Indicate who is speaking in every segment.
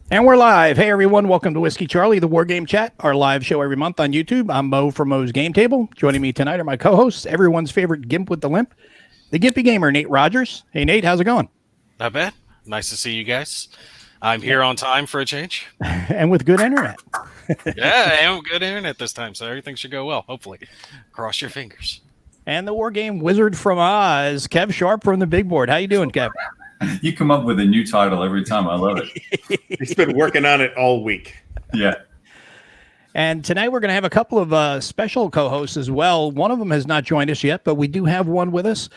Speaker 1: And we're live. Hey, everyone. Welcome to Whiskey Charlie, the War Game Chat, our live show every month on YouTube. I'm Mo from Mo's Game Table. Joining me tonight are my co-hosts, everyone's favorite Gimp with the Limp, the Gimpy Gamer, Nate Rogers. Hey, Nate, how's it going?
Speaker 2: Not bad. Nice to see you guys. I'm here on time for a change.
Speaker 1: And with good internet.
Speaker 2: Yeah, I have good internet this time, so everything should go well, hopefully. Cross your fingers.
Speaker 1: And the War Game Wizard from Oz, Kev Sharp from the Big Board. How you doing, Kev?
Speaker 3: You come up with a new title every time. I love it.
Speaker 4: He's been working on it all week.
Speaker 3: Yeah.
Speaker 1: And tonight we're going to have a couple of special co-hosts as well. One of them has not joined us yet, but we do have one with us.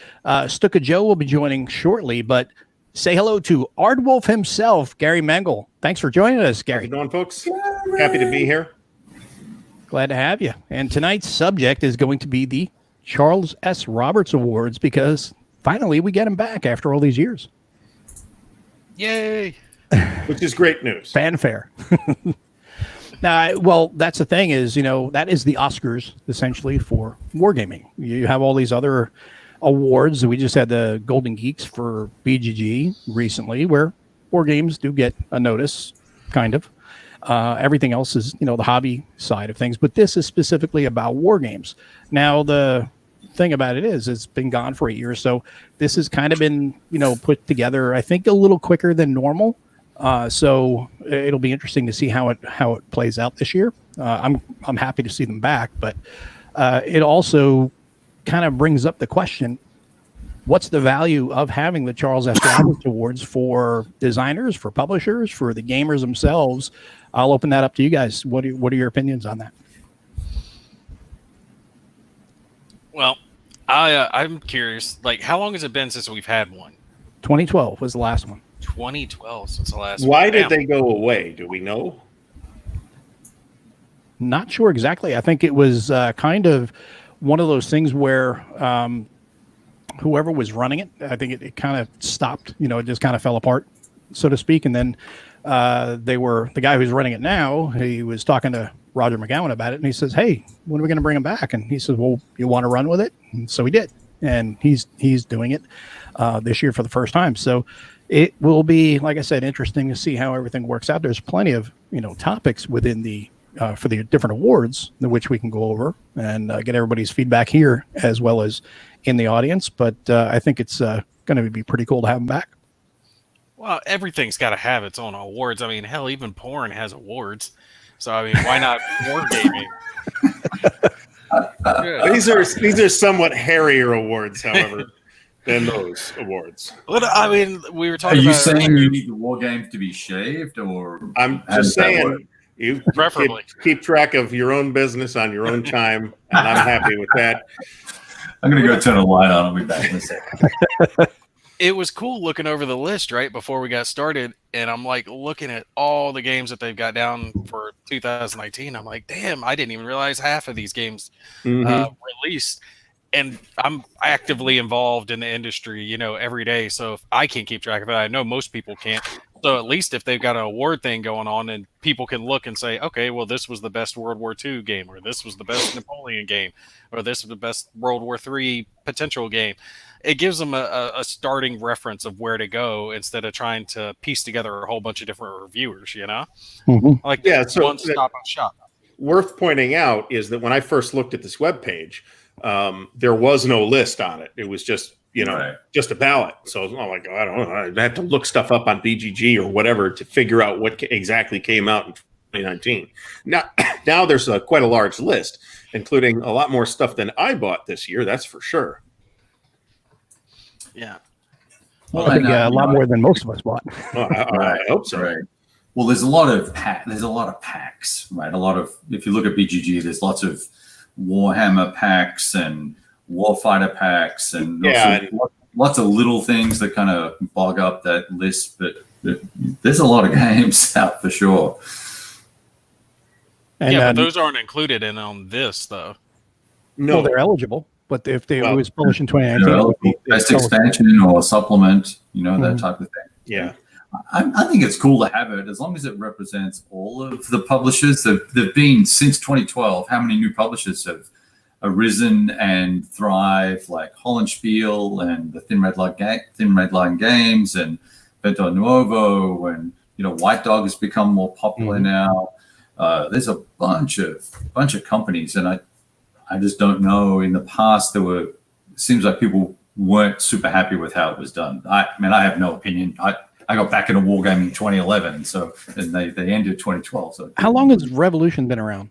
Speaker 1: Stuka Joe will be joining shortly, but say hello to Ardwolf himself, Gary Mengel. Thanks for joining us, Gary.
Speaker 4: How's it going, folks? Happy to be here.
Speaker 1: Glad to have you. And tonight's subject is going to be the Charles S. Roberts Awards, because finally we get him back after all these years.
Speaker 2: Yay!
Speaker 4: Which is great news.
Speaker 1: Fanfare. Now, well, that's the thing is, that is the Oscars essentially for wargaming. You have all these other awards. We just had the Golden Geeks for BGG recently, where war games do get a notice, kind of. Everything else is, the hobby side of things. But this is specifically about war games. Now, the thing about it is it's been gone for 8 years. So this has kind of been, put together, I think, a little quicker than normal. So it'll be interesting to see how it plays out this year. I'm happy to see them back, but it also kind of brings up the question: what's the value of having the Charles S. Roberts Awards for designers, for publishers, for the gamers themselves? I'll open that up to you guys. What are your opinions on that?
Speaker 2: Well, I'm curious. Like, how long has it been since we've had one?
Speaker 1: 2012 was the last one.
Speaker 2: 2012 since the last
Speaker 4: Why
Speaker 2: one.
Speaker 4: did they go away? Do we know?
Speaker 1: Not sure exactly. I think it was kind of one of those things where whoever was running it, I think it kind of stopped. It just kind of fell apart, so to speak. And then the guy who's running it now, he was talking to Roger McGowan about it, and he says, "Hey, when are we going to bring him back?" And he says, "Well, you want to run with it?" And so he did, and he's doing it this year for the first time. So it will be, like I said, interesting to see how everything works out. There's plenty of topics within the for the different awards in which we can go over and get everybody's feedback here as well as in the audience. But I think it's going to be pretty cool to have them back.
Speaker 2: Well, everything's got to have its own awards. I mean, hell, even porn has awards. So, I mean, why not wargaming?
Speaker 4: These are somewhat hairier awards, however, than those awards.
Speaker 2: What, I mean, we were
Speaker 3: Are
Speaker 2: talking
Speaker 3: you
Speaker 2: about
Speaker 3: saying you need the war games to be shaved, or
Speaker 4: I'm
Speaker 3: how
Speaker 4: just
Speaker 3: does that
Speaker 4: saying,
Speaker 3: work?
Speaker 4: you
Speaker 2: Preferably.
Speaker 4: keep track of your own business on your own time, and I'm happy with that.
Speaker 3: I'm going to go turn a light on. I'll be back in a second.
Speaker 2: It was cool looking over the list right before we got started, and I'm like looking at all the games that they've got down for 2019. I'm like, damn, I didn't even realize half of these games released. And I'm actively involved in the industry, every day. So if I can't keep track of it, I know most people can't. So at least if they've got an award thing going on, and people can look and say, okay, well, this was the best World War II game, or this was the best Napoleon game, or this was the best World War III potential game. It gives them a starting reference of where to go instead of trying to piece together a whole bunch of different reviewers, Like,
Speaker 4: Yeah, so
Speaker 2: one-stop shop.
Speaker 4: Worth pointing out is that when I first looked at this webpage, there was no list on it. It was just,
Speaker 3: Right.
Speaker 4: just a ballot. So I'm like, I don't know. I have to look stuff up on BGG or whatever to figure out what exactly came out in 2019. Now there's quite a large list, including a lot more stuff than I bought this year. That's for sure.
Speaker 2: Yeah.
Speaker 1: Well, I think a lot more than most of us bought.
Speaker 4: Well, I hope so.
Speaker 3: Right. Well, there's a lot of packs, right? If you look at BGG, there's lots of Warhammer packs and Warfighter packs, and lots of little things that kind of bog up that list. But there's a lot of games out for sure.
Speaker 1: And,
Speaker 2: but those aren't included on this, though.
Speaker 4: No,
Speaker 1: well, they're eligible, but if they was published in 2019,
Speaker 3: best expansion or supplement, that type of thing.
Speaker 4: Yeah.
Speaker 3: I think it's cool to have it as long as it represents all of the publishers. There've been, since 2012, how many new publishers have arisen and thrive, like Hollandspiel and the Thin Red Line Games and Vento Nuovo, and White Dog has become more popular now. There's a bunch of companies, and I just don't know. In the past, it seems like people weren't super happy with how it was done. I have no opinion. I got back into wargaming in 2011, and they ended 2012. So
Speaker 1: how long has Revolution been around?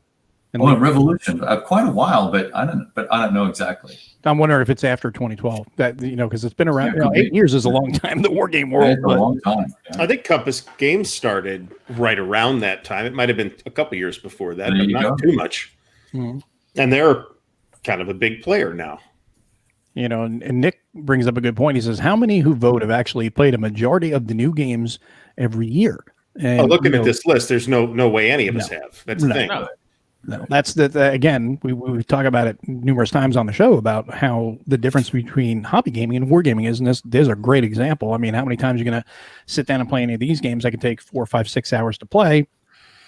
Speaker 3: Revolution, quite a while, but I don't know exactly.
Speaker 1: I'm wondering if it's after 2012. That because it's been around. 8 years is a long time in the war game world.
Speaker 3: It's a long time. Yeah.
Speaker 4: I think Compass Games started right around that time. It might have been a couple years before that, but not too much. Mm-hmm. And they're kind of a big player now.
Speaker 1: And Nick brings up a good point. He says, how many who vote have actually played a majority of the new games every year? And,
Speaker 4: looking at this list, there's no way any of us have. That's the thing.
Speaker 1: No, that's again, we talk about it numerous times on the show about how the difference between hobby gaming and wargaming is, and there's a great example. I mean, how many times you're going to sit down and play any of these games that can take 4, 5, 6 hours to play,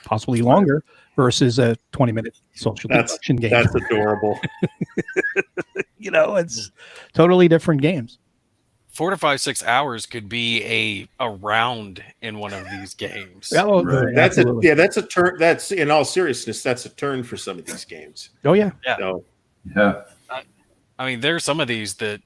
Speaker 1: possibly longer, versus a 20-minute social deduction game.
Speaker 4: That's adorable.
Speaker 1: It's totally different games.
Speaker 2: 4 to 5, 6 hours could be a round in one of these games.
Speaker 1: Right.
Speaker 4: That's a turn. That's, in all seriousness, that's a turn for some of these games.
Speaker 1: Oh yeah.
Speaker 4: So,
Speaker 3: yeah.
Speaker 2: I mean, there's some of these that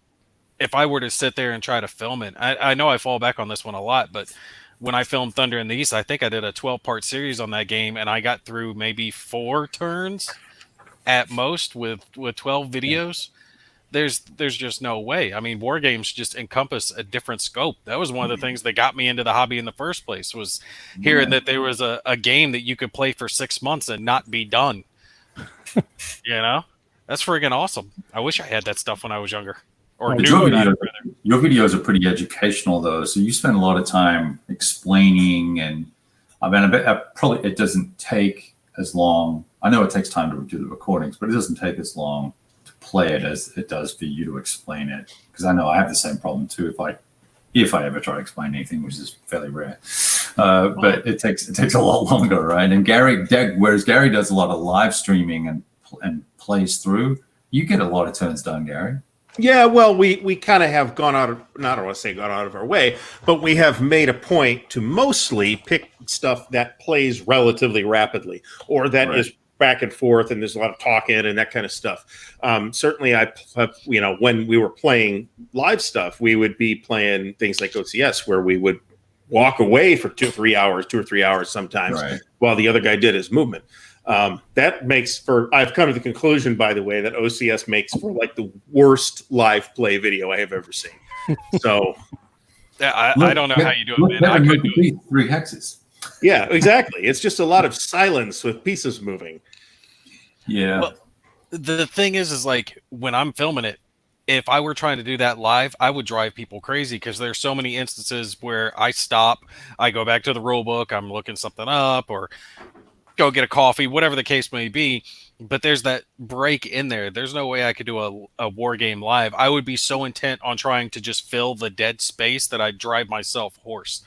Speaker 2: if I were to sit there and try to film it, I know I fall back on this one a lot, but when I filmed Thunder in the East, I think I did a 12-part series on that game, and I got through maybe 4 turns at most with 12 videos. There's just no way. I mean, war games just encompass a different scope. That was one of the things that got me into the hobby in the first place, was hearing that there was a game that you could play for 6 months and not be done. That's friggin' awesome. I wish I had that stuff when I was younger. Or
Speaker 3: your videos are pretty educational, though. So you spend a lot of time explaining, and I bet probably it doesn't take as long. I know it takes time to do the recordings, but it doesn't take as long to play it as it does for you to explain it. Because I know I have the same problem too. If I ever try to explain anything, which is fairly rare, but it takes a lot longer, right? And whereas Gary does a lot of live streaming and plays through, you get a lot of turns done, Gary.
Speaker 4: Yeah, well, we kind of have gone out of, not I want to say gone out of our way, but we have made a point to mostly pick stuff that plays relatively rapidly, or that is back and forth, and there's a lot of talking and that kind of stuff. Certainly, when we were playing live stuff, we would be playing things like OCS, where we would walk away for 2 or 3 hours sometimes, while the other guy did his movement. That makes for, I've come to the conclusion, by the way, that OCS makes for like the worst live play video I have ever seen. So
Speaker 2: I don't know how you do it, man. I could do it.
Speaker 3: 3 hexes.
Speaker 4: Yeah, exactly. It's just a lot of silence with pieces moving.
Speaker 3: Yeah.
Speaker 2: Well, the thing is like when I'm filming it, if I were trying to do that live, I would drive people crazy, because there's so many instances where I stop, I go back to the rule book, I'm looking something up, or go get a coffee, whatever the case may be. But there's that break in there. There's no way I could do a war game live. I would be so intent on trying to just fill the dead space that I'd drive myself hoarse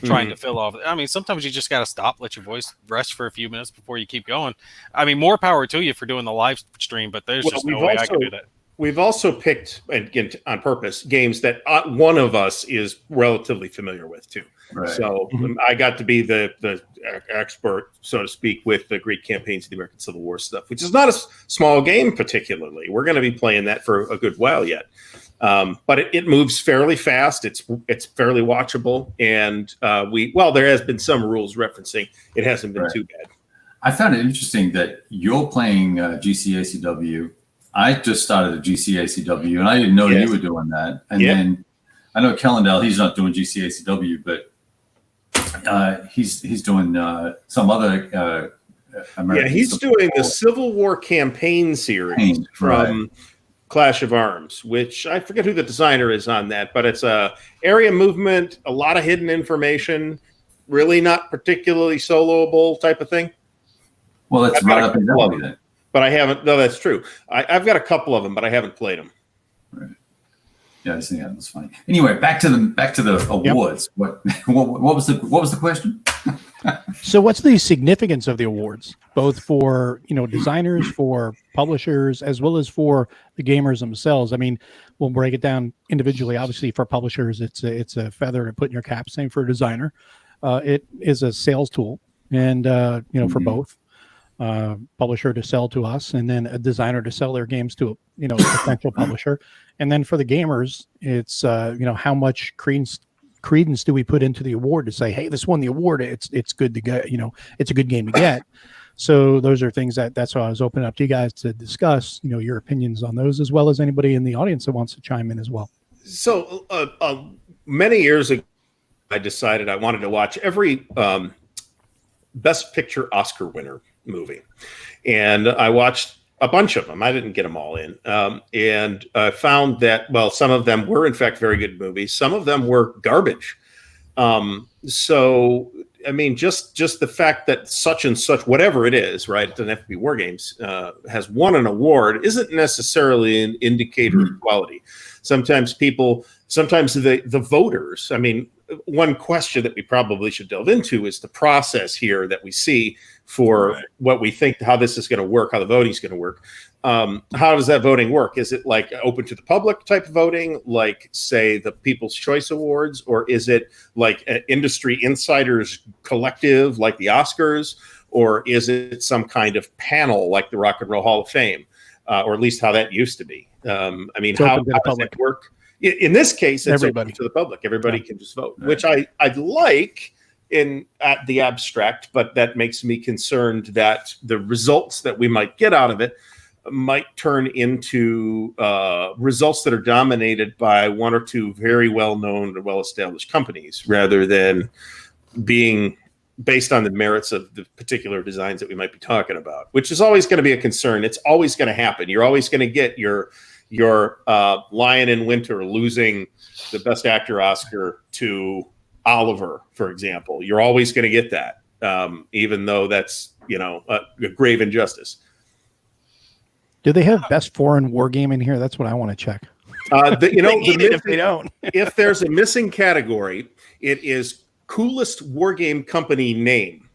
Speaker 2: trying to fill off. I mean, sometimes you just got to stop, let your voice rest for a few minutes before you keep going. I mean, more power to you for doing the live stream, but there's just no way I can do that.
Speaker 4: We've also picked, again, on purpose, games that one of us is relatively familiar with too.
Speaker 3: Right.
Speaker 4: So I got to be the expert, so to speak, with the Great Campaigns of the American Civil War stuff, which is not a small game particularly. We're going to be playing that for a good while yet. But it moves fairly fast. It's fairly watchable. And there has been some rules referencing. It hasn't been too bad.
Speaker 3: I found it interesting that you're playing GCACW. I just started a GCACW, and I didn't know you were doing that. And then I know Kellendale, he's not doing GCACW, but he's doing some other American. Yeah,
Speaker 4: he's doing the Civil War campaign series from Clash of Arms, which I forget who the designer is on that, but it's a area movement, a lot of hidden information, really not particularly soloable type of thing.
Speaker 3: Well, that's right up and down then.
Speaker 4: But I haven't. No, that's true. I've got a couple of them, but I haven't played them.
Speaker 3: Right. Yeah, I just think that was funny. Anyway, back to the awards. Yep. What was the question?
Speaker 1: So, what's the significance of the awards, both for designers, for publishers, as well as for the gamers themselves? I mean, we'll break it down individually. Obviously, for publishers, it's a feather to put in your cap. Same for a designer. it is a sales tool, and for both publisher to sell to us, and then a designer to sell their games to a potential publisher, and then for the gamers, it's how much credence do we put into the award to say, hey, this won the award, it's good to get, it's a good game to get. So those are things that's why I was opening up to you guys to discuss, your opinions on those, as well as anybody in the audience that wants to chime in as well.
Speaker 4: So many years ago, I decided I wanted to watch every Best Picture Oscar winner movie. And I watched a bunch of them. I didn't get them all in. And I found that, well, some of them were, in fact, very good movies. Some of them were garbage. So, I mean, just the fact that such and such, whatever it is, right, it doesn't have to be Wargames, has won an award isn't necessarily an indicator of quality. Sometimes the voters, I mean, one question that we probably should delve into is the process here that we see for what we think, how this is going to work, how the voting is going to work. How does that voting work? Is it like open to the public type of voting, like, say, the People's Choice Awards? Or is it like an industry insiders collective like the Oscars? Or is it some kind of panel like the Rock and Roll Hall of Fame? Or at least how that used to be. I mean, how does that work? In this case, it's open to the public. Everybody can just vote, which I'd like at the abstract, but that makes me concerned that the results that we might get out of it might turn into results that are dominated by one or two very well-known and well-established companies, rather than being based on the merits of the particular designs that we might be talking about, which is always going to be a concern. It's always going to happen. You're always going to get your Lion in Winter losing the Best Actor Oscar to Oliver, for example. You're always going to get that, even though that's a grave injustice.
Speaker 1: Do they have Best Foreign Wargame in here? That's what I want to check.
Speaker 4: If they don't, if there's a missing category, it is coolest wargame company name,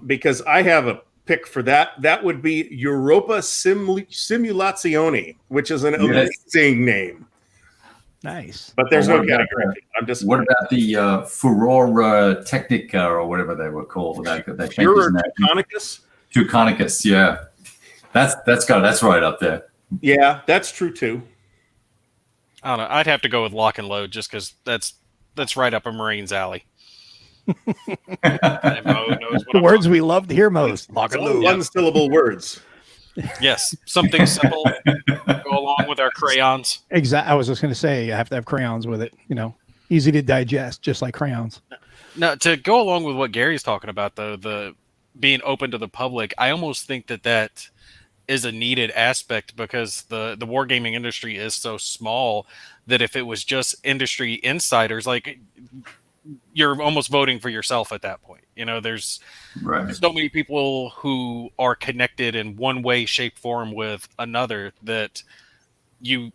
Speaker 4: because I have a pick for that. That would be Europa Simulazione, which is an amazing name.
Speaker 1: Nice,
Speaker 4: but there's no category. I'm just.
Speaker 3: What about the Furore Technica or whatever they were called? Teutonicus, yeah. That's right up there.
Speaker 4: Yeah, that's true too.
Speaker 2: I don't know. I'd have to go with Lock and Load just because that's right up a Marine's alley.
Speaker 1: The words we love to hear most. Lock and Load.
Speaker 4: One-syllable words.
Speaker 2: Yes, something simple. Go along with our crayons.
Speaker 1: Exactly. I was just going to say, I have to have crayons with it. Easy to digest, just like crayons.
Speaker 2: Now, to go along with what Gary's talking about, though, the being open to the public, I almost think that is a needed aspect, because the wargaming industry is so small that if it was just industry insiders, like, you're almost voting for yourself at that point. There's so many people who are connected in one way, shape, form with another that to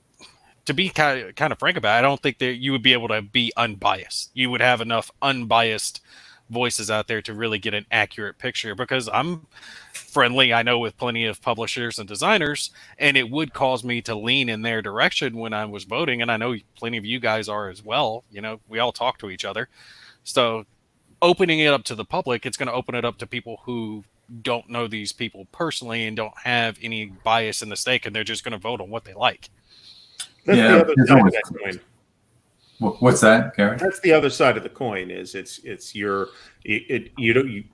Speaker 2: be kind of frank about it, I don't think that you would be able to be unbiased. You would have enough unbiased voices out there to really get an accurate picture, because I'm friendly, I know, with plenty of publishers and designers, and it would cause me to lean in their direction when I was voting, and I know plenty of you guys are as well. We all talk to each other. So opening it up to the public, it's going to open it up to people who don't know these people personally and don't have any bias in the stake, and they're just going to vote on what they like.
Speaker 4: That's the other side of that coin.
Speaker 3: What's that, Gary?
Speaker 4: That's the other side of the coin. Is you're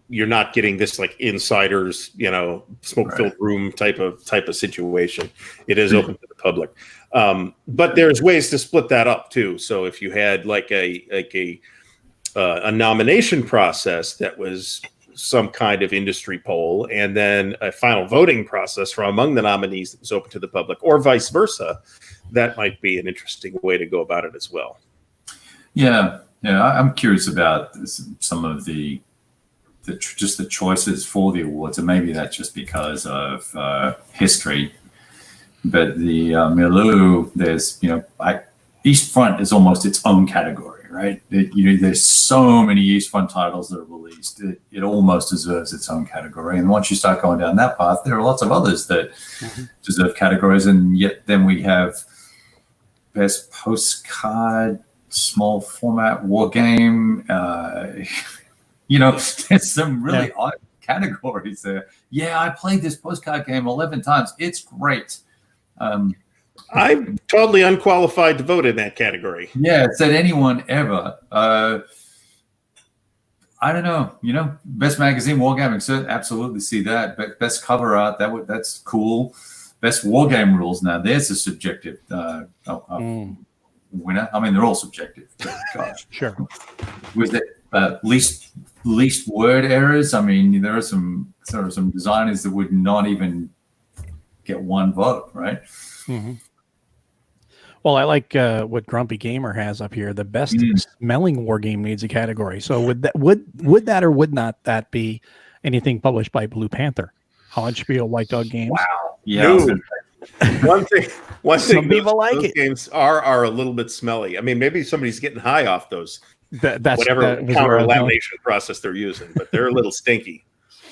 Speaker 4: not getting this like insiders, smoke-filled room type of situation. It is open to the public, but there's ways to split that up too. So if you had like a nomination process that was some kind of industry poll, and then a final voting process from among the nominees that was open to the public, or vice versa, that might be an interesting way to go about it as well.
Speaker 3: Yeah, I'm curious about some of the choices for the awards, and maybe that's just because of history. But the Milieu, there's East Front is almost its own category, right? There's so many East Front titles that are released, it almost deserves its own category. And once you start going down that path, there are lots of others that deserve categories, and yet then we have Best Postcard small format war game. There's some really odd categories there. Yeah, I played this postcard game 11 times. It's great.
Speaker 4: I'm totally unqualified to vote in that category.
Speaker 3: Yeah, said anyone ever. I don't know. Best magazine wargaming, so absolutely see that. But best cover art, that's cool. Best wargame rules. Now there's a subjective winner. I mean, they're all subjective. But gosh,
Speaker 1: Sure.
Speaker 3: Was it least word errors? I mean, there are some designers that would not even get one vote, right?
Speaker 1: Mm-hmm. Well, I like what Grumpy Gamer has up here. The best smelling war game needs a category. So would that or would not that be anything published by Blue Panther, Hollandspiel, White Dog Games?
Speaker 3: Wow. Yeah.
Speaker 4: No. One thing.
Speaker 1: Some people like
Speaker 4: those
Speaker 1: it.
Speaker 4: Games are a little bit smelly. I mean, maybe somebody's getting high off those
Speaker 1: That's
Speaker 4: whatever counter lamination process they're using, but they're a little stinky.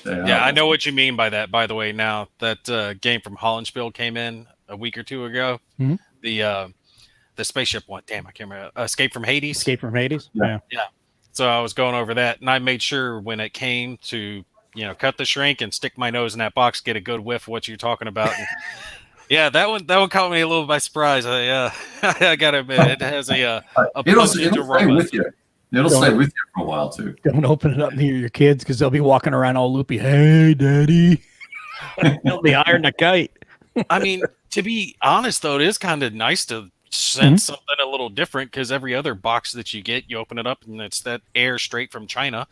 Speaker 2: Yeah, I know what you mean by that. By the way, now that game from Hollandspiel came in a week or two ago, the spaceship one. Damn, I can't remember. Escape from Hades.
Speaker 1: Escape from Hades.
Speaker 3: Yeah.
Speaker 2: So I was going over that, and I made sure when it came to cut the shrink and stick my nose in that box, get a good whiff of what you're talking about. And, yeah, that one caught me a little by surprise. I gotta admit, it has
Speaker 3: it'll stay with you. It'll stay with you for a while too.
Speaker 1: Don't open it up near your kids because they'll be walking around all loopy. Hey, Daddy. They'll be iron a kite.
Speaker 2: I mean, to be honest though, it is kind of nice to sense something a little different because every other box that you get, you open it up and it's that air straight from China.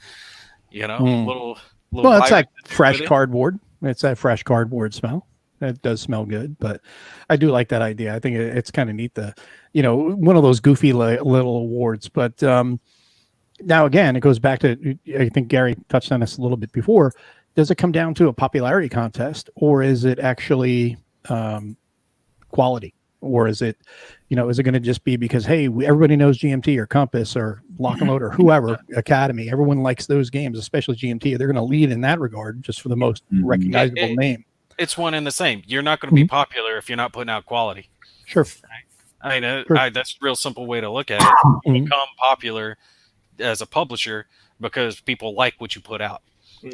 Speaker 2: Little.
Speaker 1: Well, it's that fresh cardboard. It's that fresh cardboard smell. That does smell good, but I do like that idea. I think it's kind of neat. One of those goofy little awards. But now again, it goes back to, I think Gary touched on this a little bit before. Does it come down to a popularity contest, or is it actually quality, or is it, is it going to just be because everybody knows GMT or Compass or Lock and Load or whoever Academy? Everyone likes those games, especially GMT. They're going to lead in that regard, just for the most recognizable name.
Speaker 2: It's one and the same. You're not going to be popular if you're not putting out quality.
Speaker 1: Sure.
Speaker 2: I mean, that's a real simple way to look at it. You become popular as a publisher because people like what you put out.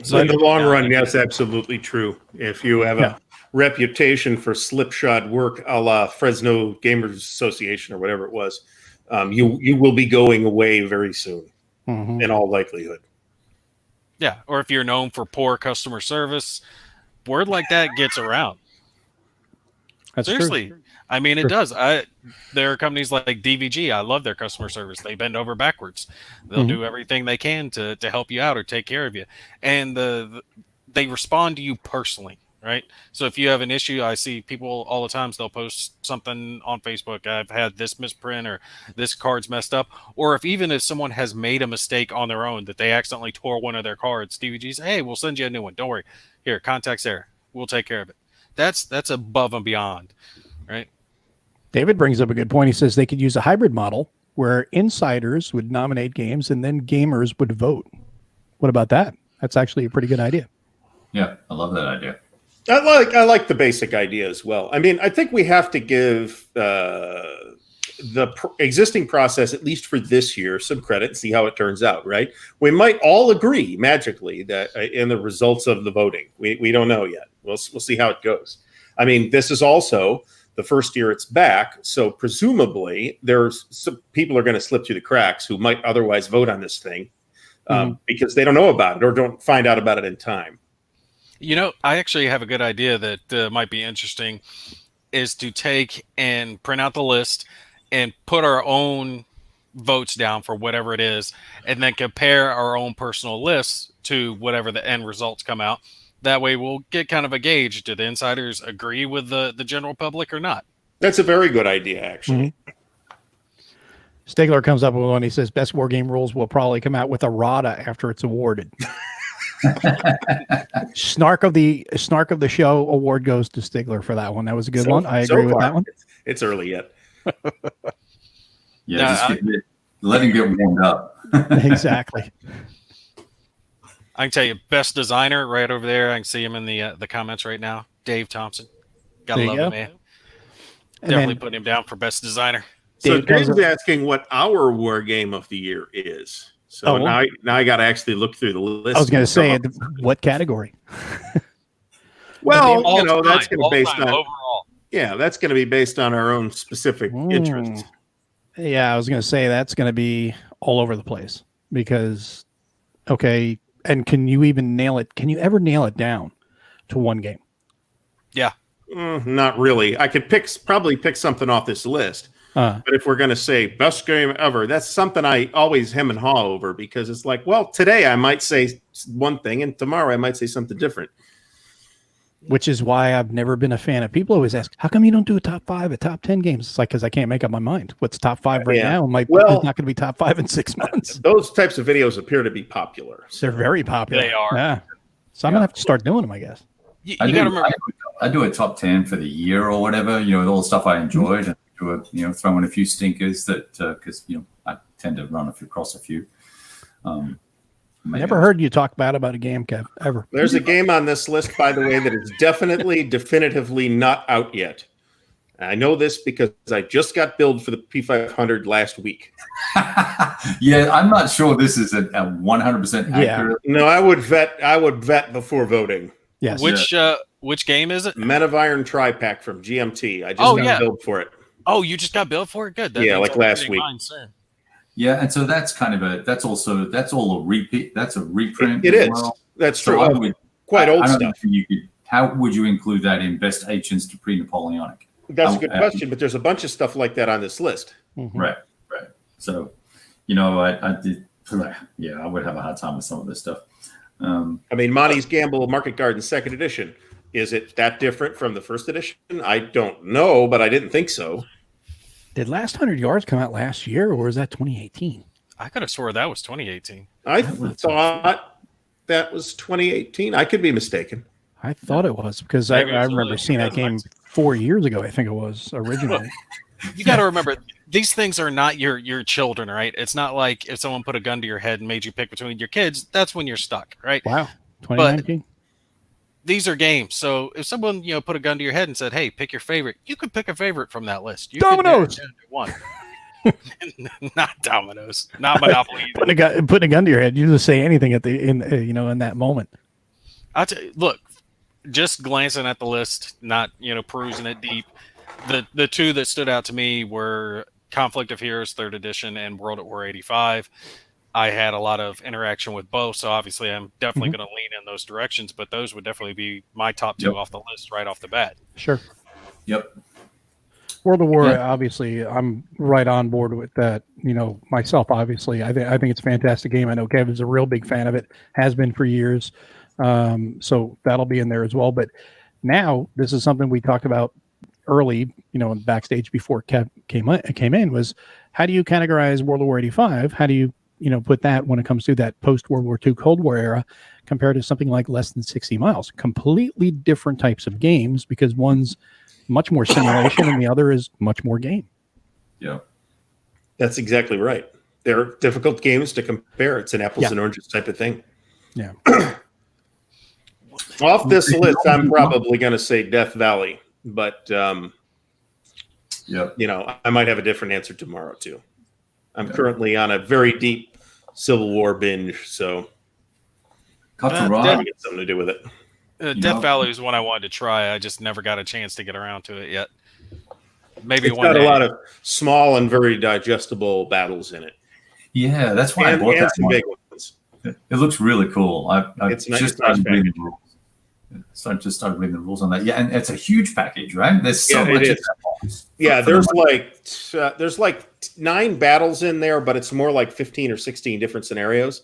Speaker 4: So in the long run, yes, absolutely true. If you have a reputation for slipshod work a la Fresno Gamers Association or whatever it was, you will be going away very soon, in all likelihood.
Speaker 2: Yeah, or if you're known for poor customer service, word like that gets around.
Speaker 1: That's
Speaker 2: seriously
Speaker 1: true.
Speaker 2: I mean, it does. There are companies like DVG. I love their customer service. They bend over backwards. They'll do everything they can to help you out or take care of you, and they respond to you personally, right? So if you have an issue, I see people all the times. They'll post something on Facebook. I've had this misprint or this card's messed up, or if someone has made a mistake on their own that they accidentally tore one of their cards, DVG's, hey, we'll send you a new one. Don't worry. Here, contact's there. We'll take care of it. That's above and beyond, right?
Speaker 1: David brings up a good point. He says they could use a hybrid model where insiders would nominate games and then gamers would vote. What about that? That's actually a pretty good idea.
Speaker 3: Yeah, I love that idea.
Speaker 4: I like the basic idea as well. I mean, I think we have to give existing process, at least for this year, some credit and see how it turns out, right? We might all agree magically that in the results of the voting. We don't know yet. We'll see how it goes. I mean, this is also the first year it's back, so presumably there's some people are going to slip through the cracks who might otherwise vote on this thing because they don't know about it or don't find out about it in time.
Speaker 2: I actually have a good idea that might be interesting, is to take and print out the list and put our own votes down for whatever it is, and then compare our own personal lists to whatever the end results come out. That way we'll get kind of a gauge. Do the insiders agree with the general public or not?
Speaker 4: That's a very good idea, actually.
Speaker 1: Stigler comes up with one. He says best war game rules will probably come out with a RADA after it's awarded. Snark of the show award goes to Stigler for that one. That was a good one. I agree with that one.
Speaker 4: It's early yet.
Speaker 3: Let him get warmed up.
Speaker 1: Exactly.
Speaker 2: I can tell you, best designer right over there. I can see him in the comments right now. Dave Thompson. Gotta love him, man. Definitely putting him down for best designer.
Speaker 4: So
Speaker 1: David comes
Speaker 4: Dave's
Speaker 1: up-
Speaker 4: asking what our war game of the year is. So
Speaker 1: Oh, well.
Speaker 4: now I got to actually look through the list.
Speaker 1: I was going to
Speaker 4: and
Speaker 1: say,
Speaker 4: come up-
Speaker 1: what category?
Speaker 4: well,
Speaker 2: All
Speaker 4: that's
Speaker 2: time,
Speaker 4: going to
Speaker 2: all
Speaker 4: be based
Speaker 2: time,
Speaker 4: on
Speaker 2: overall.
Speaker 4: that's going to be based on our own specific interests.
Speaker 1: Yeah, I was going to say that's going to be all over the place because, okay, and can you even nail it? Can you ever nail it down to one game?
Speaker 2: Yeah.
Speaker 4: Not really. I could probably pick something off this list. But if we're going to say best game ever, that's something I always hem and haw over because it's like, well, today I might say one thing and tomorrow I might say something different.
Speaker 1: Which is why I've never been a fan of. People always ask, how come you don't do a top 5, a top 10 games? It's like, because I can't make up my mind. What's top 5 right now? It's not going to be top 5 in 6 months.
Speaker 4: Those types of videos appear to be popular.
Speaker 1: They're very popular.
Speaker 2: They are.
Speaker 1: Yeah. So I'm going to have to start doing them, I guess.
Speaker 2: You got to remember.
Speaker 3: I do a top 10 for the year or whatever, with all the stuff I enjoyed, and do throw in a few stinkers that because I tend to run across a few.
Speaker 1: I never heard you talk bad about a game, Kev, ever.
Speaker 4: There's a game on this list, by the way, that is definitively not out yet. I know this because I just got billed for the P500 last week.
Speaker 3: Yeah, I'm not sure this is a 100% accurate.
Speaker 4: No, I would vet before voting.
Speaker 1: Yes.
Speaker 2: Which game is it?
Speaker 4: Men of Iron Tri-Pack from GMT. I just got billed for it.
Speaker 2: Oh, you just got billed for it? Good. That
Speaker 4: Yeah,
Speaker 2: means
Speaker 4: like
Speaker 2: I'll be
Speaker 4: last
Speaker 2: getting
Speaker 4: week.
Speaker 2: mine soon.
Speaker 3: Yeah, and so that's that's all a repeat. That's a reprint.
Speaker 4: It
Speaker 3: as
Speaker 4: is.
Speaker 3: well.
Speaker 4: That's
Speaker 3: So
Speaker 4: true.
Speaker 3: I would,
Speaker 4: Quite old
Speaker 3: I don't
Speaker 4: stuff.
Speaker 3: know if you could. How would you include that in best ancients to pre-Napoleonic?
Speaker 4: That's a good question, but there's a bunch of stuff like that on this list.
Speaker 1: Mm-hmm.
Speaker 3: Right. So, I did. Yeah, I would have a hard time with some of this stuff.
Speaker 4: I mean, Monty's Gamble Market Garden Second Edition. Is it that different from the first edition? I don't know, but I didn't think so.
Speaker 1: Did Last 100 Yards come out last year, or was that 2018?
Speaker 2: I could have swore that was 2018.
Speaker 4: I thought that was 2018. I could be mistaken.
Speaker 1: I thought it was because I
Speaker 2: Maybe it was
Speaker 1: remember
Speaker 2: early
Speaker 1: seeing that game 4 years ago. I think it was originally.
Speaker 2: You got to remember, these things are not your children, right? It's not like if someone put a gun to your head and made you pick between your kids, that's when you're stuck, right?
Speaker 1: Wow, 2019.
Speaker 2: These are games. So if someone, put a gun to your head and said, hey, pick your favorite, you could pick a favorite from that list. You
Speaker 1: Dominoes!
Speaker 2: Could one. Not dominoes. Not Monopoly.
Speaker 1: Putting a gun to your head, you just say anything in that moment.
Speaker 2: Look, just glancing at the list, not perusing it deep. The two that stood out to me were Conflict of Heroes 3rd edition and World at War 85. I had a lot of interaction with both, so obviously I'm definitely going to lean in those directions, but those would definitely be my top two off the list right off the bat.
Speaker 1: Sure.
Speaker 3: Yep.
Speaker 1: World of War, obviously, I'm right on board with that. Myself, obviously, I think it's a fantastic game. I know Kevin's a real big fan of it, has been for years. So that'll be in there as well. But now this is something we talked about early, in backstage before Kev came in was how do you categorize World of War 85? How do you, put that when it comes to that post World War II Cold War era compared to something like Less Than 60 Miles? Completely different types of games because one's much more simulation and the other is much more game.
Speaker 3: Yeah.
Speaker 4: That's exactly right. They're difficult games to compare. It's an apples and oranges type of thing.
Speaker 1: Yeah.
Speaker 4: Off this list, I'm probably going to say Death Valley, but I might have a different answer tomorrow too. I'm currently on a very deep Civil War binge, so
Speaker 3: Cut
Speaker 4: get something to do with it.
Speaker 2: Death Valley is one I wanted to try. I just never got a chance to get around to it yet. Maybe
Speaker 4: It's
Speaker 2: one
Speaker 4: got
Speaker 2: day.
Speaker 4: a lot of small and very digestible battles in it.
Speaker 3: Yeah, that's why I bought
Speaker 4: And
Speaker 3: that
Speaker 4: some
Speaker 3: one.
Speaker 4: big ones.
Speaker 3: It looks really cool. I've
Speaker 4: It's nice-
Speaker 3: just
Speaker 4: nice
Speaker 3: started reading the rules. So I just started reading the rules on that. Yeah, and it's a huge package, right? There's so
Speaker 4: Yeah, it
Speaker 3: much in
Speaker 4: is.
Speaker 3: that box.
Speaker 4: Yeah,
Speaker 3: For the
Speaker 4: there's like 9 battles in there, but it's more like 15 or 16 different scenarios.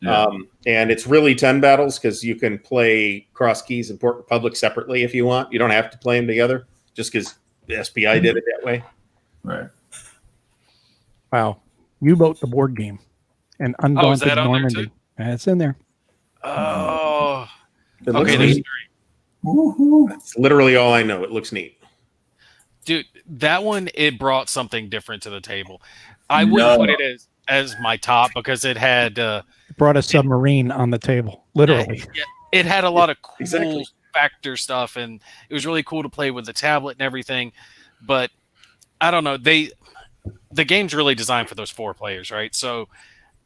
Speaker 3: Yeah.
Speaker 4: And it's really 10 battles because you can play Cross Keys and Port Republic separately if you want. You don't have to play them together just because the SPI did it that way.
Speaker 3: Right.
Speaker 1: Wow. U-Boat, the board game. And Undaunted
Speaker 2: that on there
Speaker 1: Normandy.
Speaker 2: too?
Speaker 1: That's in there.
Speaker 2: Oh,
Speaker 4: It looks
Speaker 2: okay. There's
Speaker 4: neat.
Speaker 3: Woohoo.
Speaker 4: That's literally all I know. It looks neat.
Speaker 2: dude, that one, it brought something different to the table. I wouldn't put it as my top because it had
Speaker 1: It brought a submarine on the table, literally.
Speaker 2: it had a lot of cool
Speaker 4: Exactly.
Speaker 2: factor stuff, and it was really cool to play with the tablet and everything. But I don't know, the game's really designed for those 4 players, right? So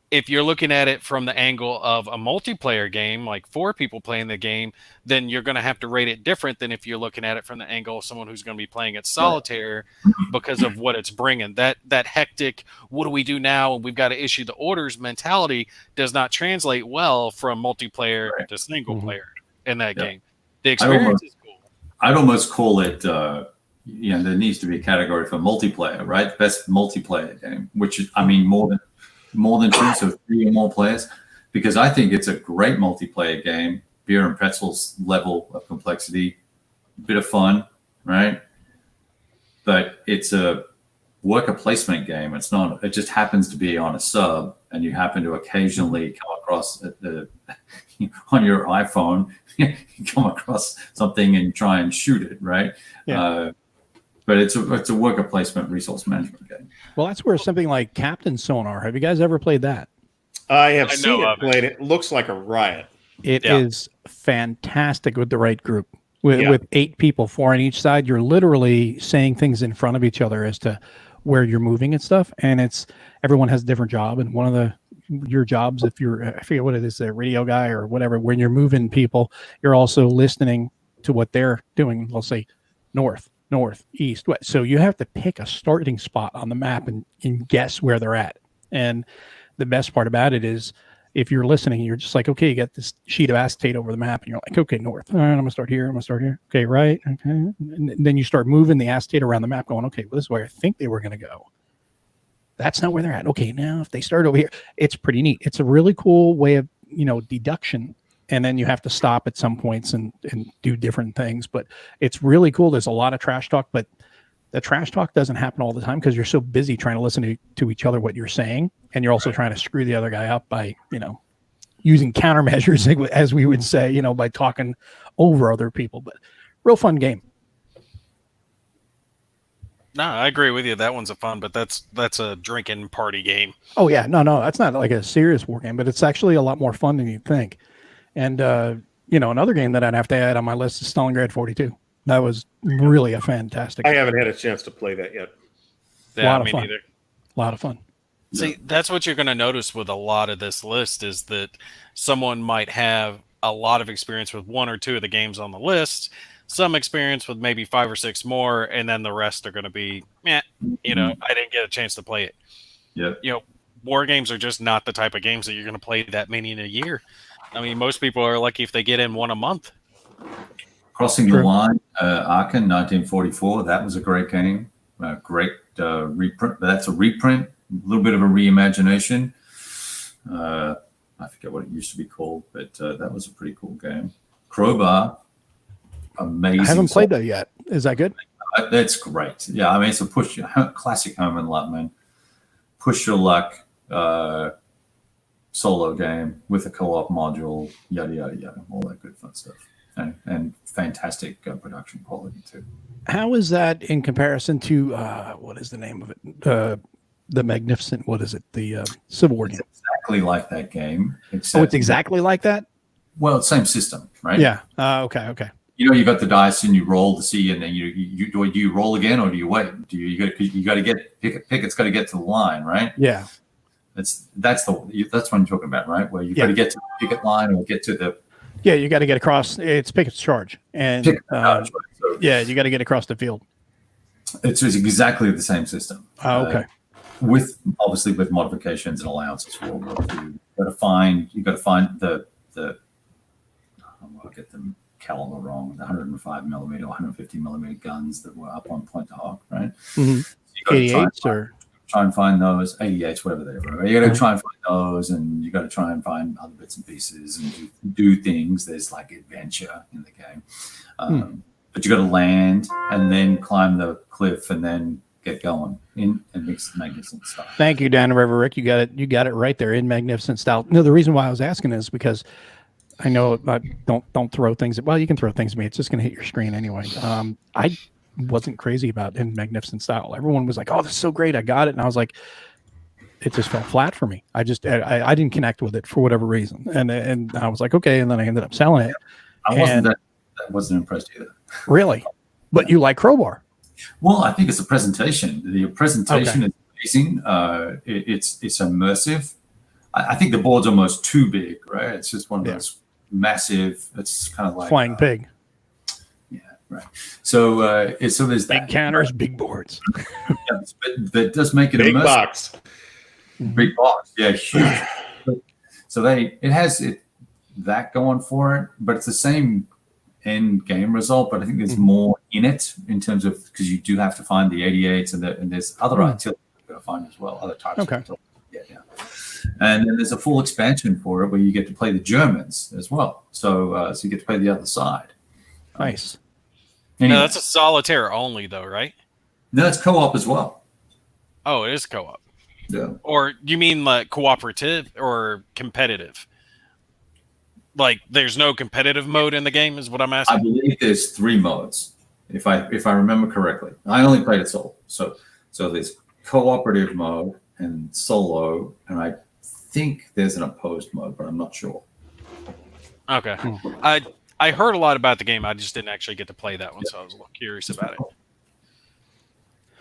Speaker 2: if you're looking at it from the angle of a multiplayer game, like 4 people playing the game, then you're going to have to rate it different than if you're looking at it from the angle of someone who's going to be playing it solitaire because of what it's bringing. That hectic, what do we do now? And we've got to issue the orders mentality does not translate well from multiplayer to single player in that game. The experience is cool.
Speaker 3: I'd almost call it, there needs to be a category for multiplayer, right? Best multiplayer game, which is, I mean, more than 2, so 3 or more players, because I think it's a great multiplayer game, beer and pretzels level of complexity, a bit of fun, right? But it's a worker placement game. It's not, it just happens to be on a sub, and you happen to occasionally come across on your iPhone, you come across something and try and shoot it, right? Yeah. But it's a worker placement resource management game.
Speaker 1: Well, that's where something like Captain Sonar. Have you guys ever played that?
Speaker 4: I have seen it played. It looks like a riot.
Speaker 1: It is fantastic with the right group. With 8 people, 4 on each side, you're literally saying things in front of each other as to where you're moving and stuff. And everyone has a different job. And one of your jobs, if you're, I forget what it is, a radio guy or whatever, when you're moving people, you're also listening to what they're doing. Let's say north, east, west. So you have to pick a starting spot on the map and guess where they're at. And the best part about it is if you're listening, you're just like, okay, you got this sheet of acetate over the map and you're like, okay, north. All right, I'm gonna start here. Okay, right. Okay. And then you start moving the acetate around the map going, okay, well, this is where I think they were going to go. That's not where they're at. Okay, now if they start over here, it's pretty neat. It's a really cool way of, deduction. And then you have to stop at some points and do different things. But it's really cool. There's a lot of trash talk, but the trash talk doesn't happen all the time because you're so busy trying to listen to each other, what you're saying. And you're also trying to screw the other guy up by, using countermeasures, as we would say, by talking over other people. But real fun game.
Speaker 2: No, I agree with you. That one's a fun, but that's a drinking party game.
Speaker 1: Oh, yeah. No, that's not like a serious war game, but it's actually a lot more fun than you'd think. And, another game that I'd have to add on my list is Stalingrad 42. That was really a fantastic
Speaker 4: game. I haven't had a chance to play that yet.
Speaker 2: Yeah, me neither.
Speaker 1: A lot of fun.
Speaker 2: See, that's what you're going to notice with a lot of this list is that someone might have a lot of experience with 1 or 2 of the games on the list, some experience with maybe 5 or 6 more, and then the rest are going to be, I didn't get a chance to play it.
Speaker 3: Yeah.
Speaker 2: War games are just not the type of games that you're going to play that many in a year. I mean, most people are lucky if they get in 1 a month.
Speaker 3: Crossing the Line, Aachen, 1944. That was a great game. Great reprint. That's a reprint. A little bit of a reimagination. I forget what it used to be called, but that was a pretty cool game. Crowbar, amazing.
Speaker 1: I haven't played that yet. Is that good?
Speaker 3: That's great. Yeah, I mean, it's a classic home and lot, man. Push your luck. Solo game with a co-op module, yada yada yada, all that good fun stuff, and fantastic production quality too.
Speaker 1: How is that in comparison to what is the name of it? The Magnificent. What is it? The Civil War game.
Speaker 3: Exactly like that game.
Speaker 1: It's exactly like that.
Speaker 3: Well, same system, right?
Speaker 1: Yeah. Okay.
Speaker 3: You got the dice and you roll to see, and then do you roll again or do you wait? Do you got to get pick? It's got to get to the line, right?
Speaker 1: Yeah.
Speaker 3: That's what you're talking about, right? Where you've got to get to the picket line or get to the.
Speaker 1: Yeah, you got to get across. It's Pickett's charge, and you got to get across the field.
Speaker 3: It's exactly the same system.
Speaker 1: Oh, okay.
Speaker 3: With modifications and allowances for World War II. You got to find the I'll get the caliber wrong. The 105 millimeter, 150 millimeter guns that were up on Point de Hoc, right?
Speaker 1: Mm-hmm. So 88s or.
Speaker 3: Try and find those 88s, whatever they were. You got to try and find those, and you got to try and find other bits and pieces and do things. There's like adventure in the game, but you got to land and then climb the cliff and then get going in magnificent style.
Speaker 1: Thank you, Dan River Rick. You got it right there in magnificent style. No, the reason why I was asking is because I know don't throw things. Well, you can throw things at me. It's just going to hit your screen anyway. I wasn't crazy about in magnificent style. Everyone was like, "Oh, this is so great! I got it," and I was like, "It just fell flat for me. I didn't connect with it for whatever reason." And I was like, "Okay," and then I ended up selling it.
Speaker 3: I wasn't impressed either.
Speaker 1: Really, but you like Crowbar?
Speaker 3: Well, I think it's the presentation. The presentation amazing. It's immersive. I think the board's almost too big, right? It's just one of those massive. It's kind of like
Speaker 1: flying pig.
Speaker 3: Yeah, right. So there's
Speaker 1: Big
Speaker 3: that.
Speaker 1: counters, big boards.
Speaker 3: but it does make it
Speaker 4: Big
Speaker 3: immersive.
Speaker 4: box.
Speaker 3: Big box, yeah, huge. So it has that going for it, but it's the same end game result. But I think there's more in it in terms of, because you do have to find the 88s and there's other artillery you've got to find as well, other types of artillery. Yeah. And then there's a full expansion for it where you get to play the Germans as well. So you get to play the other side.
Speaker 1: Nice.
Speaker 3: Anyway.
Speaker 2: No, that's a solitaire only, though, right?
Speaker 3: No, it's co-op as well.
Speaker 2: Oh, it is co-op.
Speaker 3: Yeah.
Speaker 2: Or you mean like cooperative or competitive? Like there's no competitive mode in the game is what I'm asking?
Speaker 3: I believe there's 3 modes, if I remember correctly. I only played it solo. So there's cooperative mode and solo, and I think there's an opposed mode, but I'm not sure.
Speaker 2: Okay. I heard a lot about the game. I just didn't actually get to play that one, so I was a little curious about it.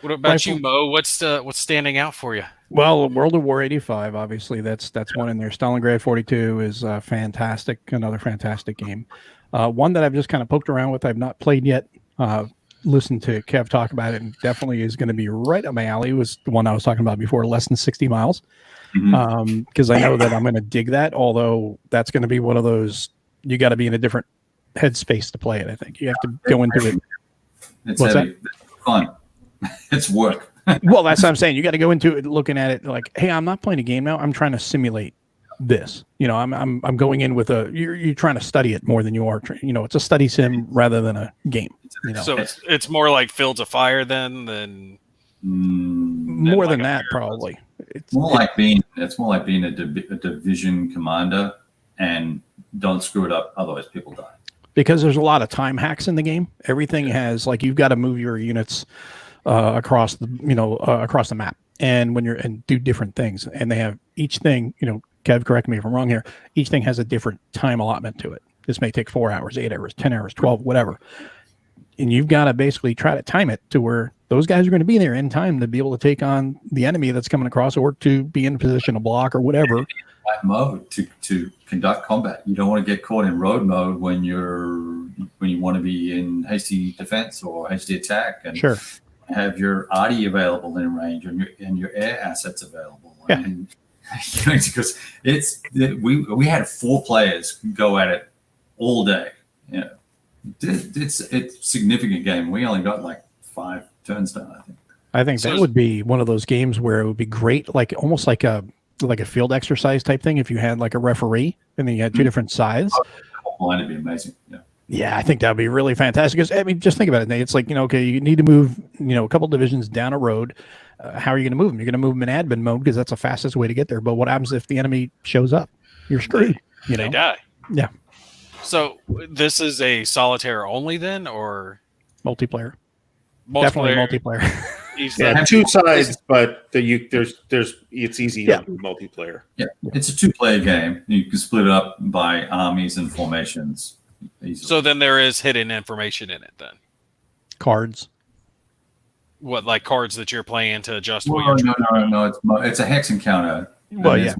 Speaker 2: What about you, Mo? What's standing out for you?
Speaker 1: Well, World of War 85, obviously, that's one in there. Stalingrad 42 is fantastic, another fantastic game. One that I've just kind of poked around with, I've not played yet. Listened to Kev talk about it, and definitely is going to be right up my alley, was the one I was talking about before, Less Than 60 Miles. Because I know that I'm going to dig that, although that's going to be one of those, you got to be in a different headspace to play it, I think. You have to go into it.
Speaker 3: It's
Speaker 1: What's
Speaker 3: heavy.
Speaker 1: that?
Speaker 3: It's fun. It's work.
Speaker 1: Well, that's what I'm saying. You got to go into it looking at it like, hey, I'm not playing a game now. I'm trying to simulate this. You know, I'm going in with you're trying to study it more than you are. It's a study sim rather than a game. You know?
Speaker 2: So it's more like Fields of Fire than
Speaker 1: more
Speaker 2: like
Speaker 1: than that, probably.
Speaker 3: It's more like being a division commander, and don't screw it up, otherwise people die.
Speaker 1: Because there's a lot of time hacks in the game. Everything has, like, you've got to move your units across the map, and do different things. And they have each thing. Kev, correct me if I'm wrong here. Each thing has a different time allotment to it. This may take 4 hours, 8 hours, 10 hours, 12, whatever. And you've got to basically try to time it to where those guys are going to be there in time to be able to take on the enemy that's coming across, or to be in position to block or whatever.
Speaker 3: Mode to conduct combat. You don't want to get caught in road mode when you want to be in hasty defense or hasty attack, and
Speaker 1: sure,
Speaker 3: have your ARTI available in range and your air assets available.
Speaker 1: Yeah.
Speaker 3: And, because we had 4 players go at it all day. Yeah, it's a significant game. We only got like 5 turns done, I think.
Speaker 1: That would be one of those games where it would be great, like almost like a field exercise type thing. If you had like a referee and then you had 2 different sides,
Speaker 3: it'd be amazing.
Speaker 1: Yeah, I think that'd be really fantastic. Because I mean, just think about it, Nate. It's like, okay, you need to move, a couple divisions down a road. How are you going to move them? You're going to move them in admin mode because that's the fastest way to get there. But what happens if the enemy shows up? You're screwed.
Speaker 2: They die.
Speaker 1: Yeah.
Speaker 2: So this is a solitaire only then, or
Speaker 1: multiplayer? Definitely multiplayer.
Speaker 4: Yeah, 2 sides, but it's easy to do multiplayer.
Speaker 3: Yeah, it's a 2-player game. You can split it up by armies and formations easily.
Speaker 2: So then there is hidden information in it then?
Speaker 1: Cards.
Speaker 2: What, like cards that you're playing to adjust?
Speaker 3: No. It's a hex encounter.
Speaker 1: Well, yeah.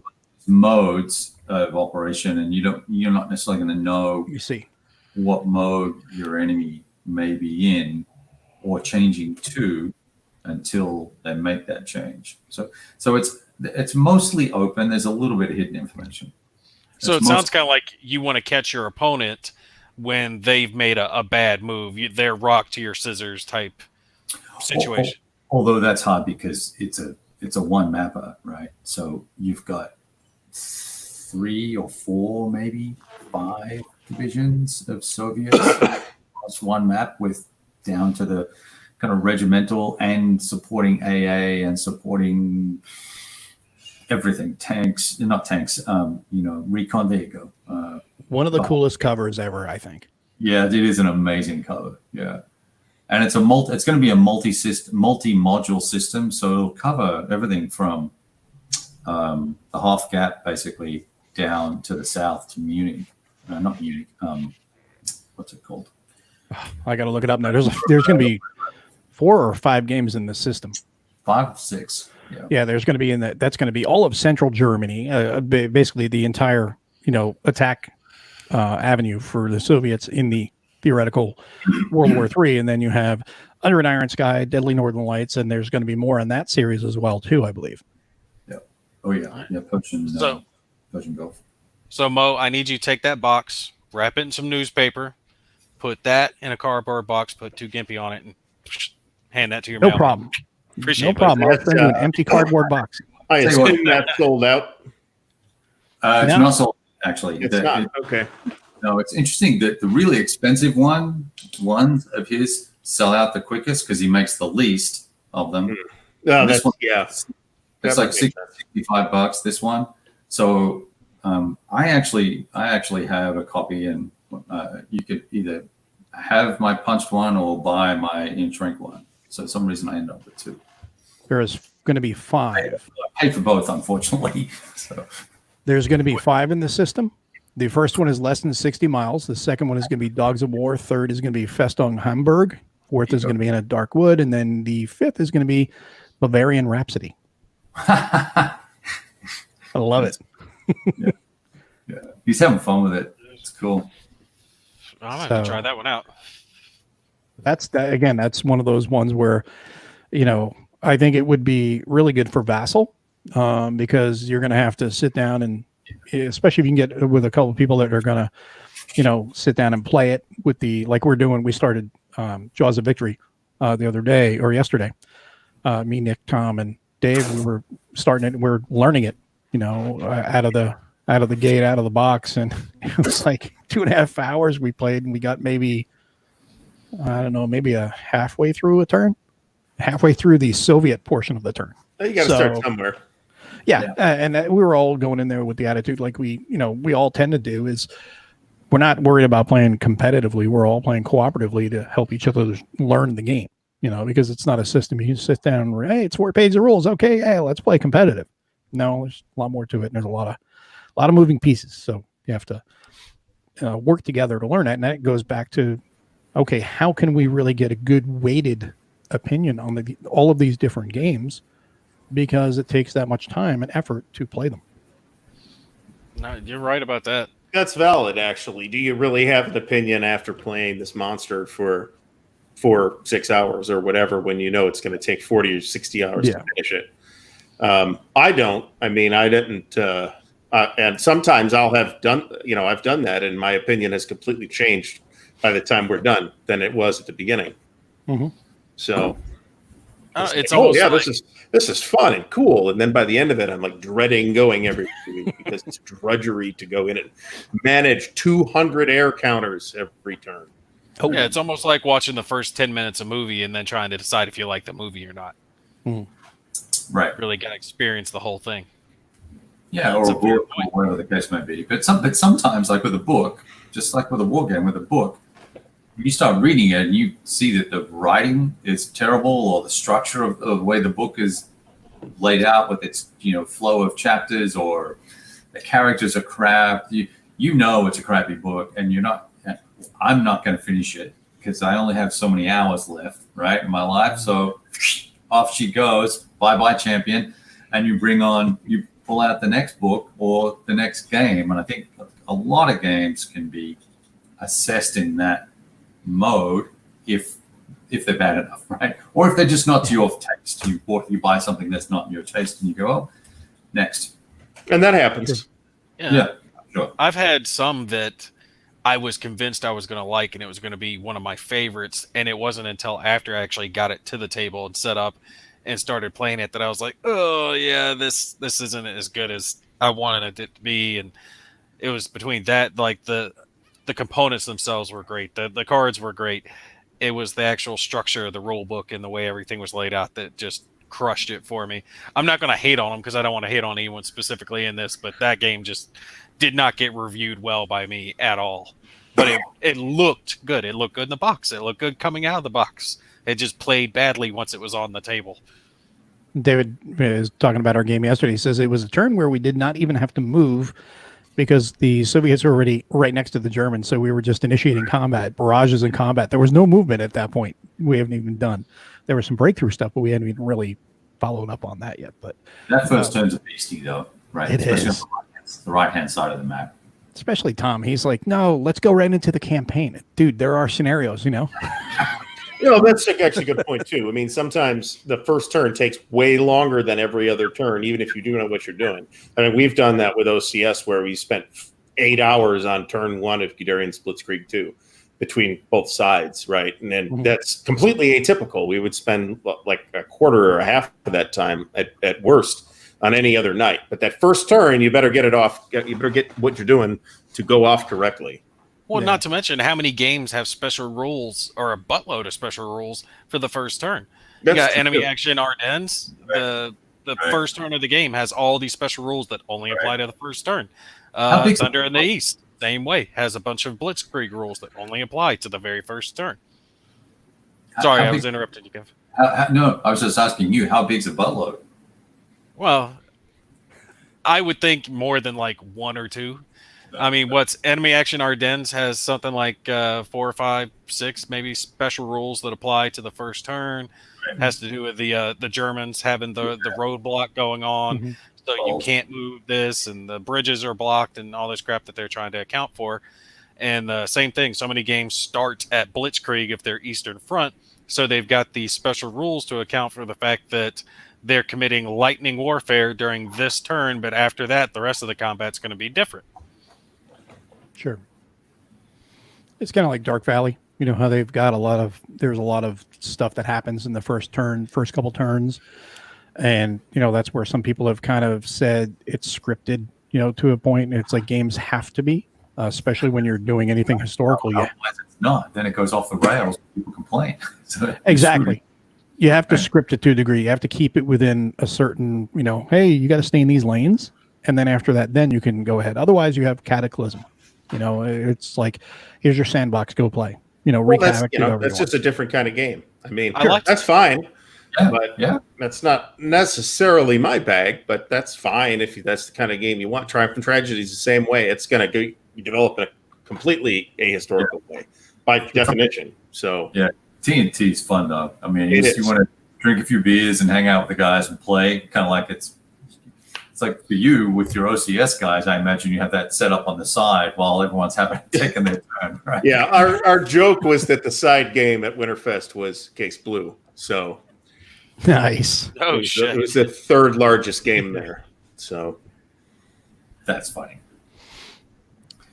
Speaker 3: Modes of operation, and you're not necessarily going to know.
Speaker 1: You see
Speaker 3: what mode your enemy may be in or changing to until they make that change. So it's mostly open. There's a little bit of hidden information.
Speaker 2: So it sounds kind of like you want to catch your opponent when they've made a bad move. They're rock to your scissors type situation.
Speaker 3: Although that's hard because it's a one mapper, right? So you've got 3 or 4, maybe 5 divisions of Soviets plus one map, with down to the kind of regimental and supporting AA and supporting everything, not tanks, recon. There you go.
Speaker 1: One of the coolest covers ever, I think.
Speaker 3: Yeah, it is an amazing cover. Yeah, and it's it's going to be a multi-module system, so it'll cover everything from the half gap basically down to the south to Munich. Not Munich. What's it called?
Speaker 1: I got to look it up now. There's going to be 4 or 5 games in this system.
Speaker 3: 5 or 6.
Speaker 1: Yeah, there's going to be that's going to be all of central Germany, basically the entire, attack avenue for the Soviets in the theoretical World War III. And then you have Under an Iron Sky, Deadly Northern Lights, and there's going to be more in that series as well, too, I believe.
Speaker 3: Yeah. Oh, yeah. Yeah, Potion Gulf.
Speaker 2: So, Mo, I need you to take that box, wrap it in some newspaper, put that in a cardboard box, put 2 Gimpy on it, and hand that to your mailman.
Speaker 1: Problem.
Speaker 2: Appreciate
Speaker 1: no
Speaker 2: it.
Speaker 1: problem. I'll send you an empty cardboard box.
Speaker 4: I assume that's sold out.
Speaker 3: It's not sold, actually.
Speaker 4: It's not. Okay.
Speaker 3: No, it's interesting that the really expensive ones of his sell out the quickest because he makes the least of them.
Speaker 4: No,
Speaker 3: this one,
Speaker 4: that's
Speaker 3: like $65. This one. So I actually have a copy, and you could either have my punched one or buy my inch shrink one. So for some reason I end up with 2.
Speaker 1: There's going to be 5.
Speaker 3: I paid for both, unfortunately. So
Speaker 1: there's going to be 5 in the system. The first one is less than 60 miles. The second one is going to be Dogs of War. Third is going to be Festung Hamburg. Fourth is going to be In a Dark Wood. And then the fifth is going to be Bavarian Rhapsody. I love it.
Speaker 3: Yeah. He's having fun with it. It's cool.
Speaker 2: I'm going to have to try that one out.
Speaker 1: That's one of those ones where, I think it would be really good for Vassal because you're going to have to sit down and, especially if you can get with a couple of people that are going to, sit down and play it with like we started Jaws of Victory the other day or yesterday. Me, Nick, Tom, and Dave, we were starting it. We're learning it, out of the gate, out of the box. And it was like 2.5 hours we played, and we got maybe a halfway through a turn, halfway through the Soviet portion of the turn.
Speaker 4: You got to start somewhere.
Speaker 1: Yeah. And we were all going in there with the attitude like we all tend to do is we're not worried about playing competitively. We're all playing cooperatively to help each other learn the game, because it's not a system. You can sit down and, hey, it's 4 pages of rules. Okay. Hey, let's play competitive. No, there's a lot more to it. And there's a lot of moving pieces. So you have to work together to learn that. And that goes back to, okay, how can we really get a good weighted opinion on all of these different games? Because it takes that much time and effort to play them.
Speaker 2: No, you're right about that.
Speaker 4: That's valid, actually. Do you really have an opinion after playing this monster for 6 hours or whatever when you know it's going to take 40 or 60 hours to finish it? I don't. I mean, I didn't. And sometimes I'll have done, I've done that, and my opinion has completely changed by the time we're done than it was at the beginning.
Speaker 1: Mm-hmm.
Speaker 4: So
Speaker 2: it's almost like,
Speaker 4: this is fun and cool, and then by the end of it, I'm like dreading going every week because it's drudgery to go in and manage 200 air counters every turn.
Speaker 2: Oh yeah, it's almost like watching the first 10 minutes of a movie and then trying to decide if you like the movie or not.
Speaker 3: Right.
Speaker 2: Really got to experience the whole thing.
Speaker 3: Yeah, or a book, or whatever the case may be. But sometimes, like with a book, just like with a war game, with a book, you start reading it and you see that the writing is terrible, or the structure of the way the book is laid out with its flow of chapters, or the characters are crap. You know it's a crappy book, and I'm not going to finish it because I only have so many hours left, right, in my life. So off she goes. Bye champion, and you pull out the next book or the next game. And I think a lot of games can be assessed in that mode if they're bad enough, right? Or if they're just not to your taste. You buy something that's not in your taste and you go, oh, next.
Speaker 4: And that happens.
Speaker 3: Yeah, sure.
Speaker 2: I've had some that I was convinced I was going to like, and it was going to be one of my favorites. And it wasn't until after I actually got it to the table and set up and started playing it that I was like, oh yeah, this isn't as good as I wanted it to be. And it was between that, like the components themselves were great. The cards were great. It was the actual structure of the rule book and the way everything was laid out that just crushed it for me. I'm not going to hate on them because I don't want to hate on anyone specifically in this, but that game just did not get reviewed well by me at all. But it looked good. It looked good in the box. It looked good coming out of the box. It just played badly once it was on the table.
Speaker 1: David is talking about our game yesterday. He says it was a turn where we did not even have to move because the Soviets were already right next to the Germans. So we were just initiating combat, barrages in combat. There was no movement at that point. We haven't even done. There was some breakthrough stuff, but we hadn't even really followed up on that yet. But
Speaker 3: that first turn's a beastie, though, right?
Speaker 1: It
Speaker 3: Especially
Speaker 1: is.
Speaker 3: on the right-hand side of the map.
Speaker 1: especially Tom, he's like, no, let's go right into the campaign. Dude, there are scenarios,
Speaker 4: That's actually a good point too. I mean, sometimes the first turn takes way longer than every other turn, even if you do know what you're doing. I mean, we've done that with OCS where we spent 8 hours on turn 1 of Guderian Blitzkrieg 2 between both sides, right? And then that's completely atypical. We would spend like a quarter or a half of that time at worst on any other night. But that first turn, you better get it off. You better get what you're doing to go off correctly.
Speaker 2: Well, not to mention how many games have special rules or a buttload of special rules for the first turn. You got enemy action Ardennes. The first turn of the game has all these special rules that only apply to the first turn. Thunder in the East, same way, has a bunch of Blitzkrieg rules that only apply to the very first turn. Sorry, I was interrupting you, Kev.
Speaker 3: No, I was just asking you, how big's a buttload?
Speaker 2: Well, I would think more than like 1 or 2. I mean, what's enemy action Ardennes has something like 4 or 5, 6 maybe special rules that apply to the first turn. Right. Has to do with the Germans having the roadblock going on, so you can't move this, and the bridges are blocked, and all this crap that they're trying to account for. And the same thing, so many games start at Blitzkrieg if they're Eastern Front, so they've got these special rules to account for the fact that they're committing lightning warfare during this turn, but after that, the rest of the combat's going to be different.
Speaker 1: Sure. It's kind of like Dark Valley. You know how they've got there's a lot of stuff that happens in the first couple turns. And, that's where some people have kind of said it's scripted, to a point. It's like games have to be, especially when you're doing anything historical.
Speaker 3: Otherwise it's not. Then it goes off the rails. People complain. So
Speaker 1: exactly. You have to script it to a degree. You have to keep it within a certain, hey, you got to stay in these lanes. And then after that, then you can go ahead. Otherwise, you have Cataclysm. It's like, here's your sandbox, go play.
Speaker 4: That's just a different kind of game. I mean, that's fine.
Speaker 3: Yeah,
Speaker 4: that's not necessarily my bag, but that's fine if that's the kind of game you want. Triumph and Tragedy is the same way. It's going to develop in a completely ahistorical way by definition. So
Speaker 3: yeah, TNT is fun though. I mean, you want to drink a few beers and hang out with the guys and play. Kind of like it's like for you with your OCS guys. I imagine you have that set up on the side while everyone's taking their turn. Right?
Speaker 4: Yeah, our joke was that the side game at Winterfest was Case Blue. So.
Speaker 1: Nice.
Speaker 2: Oh, shit.
Speaker 4: It was the third largest game there. So
Speaker 3: that's funny.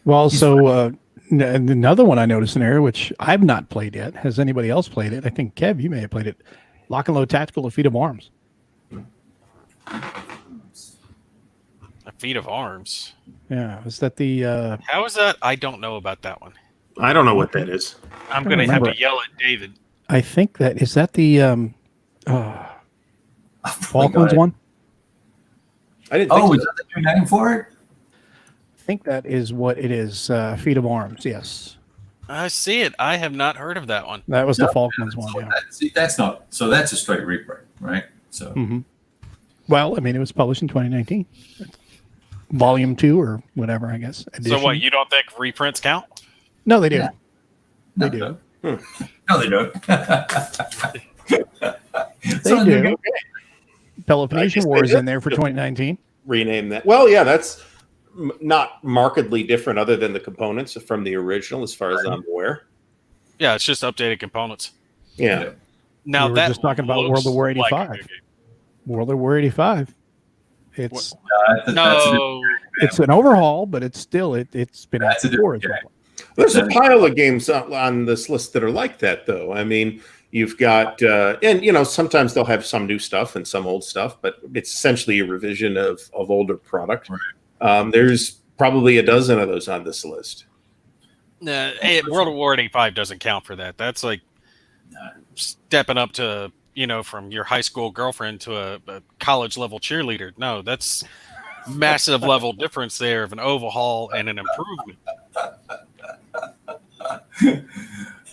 Speaker 1: Well, so another one I noticed in there, which I've not played yet. Has anybody else played it? I think, Kev, you may have played it. Lock and Load Tactical, A Feat of Arms.
Speaker 2: A Feat of Arms?
Speaker 1: Yeah. Is that the...
Speaker 2: How is that? I don't know about that one.
Speaker 4: I don't know what that is.
Speaker 2: I'm going to have to yell at David.
Speaker 1: I think that... Is that the... Falklands one?
Speaker 4: I didn't think
Speaker 3: is that the new name for it?
Speaker 1: I think that is what it is. Feat of Arms, yes.
Speaker 2: I see it. I have not heard of that one.
Speaker 1: That was the Falklands one, yeah.
Speaker 3: That's a straight reprint, right? So,
Speaker 1: Well, I mean, it was published in 2019. Volume 2 or whatever, I guess. Edition.
Speaker 2: So what, you don't think reprints count?
Speaker 1: No, they do.
Speaker 3: Yeah.
Speaker 1: They do.
Speaker 3: No, they don't.
Speaker 1: They do. Peloponnesian War is in there for 2019.
Speaker 4: Rename that. Well, yeah, that's not markedly different other than the components from the original, as far as I'm aware.
Speaker 2: Yeah, it's just updated components.
Speaker 4: Yeah.
Speaker 2: Now
Speaker 1: we were
Speaker 2: that
Speaker 1: just talking about World of War 85.
Speaker 2: Like
Speaker 1: World of War 85. It's
Speaker 3: it's
Speaker 1: an overhaul, but it's still it's been out before as well.
Speaker 4: There's a pile of games on this list that are like that, though. I mean, you've got, and sometimes they'll have some new stuff and some old stuff, but it's essentially a revision of older product. Right. There's probably a dozen of those on this list.
Speaker 2: World of War 85 doesn't count for that. That's like stepping up to, from your high school girlfriend to a college level cheerleader. No, that's massive level difference there of an overhaul and an improvement.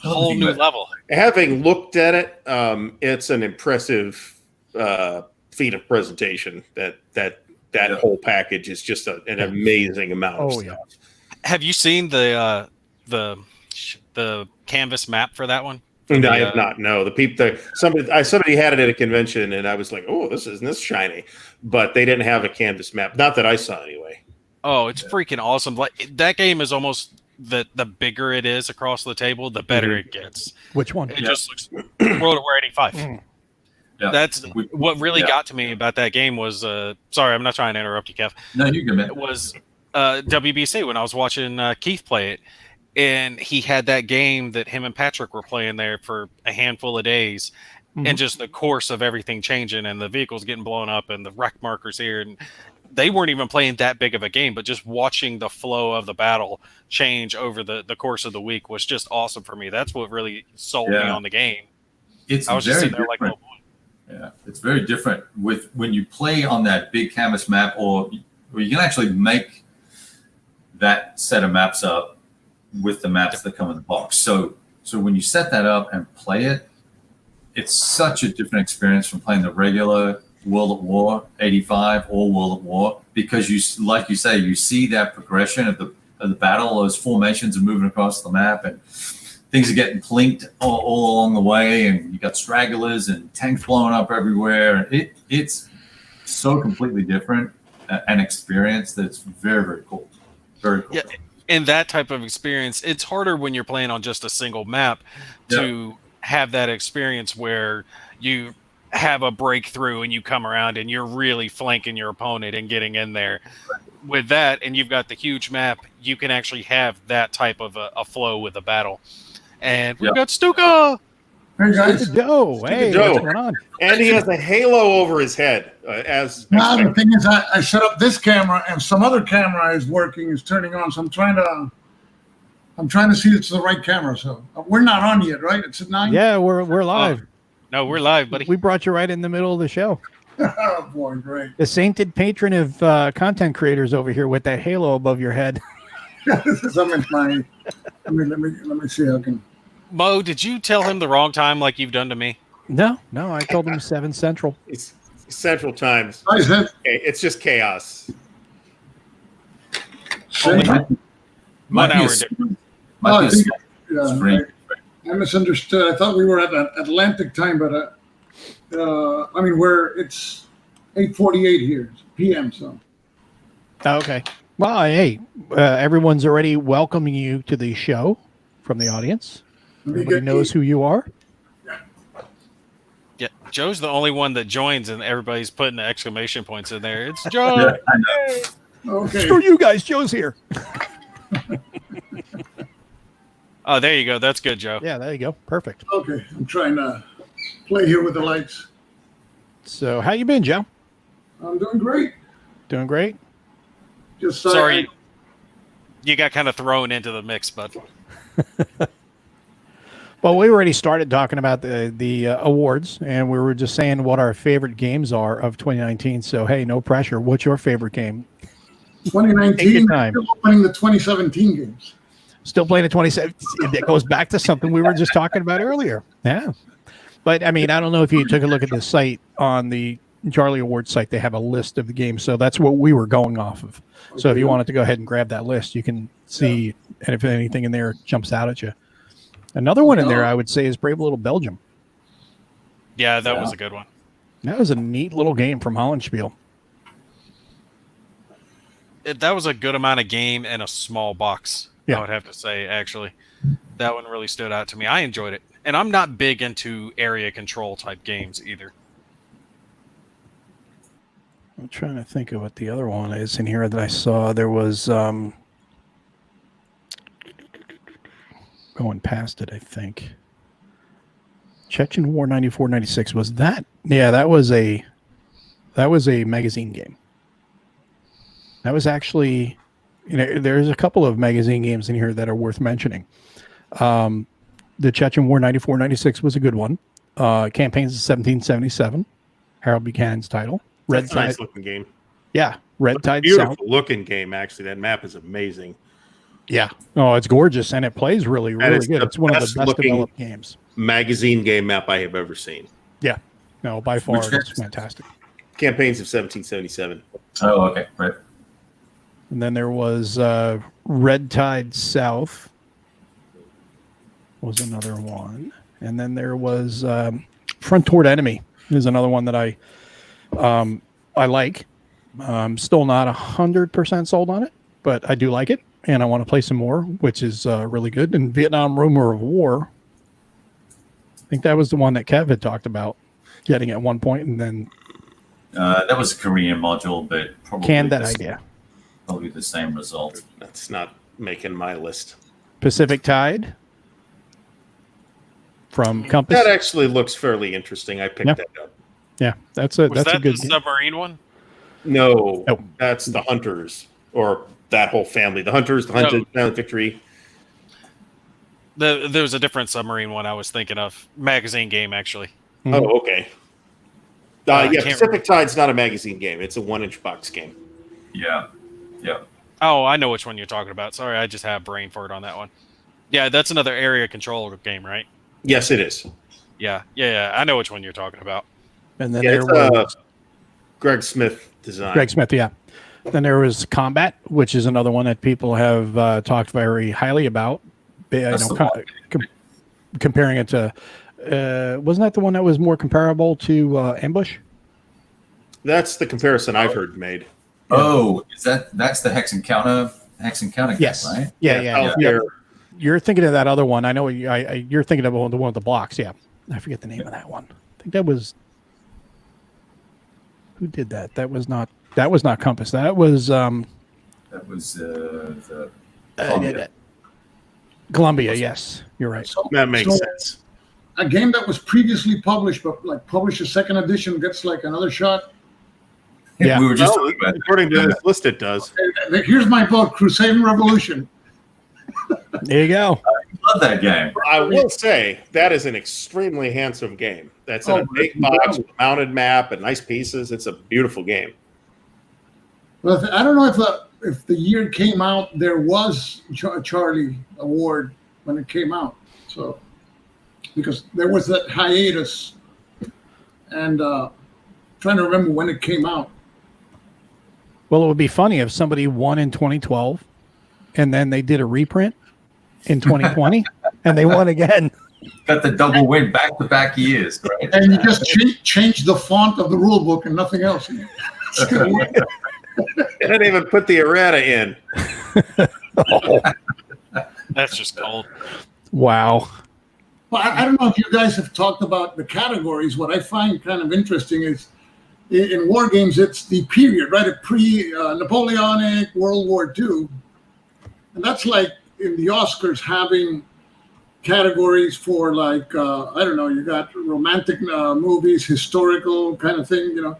Speaker 2: Whole new level.
Speaker 4: Having looked at it, it's an impressive feat of presentation. That whole package is just an amazing amount of stuff.
Speaker 2: Have you seen the canvas map for that one
Speaker 4: And I have not. No, somebody had it at a convention, and I was like, "Oh, isn't this shiny?" But they didn't have a canvas map. Not that I saw, anyway.
Speaker 2: Oh, it's freaking awesome! Like that game is almost the bigger it is across the table, the better it gets.
Speaker 1: Which one?
Speaker 2: It just looks World at War 85.
Speaker 3: Yeah.
Speaker 2: That's what really got to me about that game was. Sorry, I'm not trying to interrupt you, Kev.
Speaker 3: No, you can.
Speaker 2: It was WBC when I was watching Keith play it, and he had that game that him and Patrick were playing there for a handful of days, and just the course of everything changing and the vehicles getting blown up and the wreck markers here, and they weren't even playing that big of a game, but just watching the flow of the battle change over the course of the week was just awesome for me. That's what really sold me on the game.
Speaker 3: I was
Speaker 2: just sitting there like, oh boy.
Speaker 3: Yeah, it's very different with when you play on that big canvas map, or you can actually make that set of maps up with the maps that come in the box. So when you set that up and play it, it's such a different experience from playing the regular World at War 85 or World at War, because you, like you say, you see that progression of the battle. Those formations are moving across the map, and things are getting plinked all along the way, and you got stragglers and tanks blowing up everywhere. It's so completely different an experience that's very, very cool. Very cool.
Speaker 2: Yeah, and that type of experience, it's harder when you're playing on just a single map to have that experience where you have a breakthrough and you come around and you're really flanking your opponent and getting in there. With that, and you've got the huge map, you can actually have that type of a flow with the battle. And we've got Stuka!
Speaker 5: Hey guys.
Speaker 1: Joe. Hey,
Speaker 4: Joe.
Speaker 1: what's going on?
Speaker 4: And he has a halo over his head.
Speaker 5: Now the thing is, I set up this camera, and some other camera is working, is turning on. So I'm trying to see it's the right camera. So we're not on yet, right? It's at 9.
Speaker 1: Yeah, we're live.
Speaker 2: No, we're live, buddy.
Speaker 1: We brought you right in the middle of the show.
Speaker 5: Oh boy, great.
Speaker 1: The sainted patron of content creators over here with that halo above your head.
Speaker 5: This is let me see how I can.
Speaker 2: Mo, did you tell him the wrong time like you've done to me?
Speaker 1: No, I told him 7 Central.
Speaker 4: It's Central Times.
Speaker 5: Hi, Zed.
Speaker 4: It's just chaos.
Speaker 2: One hour difference.
Speaker 5: I misunderstood. I thought we were at Atlantic time, but it's 8:48 here, p.m. So.
Speaker 1: Okay. Well, hey, everyone's already welcoming you to the show from the audience. Everybody knows who you are.
Speaker 2: Yeah, Joe's the only one that joins, and everybody's putting the exclamation points in there. It's Joe.
Speaker 3: Yeah, I know.
Speaker 5: Okay.
Speaker 1: Screw you guys. Joe's here.
Speaker 2: Oh, there you go. That's good, Joe.
Speaker 1: Yeah, there you go. Perfect.
Speaker 5: Okay, I'm trying to play here with the lights.
Speaker 1: So, how you been, Joe?
Speaker 5: I'm doing great.
Speaker 1: Doing great.
Speaker 5: Just
Speaker 2: sorry, you got kind of thrown into the mix, bud.
Speaker 1: Well, we already started talking about the awards, and we were just saying what our favorite games are of 2019. So, hey, no pressure. What's your favorite game?
Speaker 5: 2019. Still playing the 2017 games.
Speaker 1: Still playing the 2017. It goes back to something we were just talking about earlier. Yeah. But, I mean, I don't know if you took a look at the site on the Charlie Awards site. They have a list of the games. So that's what we were going off of. Okay. So if you wanted to go ahead and grab that list, you can see and if anything in there jumps out at you. Another one in there, I would say, is Brave Little Belgium.
Speaker 2: Yeah, that was a good one.
Speaker 1: That was a neat little game from Hollandspiel.
Speaker 2: That was a good amount of game in a small box,
Speaker 1: yeah.
Speaker 2: I would have to say, actually. That one really stood out to me. I enjoyed it. And I'm not big into area control type games either.
Speaker 1: I'm trying to think of what the other one is in here that I saw. There was... going past it, I think. Chechen War 94-96 was that? Yeah, that was a magazine game. That was actually, there's a couple of magazine games in here that are worth mentioning. The Chechen War 94-96 was a good one. Campaigns of 1777, Harold Buchanan's title.
Speaker 4: That's a nice looking game.
Speaker 1: Yeah, Red Tide.
Speaker 4: Beautiful looking game, actually. That map is amazing.
Speaker 1: Yeah. Oh, it's gorgeous, and it plays really, really good. It's one of the best developed games.
Speaker 4: Magazine game map I have ever seen.
Speaker 1: Yeah. No, by far, it's fantastic.
Speaker 4: Campaigns of 1777.
Speaker 3: Oh, okay. Right.
Speaker 1: And then there was Red Tide South was another one. And then there was Front Toward Enemy is another one that I like. Still not 100% sold on it, but I do like it, and I want to play some more, which is really good. And Vietnam Rumor of War, I think that was the one that Kev had talked about getting at one point, and then
Speaker 3: that was a Korean module, but probably
Speaker 1: canned that idea.
Speaker 3: Probably the same result.
Speaker 4: That's not making my list.
Speaker 1: Pacific Tide from Compass.
Speaker 4: That actually looks fairly interesting. I picked that up.
Speaker 1: Yeah, that's a
Speaker 6: Was that
Speaker 1: good
Speaker 6: the
Speaker 1: game.
Speaker 6: Submarine one?
Speaker 4: No,
Speaker 1: Nope.
Speaker 4: that's the Hunters, or that whole family. The Hunters, the Hunted, Silent Victory.
Speaker 2: There was a different Submarine one I was thinking of. Magazine game, actually.
Speaker 1: Mhm.
Speaker 4: Oh, okay.
Speaker 2: I
Speaker 4: Yeah,
Speaker 2: can't
Speaker 4: Pacific Tide's not a magazine game. It's a 1-inch box game.
Speaker 3: Yeah.
Speaker 2: Oh, I know which one you're talking about. Sorry, I just have brain fart on that one. Yeah, that's another area control game, right?
Speaker 4: Yes, it is.
Speaker 2: Yeah. I know which one you're talking about.
Speaker 1: And then
Speaker 4: Yeah,
Speaker 1: there
Speaker 4: it's
Speaker 1: was
Speaker 4: Greg Smith design.
Speaker 1: Greg Smith, yeah. Then there was Combat, which is another one that people have talked very highly about.
Speaker 3: That's the one.
Speaker 1: Comparing it to, wasn't that the one that was more comparable to Ambush?
Speaker 4: That's the comparison I've heard made.
Speaker 3: Oh, that's the Hex Encounter game,
Speaker 1: Yes.
Speaker 3: right?
Speaker 1: Yeah. You're thinking of that other one. I know you're thinking of the one with the blocks. Yeah. I forget the name of that one. I think that was, who did that? That was not Compass. That was
Speaker 3: That was the
Speaker 1: Columbia. Yes, you're right.
Speaker 5: So,
Speaker 4: That makes
Speaker 5: so
Speaker 4: sense.
Speaker 5: a game that was previously published, but like published a second edition gets like another shot.
Speaker 1: Yeah.
Speaker 3: We were just
Speaker 4: Well,
Speaker 3: talking about
Speaker 4: according to this list, it does.
Speaker 5: Here's my vote: Crusading Revolution.
Speaker 1: There you go.
Speaker 3: I love that game.
Speaker 4: I will say that is an extremely handsome game. That's in a big box with a mounted map and nice pieces. It's a beautiful game.
Speaker 5: Well, I don't know if the year it came out, there was a Charlie Award when it came out. So, because there was that hiatus, and trying to remember when it came out.
Speaker 1: Well, it would be funny if somebody won in 2012 and then they did a reprint in 2020 and they won again.
Speaker 3: Got the double win back-to-back years, right?
Speaker 5: And you just change the font of the rule book and nothing else. It's gonna work.
Speaker 4: They didn't even put the errata in.
Speaker 2: That's just cold.
Speaker 1: Wow.
Speaker 5: Well, I don't know if you guys have talked about the categories. What I find kind of interesting is in war games, it's the period, right? A pre-Napoleonic, World War II. And that's like in the Oscars having categories for like, I don't know, you got romantic movies, historical kind of thing,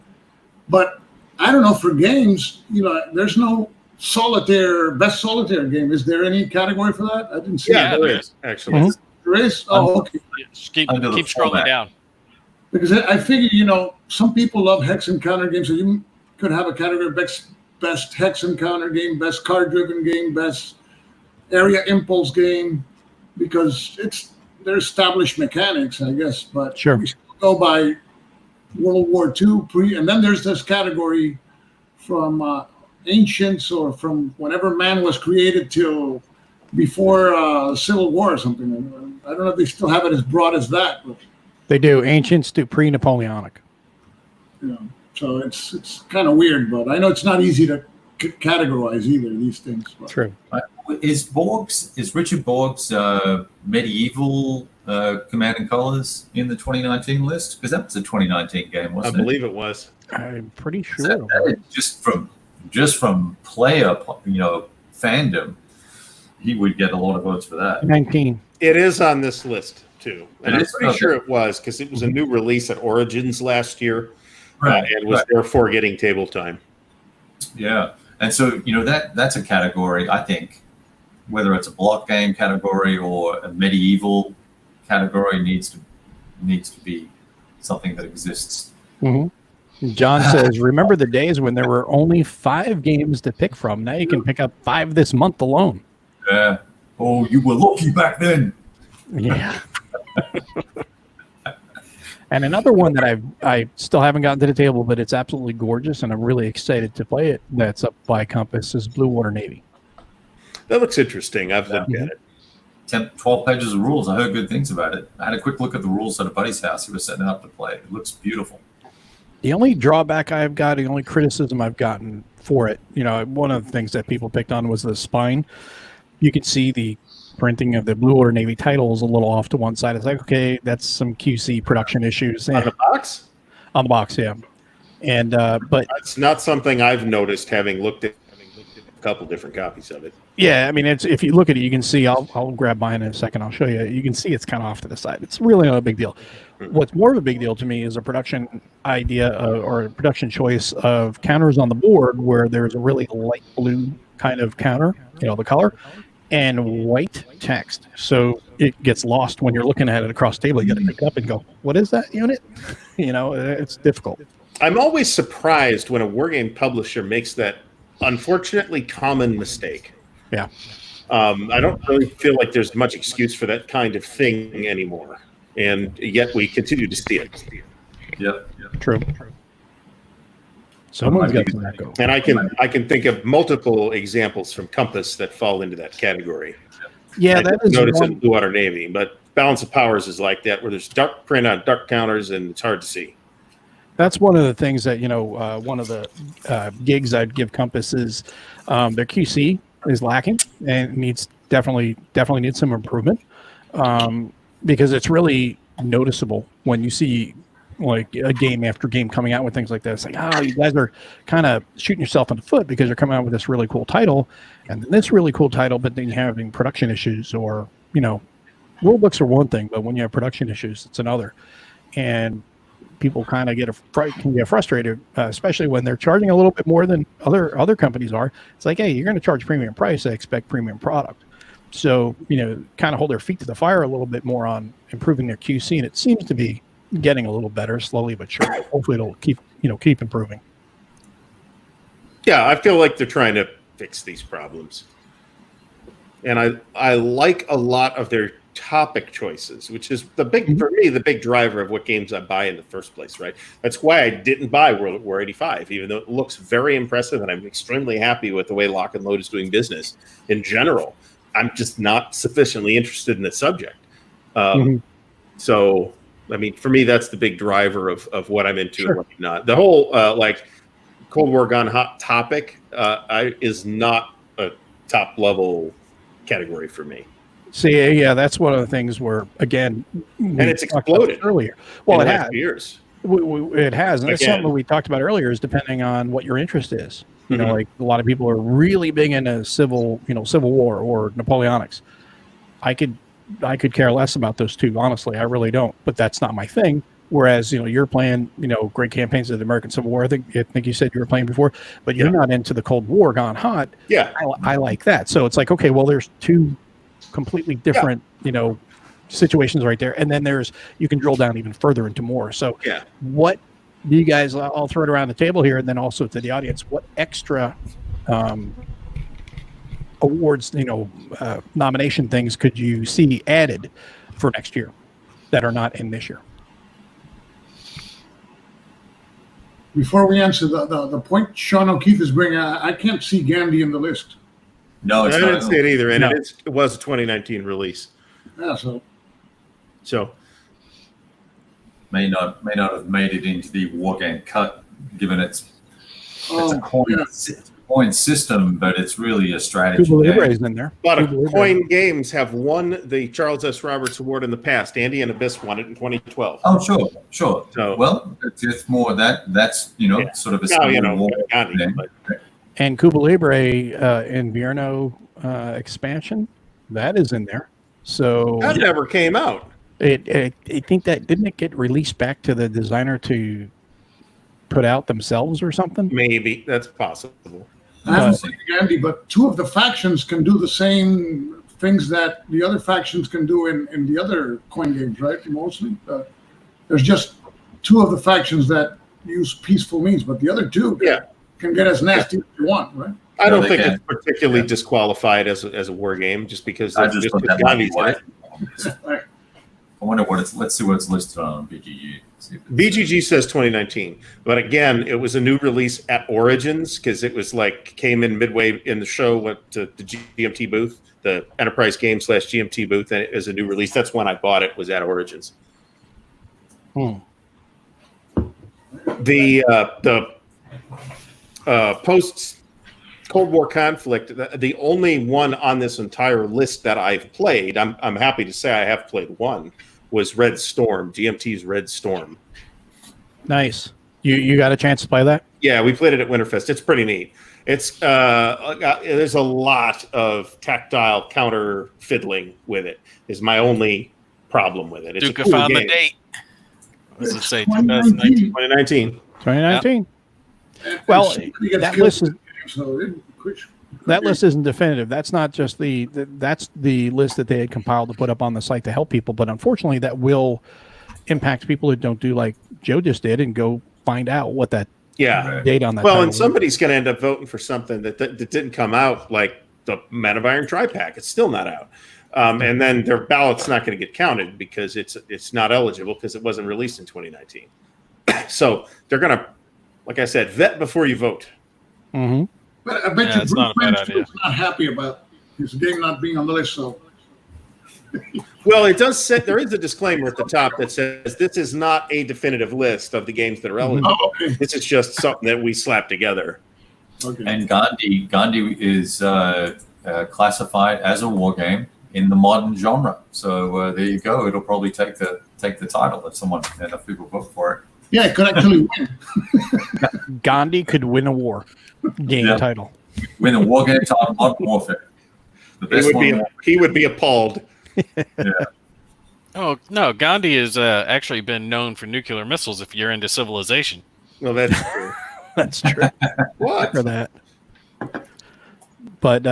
Speaker 5: But I don't know, for games, there's no best solitaire game. Is there any category for that? I didn't see
Speaker 4: Yeah,
Speaker 5: it.
Speaker 4: there is, actually.
Speaker 1: Mhm.
Speaker 5: There is? Oh, okay.
Speaker 2: Just keep
Speaker 3: Under the
Speaker 2: scrolling
Speaker 3: format.
Speaker 2: down.
Speaker 5: Because I figure, some people love hex encounter games, so you could have a category of best hex encounter game, best card-driven game, best area impulse game, because they're established mechanics, I guess. But
Speaker 1: Sure.
Speaker 5: we still go by World War II and then there's this category from ancients or from whenever man was created till before Civil War or something. I don't know if they still have it as broad as that, but
Speaker 1: They do. Ancients to pre-Napoleonic.
Speaker 5: so it's kind of weird. But I know it's not easy to categorize either these things. But.
Speaker 1: True.
Speaker 3: Is Richard Borg's medieval Command and Colors in the 2019 list? Because that was a 2019 game,
Speaker 4: I
Speaker 3: wasn't
Speaker 4: believe it was.
Speaker 1: I'm pretty
Speaker 3: it?
Speaker 1: sure.
Speaker 3: That just from player, fandom, he would get a lot of votes for that.
Speaker 1: 19.
Speaker 4: It is on this list, too. And
Speaker 3: It
Speaker 4: I'm
Speaker 3: is?
Speaker 4: pretty
Speaker 3: Okay.
Speaker 4: sure it was, because it was a new release at Origins last year.
Speaker 3: Right,
Speaker 4: And was
Speaker 3: right.
Speaker 4: therefore getting table time.
Speaker 3: Yeah, and so that's a category. I think whether it's a block game category or a medieval category needs to be something that exists.
Speaker 1: Mm-hmm. John says, remember the days when there were only 5 games to pick from? Now you can pick up 5 this month alone.
Speaker 3: Yeah. Oh, you were lucky back then.
Speaker 1: Yeah. And another one that I still haven't gotten to the table, but it's absolutely gorgeous, and I'm really excited to play it. That's up by Compass is Blue Water Navy.
Speaker 4: That looks interesting. I've looked at it.
Speaker 3: 12 pages of rules. I heard good things about it. I had a quick look at the rules at a buddy's house. He was setting it up to play. It looks beautiful.
Speaker 1: The only drawback I've got, the only criticism I've gotten for it, one of the things that people picked on was the spine. You can see the printing of the blue or navy titles a little off to one side. It's like, okay, that's some QC production issues.
Speaker 4: On the box?
Speaker 1: On the box, yeah. And but
Speaker 4: it's not something I've noticed having looked at a couple different copies of it.
Speaker 1: Yeah, I mean, it's if you look at it, you can see. I'll grab mine in a second. I'll show you. You can see it's kind of off to the side. It's really not a big deal. What's more of a big deal to me is a production idea or a production choice of counters on the board where there's a really light blue kind of counter, the color, and white text. So it gets lost when you're looking at it across the table. You got to pick it up and go, "What is that unit?" It's difficult.
Speaker 4: I'm always surprised when a wargame publisher makes that unfortunately common mistake.
Speaker 1: Yeah.
Speaker 4: I don't really feel like there's much excuse for that kind of thing anymore. And yet we continue to see it.
Speaker 3: Yep.
Speaker 1: True. Someone's got some echo.
Speaker 4: And I can think of multiple examples from Compass that fall into that category.
Speaker 1: Yeah, that is
Speaker 4: notice
Speaker 1: one.
Speaker 4: in Blue Water Navy, but Balance of Powers is like that, where there's dark print on dark counters and it's hard to see.
Speaker 1: That's one of the things that one of the gigs I'd give Compass is their QC is lacking and definitely needs some improvement because it's really noticeable when you see like a game after game coming out with things like this. Like, you guys are kind of shooting yourself in the foot because you're coming out with this really cool title and this really cool title, but then you're having production issues or rule books are one thing, but when you have production issues, it's another. And people kind of can get frustrated, especially when they're charging a little bit more than other companies are. It's like, hey, you're going to charge premium price. I expect premium product. So, kind of hold their feet to the fire a little bit more on improving their QC. And it seems to be getting a little better slowly, but surely. Hopefully it'll keep improving.
Speaker 4: Yeah, I feel like they're trying to fix these problems. And I like a lot of their topic choices, which is for me, the big driver of what games I buy in the first place, right? That's why I didn't buy World at War 85, even though it looks very impressive and I'm extremely happy with the way Lock and Load is doing business in general. I'm just not sufficiently interested in the subject. So, I mean, for me, that's the big driver of what I'm into and what I'm not. The whole, Cold War Gone Hot topic is not a top level category for me.
Speaker 1: See, yeah, that's one of the things where, again,
Speaker 4: and it's exploded
Speaker 1: earlier. Well, it has.
Speaker 4: Years.
Speaker 1: It has, and that's something we talked about earlier. Is depending on what your interest is. Like a lot of people are really big into Civil War or Napoleonics. I could care less about those two. Honestly, I really don't. But that's not my thing. Whereas you're playing great campaigns of the American Civil War. I think you said you were playing before, but you're not into the Cold War Gone Hot.
Speaker 4: Yeah,
Speaker 1: I like that. So it's like, okay, well, there's two completely different situations right there, and then you can drill down even further into more. So what do you guys, I'll throw it around the table here and then also to the audience, what extra awards nomination things could you see added for next year that are not in this year?
Speaker 5: Before we answer the point Sean O'Keefe is bringing, I can't see Gandhi in the list.
Speaker 3: No,
Speaker 4: I didn't see it either, and it was a 2019 release.
Speaker 5: Yeah,
Speaker 4: so
Speaker 3: may not have made it into the wargame cut, given it's a coin system, but it's really a strategy.
Speaker 1: Is in there.
Speaker 4: A lot of coin games have won the Charles S. Roberts Award in the past. Andy and Abyss won it in 2012.
Speaker 3: Oh, sure.
Speaker 4: So,
Speaker 3: well, it's more that's sort of a war thing.
Speaker 1: And Cuba Libre Invierno expansion, that is in there. So
Speaker 4: that never came out.
Speaker 1: I think that didn't it get released back to the designer to put out themselves or something?
Speaker 4: Maybe that's possible.
Speaker 5: I haven't seen Gandhi, but two of the factions can do the same things that the other factions can do in the other coin games, right? Mostly, there's just two of the factions that use peaceful means, but the other two can get as nasty as you want, right?
Speaker 4: I don't think it's particularly disqualified as a war game, just because that's just Gandhi's
Speaker 3: I wonder what it's. Let's see what it's listed on BGG. See if it's-
Speaker 4: BGG says 2019, but again, it was a new release at Origins because it was like came in midway in the show, went to the GMT booth, the Enterprise Game / GMT booth, and it was a new release. That's when I bought it. Was at Origins. The post Cold War conflict, the only one on this entire list that I've played, I'm happy to say I have played one, was Red Storm, GMT's Red Storm.
Speaker 1: Nice. You got a chance to play that?
Speaker 4: Yeah, we played it at Winterfest. It's pretty neat. It's there's a lot of tactile counter fiddling with it. Is my only problem with it. It's
Speaker 2: Duke
Speaker 4: a cool
Speaker 2: found
Speaker 4: game.
Speaker 2: the date. What does it say?
Speaker 5: 2019.
Speaker 2: 2019.
Speaker 1: 2019.
Speaker 5: And
Speaker 1: Well,
Speaker 5: somebody gets
Speaker 1: that
Speaker 5: killed,
Speaker 1: list is
Speaker 5: so it could-
Speaker 1: that list isn't definitive. That's not just that's the list that they had compiled to put up on the site to help people. But unfortunately, that will impact people who don't do like Joe just did and go find out what that
Speaker 4: Yeah.
Speaker 1: date on that.
Speaker 4: Well,
Speaker 1: title
Speaker 4: and
Speaker 1: is.
Speaker 4: somebody's going to end up voting for something that didn't come out, like the Man of Iron Tri-Pack. It's still not out. And then their ballot's not going to get counted because it's not eligible because it wasn't released in 2019. So they're going to, like I said, vet before you vote.
Speaker 1: Mhm.
Speaker 5: But I bet
Speaker 2: Yeah,
Speaker 5: you
Speaker 2: it's
Speaker 5: Bruce
Speaker 2: not a bad
Speaker 5: Bannister's not happy about his game not being on the list. So
Speaker 4: Well, it does say there is a disclaimer at the top that says this is not a definitive list of the games that are eligible.
Speaker 5: oh, okay,
Speaker 4: This is just something that we slapped together.
Speaker 5: okay.
Speaker 3: And Gandhi is classified as a war game in the modern genre. So there you go. It'll probably take the title if enough people vote for it.
Speaker 5: Yeah, it could actually win.
Speaker 1: Gandhi could win a war game
Speaker 3: Yeah.
Speaker 1: title.
Speaker 3: Win the war game title, Modern Warfare. The best one.
Speaker 4: He would be appalled.
Speaker 3: Yeah.
Speaker 2: Oh no, Gandhi has actually been known for nuclear missiles. If you're into Civilization,
Speaker 4: Well, that's true.
Speaker 1: That's true
Speaker 4: What?
Speaker 1: for that. But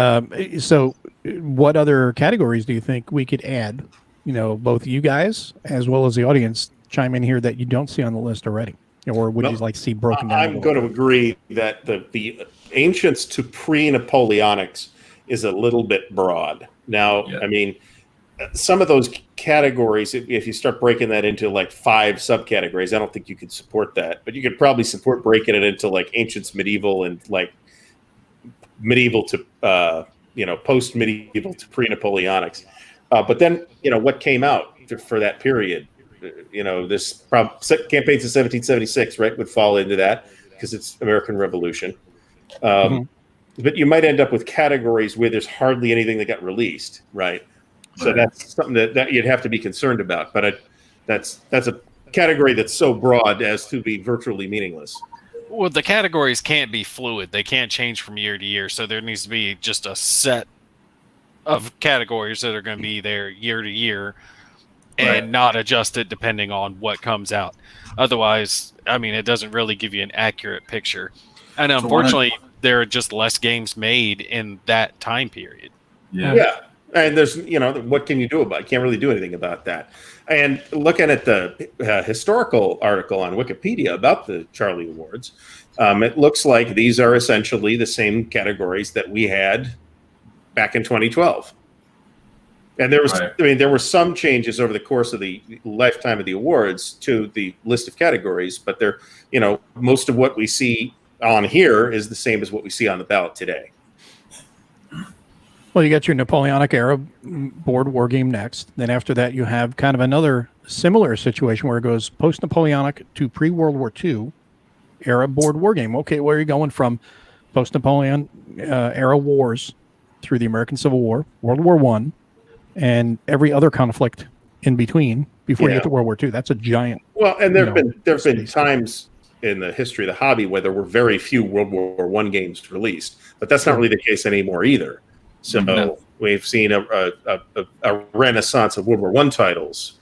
Speaker 1: so, what other categories do you think we could add? You know, both you guys as well as the audience chime in here that you don't see on the list already, or would you
Speaker 4: Well,
Speaker 1: like to see broken down?
Speaker 4: I'm going to agree that the ancients to pre-Napoleonics is a little bit broad. Now,
Speaker 3: Yeah.
Speaker 4: I mean, some of those categories, if you start breaking that into like 5 subcategories, I don't think you could support that. But you could probably support breaking it into like ancients, medieval, and like medieval to post-medieval to pre-Napoleonics. But then what came out for that period. This campaigns of 1776, right, would fall into that because it's American Revolution. But you might end up with categories where there's hardly anything that got released, right? So that's something that you'd have to be concerned about. But that's a category that's so broad as to be virtually meaningless.
Speaker 2: well, the categories can't be fluid. They can't change from year to year. So there needs to be just a set of categories that are going to be there year to year, and not adjusted depending on what comes out. Otherwise, I mean, it doesn't really give you an accurate picture. And unfortunately, there are just less games made in that time period.
Speaker 3: Yeah.
Speaker 4: And there's, what can you do about it? You can't really do anything about that. And looking at the historical article on Wikipedia about the Charlie Awards, it looks like these are essentially the same categories that we had back in 2012. And there was, there were some changes over the course of the lifetime of the awards to the list of categories, but they're, most of what we see on here is the same as what we see on the ballot today.
Speaker 1: Well, you got your Napoleonic era board war game next. Then after that, you have kind of another similar situation where it goes post-Napoleonic to pre-World War II era board war game. Okay, where are you going from post-Napoleon era wars through the American Civil War, World War I, and every other conflict in between before you get to World War II? That's a giant.
Speaker 4: Well, and there have been times in the history of the hobby where there were very few World War I games released, but that's not really the case anymore either. So we've seen a renaissance of World War I titles.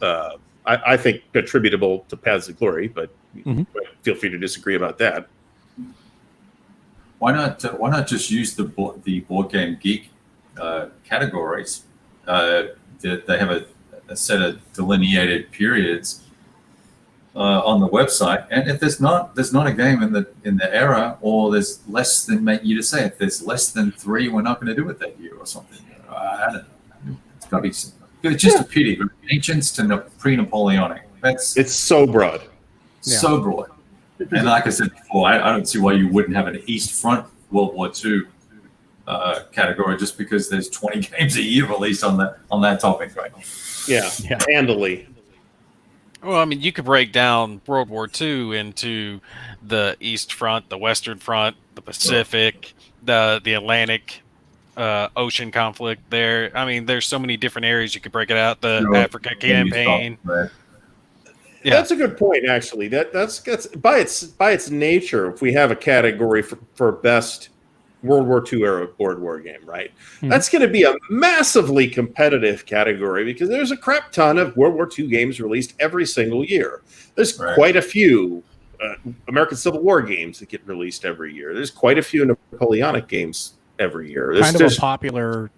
Speaker 4: I think attributable to Paths of Glory, but feel free to disagree about that.
Speaker 3: Why not just use the board game geek categories? They have a set of delineated periods on the website, and if there's not a game in the era, or there's less than, you just say if there's less than 3, we're not going to do it that year or something. I don't know. It's got to be. I It's just a pity. Ancients to pre-Napoleonic.
Speaker 4: It's so broad.
Speaker 3: So broad. And like I said before, I don't see why you wouldn't have an East Front World War II category just because there's 20 games a year released on that topic, right?
Speaker 4: Yeah, handily.
Speaker 2: Well, I mean, you could break down World War II into the East Front, the Western Front, the Pacific, the Atlantic Ocean conflict there. I mean, there's so many different areas you could break it out. The Africa campaign.
Speaker 4: Yeah. That's a good point, actually. That's by its nature, if we have a category for best World War II era board war game, right? Mm-hmm. That's going to be a massively competitive category because there's a crap ton of World War II games released every single year. There's quite a few American Civil War games that get released every year. There's quite a few Napoleonic games every year. There's
Speaker 1: kind of a popular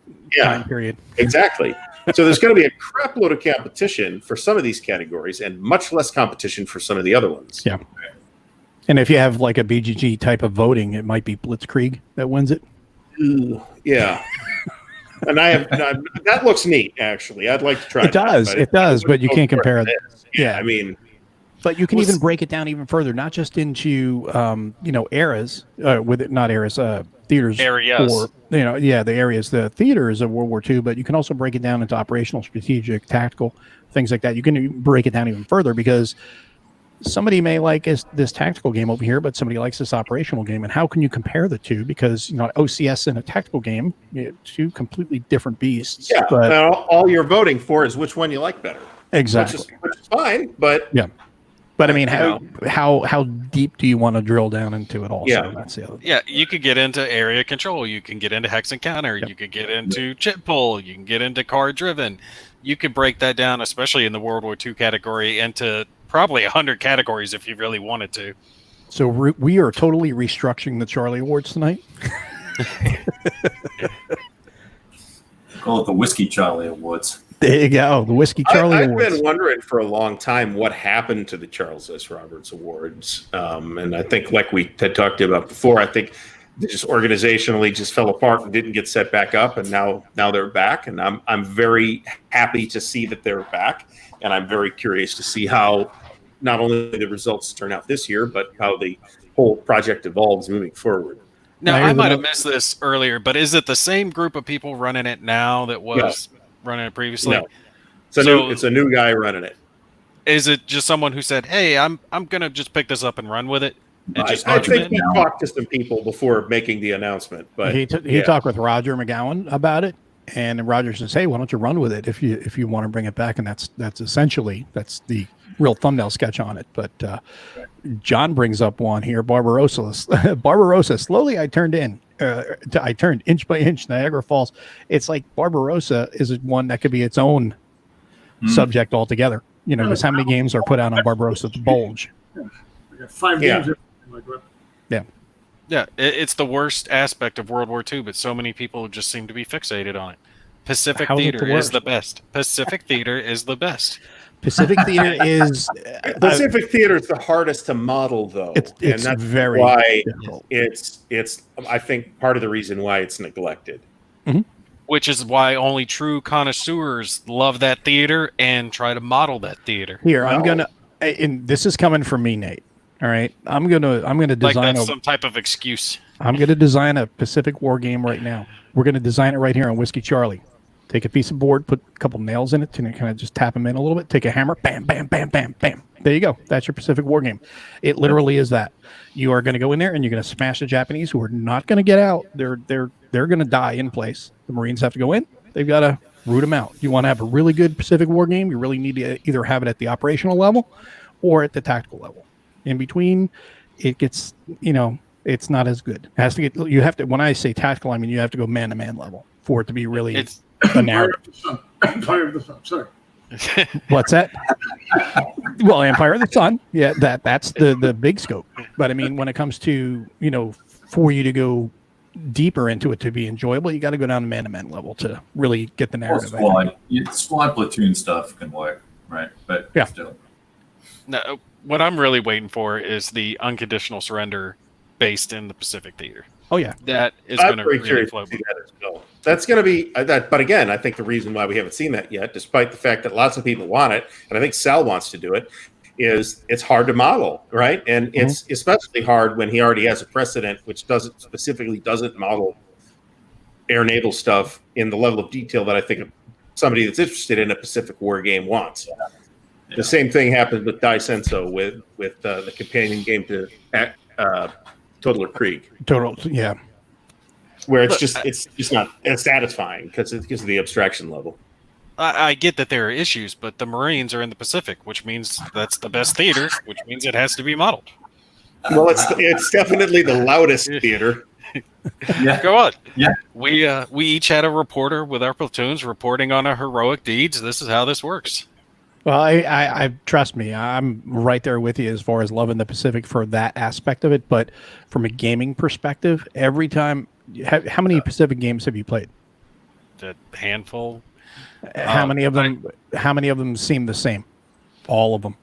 Speaker 1: time period.
Speaker 4: Exactly. So there's going to be a crap load of competition for some of these categories and much less competition for some of the other ones.
Speaker 1: Yeah. And if you have like a BGG type of voting, it might be Blitzkrieg that wins it.
Speaker 4: Ooh, yeah. And that looks neat, actually. I'd like to try
Speaker 1: it. It does, but you can't compare it.
Speaker 4: Yeah, I mean.
Speaker 1: But you can even break it down even further, not just into, eras, theaters.
Speaker 2: Areas.
Speaker 1: Or, the areas, the theaters of World War II, but you can also break it down into operational, strategic, tactical, things like that. You can break it down even further because somebody may like this tactical game over here, but somebody likes this operational game. And how can you compare the two? Because, OCS and a tactical game, two completely different beasts.
Speaker 4: Yeah, but all you're voting for is which one you like better.
Speaker 1: Exactly.
Speaker 4: Which is fine, but...
Speaker 1: Yeah. But I mean, how deep do you want to drill down into it also?
Speaker 4: Yeah.
Speaker 1: That's the other thing.
Speaker 2: Yeah, you could get into area control. You can get into hex and counter. Yep. You could get into chip pull. You can get into card driven. You could break that down, especially in the World War II category, into probably 100 categories if you really wanted to.
Speaker 1: So we are totally restructuring the Charlie Awards tonight.
Speaker 3: Call it the Whiskey Charlie Awards.
Speaker 1: There you go, the Whiskey Charlie Awards.
Speaker 4: I've been wondering for a long time what happened to the Charles S. Roberts Awards, and I think, like we had talked about before, I think they just organizationally just fell apart and didn't get set back up, and now they're back, and I'm very happy to see that they're back, and I'm very curious to see how not only the results turn out this year, but how the whole project evolves moving forward.
Speaker 2: Now, I might have missed this earlier, but is it the same group of people running it now that was running it previously?
Speaker 4: No. It's a new guy running it.
Speaker 2: Is it just someone who said, "Hey, I'm gonna just pick this up and run with it"? And
Speaker 4: I think he talked to some people before making the announcement, but
Speaker 1: he talked with Roger McGowan about it, and Roger says, "Hey, why don't you run with it if you want to bring it back?" And that's essentially the real thumbnail sketch on it. But John brings up one here, Barbarossa. Barbarossa. Slowly, I turned inch by inch. Niagara Falls. It's like Barbarossa is one that could be its own subject altogether. Because how many games are put out on Barbarossa? The Bulge.
Speaker 5: We got 5 games. Like that.
Speaker 1: Yeah.
Speaker 2: Yeah, it's the worst aspect of World War II, but so many people just seem to be fixated on it. Pacific Theater is the best. Pacific Theater is the best.
Speaker 1: Pacific Theater is
Speaker 4: Pacific Theater is the hardest to model, though.
Speaker 1: It's
Speaker 4: and that's
Speaker 1: very
Speaker 4: why
Speaker 1: difficult.
Speaker 4: It's I think part of the reason why it's neglected.
Speaker 1: Mm-hmm.
Speaker 2: Which is why only true connoisseurs love that theater and try to model that theater.
Speaker 1: Here, I'm gonna, and this is coming from me, Nate. All right, I'm gonna design
Speaker 2: like that's some type of excuse.
Speaker 1: I'm gonna design a Pacific War game right now. We're gonna design it right here on Whiskey Charlie. Take a piece of board, put a couple nails in it, and kind of just tap them in a little bit. Take a hammer, bam, bam, bam, bam, bam. There you go. That's your Pacific War game. It literally is that. You are going to go in there and you're going to smash the Japanese who are not going to get out. They're going to die in place. The Marines have to go in. They've got to root them out. You want to have a really good Pacific War game. You really need to either have it at the operational level or at the tactical level. In between, it gets it's not as good. It has to get. You have to. When I say tactical, I mean you have to go man-to-man level for it to be really.
Speaker 2: It's
Speaker 1: a narrative.
Speaker 5: Empire of the Sun. Sorry.
Speaker 1: What's that? Well, Empire of the Sun. Yeah, that's the big scope. But I mean, when it comes to for you to go deeper into it to be enjoyable, you got to go down to man-to-man level to really get the narrative.
Speaker 3: Squad platoon stuff can work, right? But still.
Speaker 2: No, what I'm really waiting for is the unconditional surrender based in the Pacific Theater.
Speaker 1: Oh yeah.
Speaker 2: That is going to
Speaker 4: pretty
Speaker 2: really
Speaker 4: curious
Speaker 2: flow.
Speaker 4: to see that as well. That's going to be that. But again, I think the reason why we haven't seen that yet, despite the fact that lots of people want it, and I think Sal wants to do it, is it's hard to model, right? And it's especially hard when he already has a precedent which doesn't model air naval stuff in the level of detail that I think somebody that's interested in a Pacific war game wants. Yeah. The same thing happened with Dai Senso with the companion game to Totaler Krieg.
Speaker 1: Yeah.
Speaker 4: Where it's just not as satisfying because of the abstraction level.
Speaker 2: I get that there are issues, but the Marines are in the Pacific, which means that's the best theater, which means it has to be modeled.
Speaker 4: Well, it's definitely the loudest theater.
Speaker 3: Yeah.
Speaker 2: Go on.
Speaker 3: Yeah.
Speaker 2: We each had a reporter with our platoons reporting on our heroic deeds. This is how this works.
Speaker 1: Well, I trust me, I'm right there with you as far as loving the Pacific for that aspect of it. But from a gaming perspective, every time, how many Pacific games have you played?
Speaker 2: A handful.
Speaker 1: How many of them seem the same? All of them.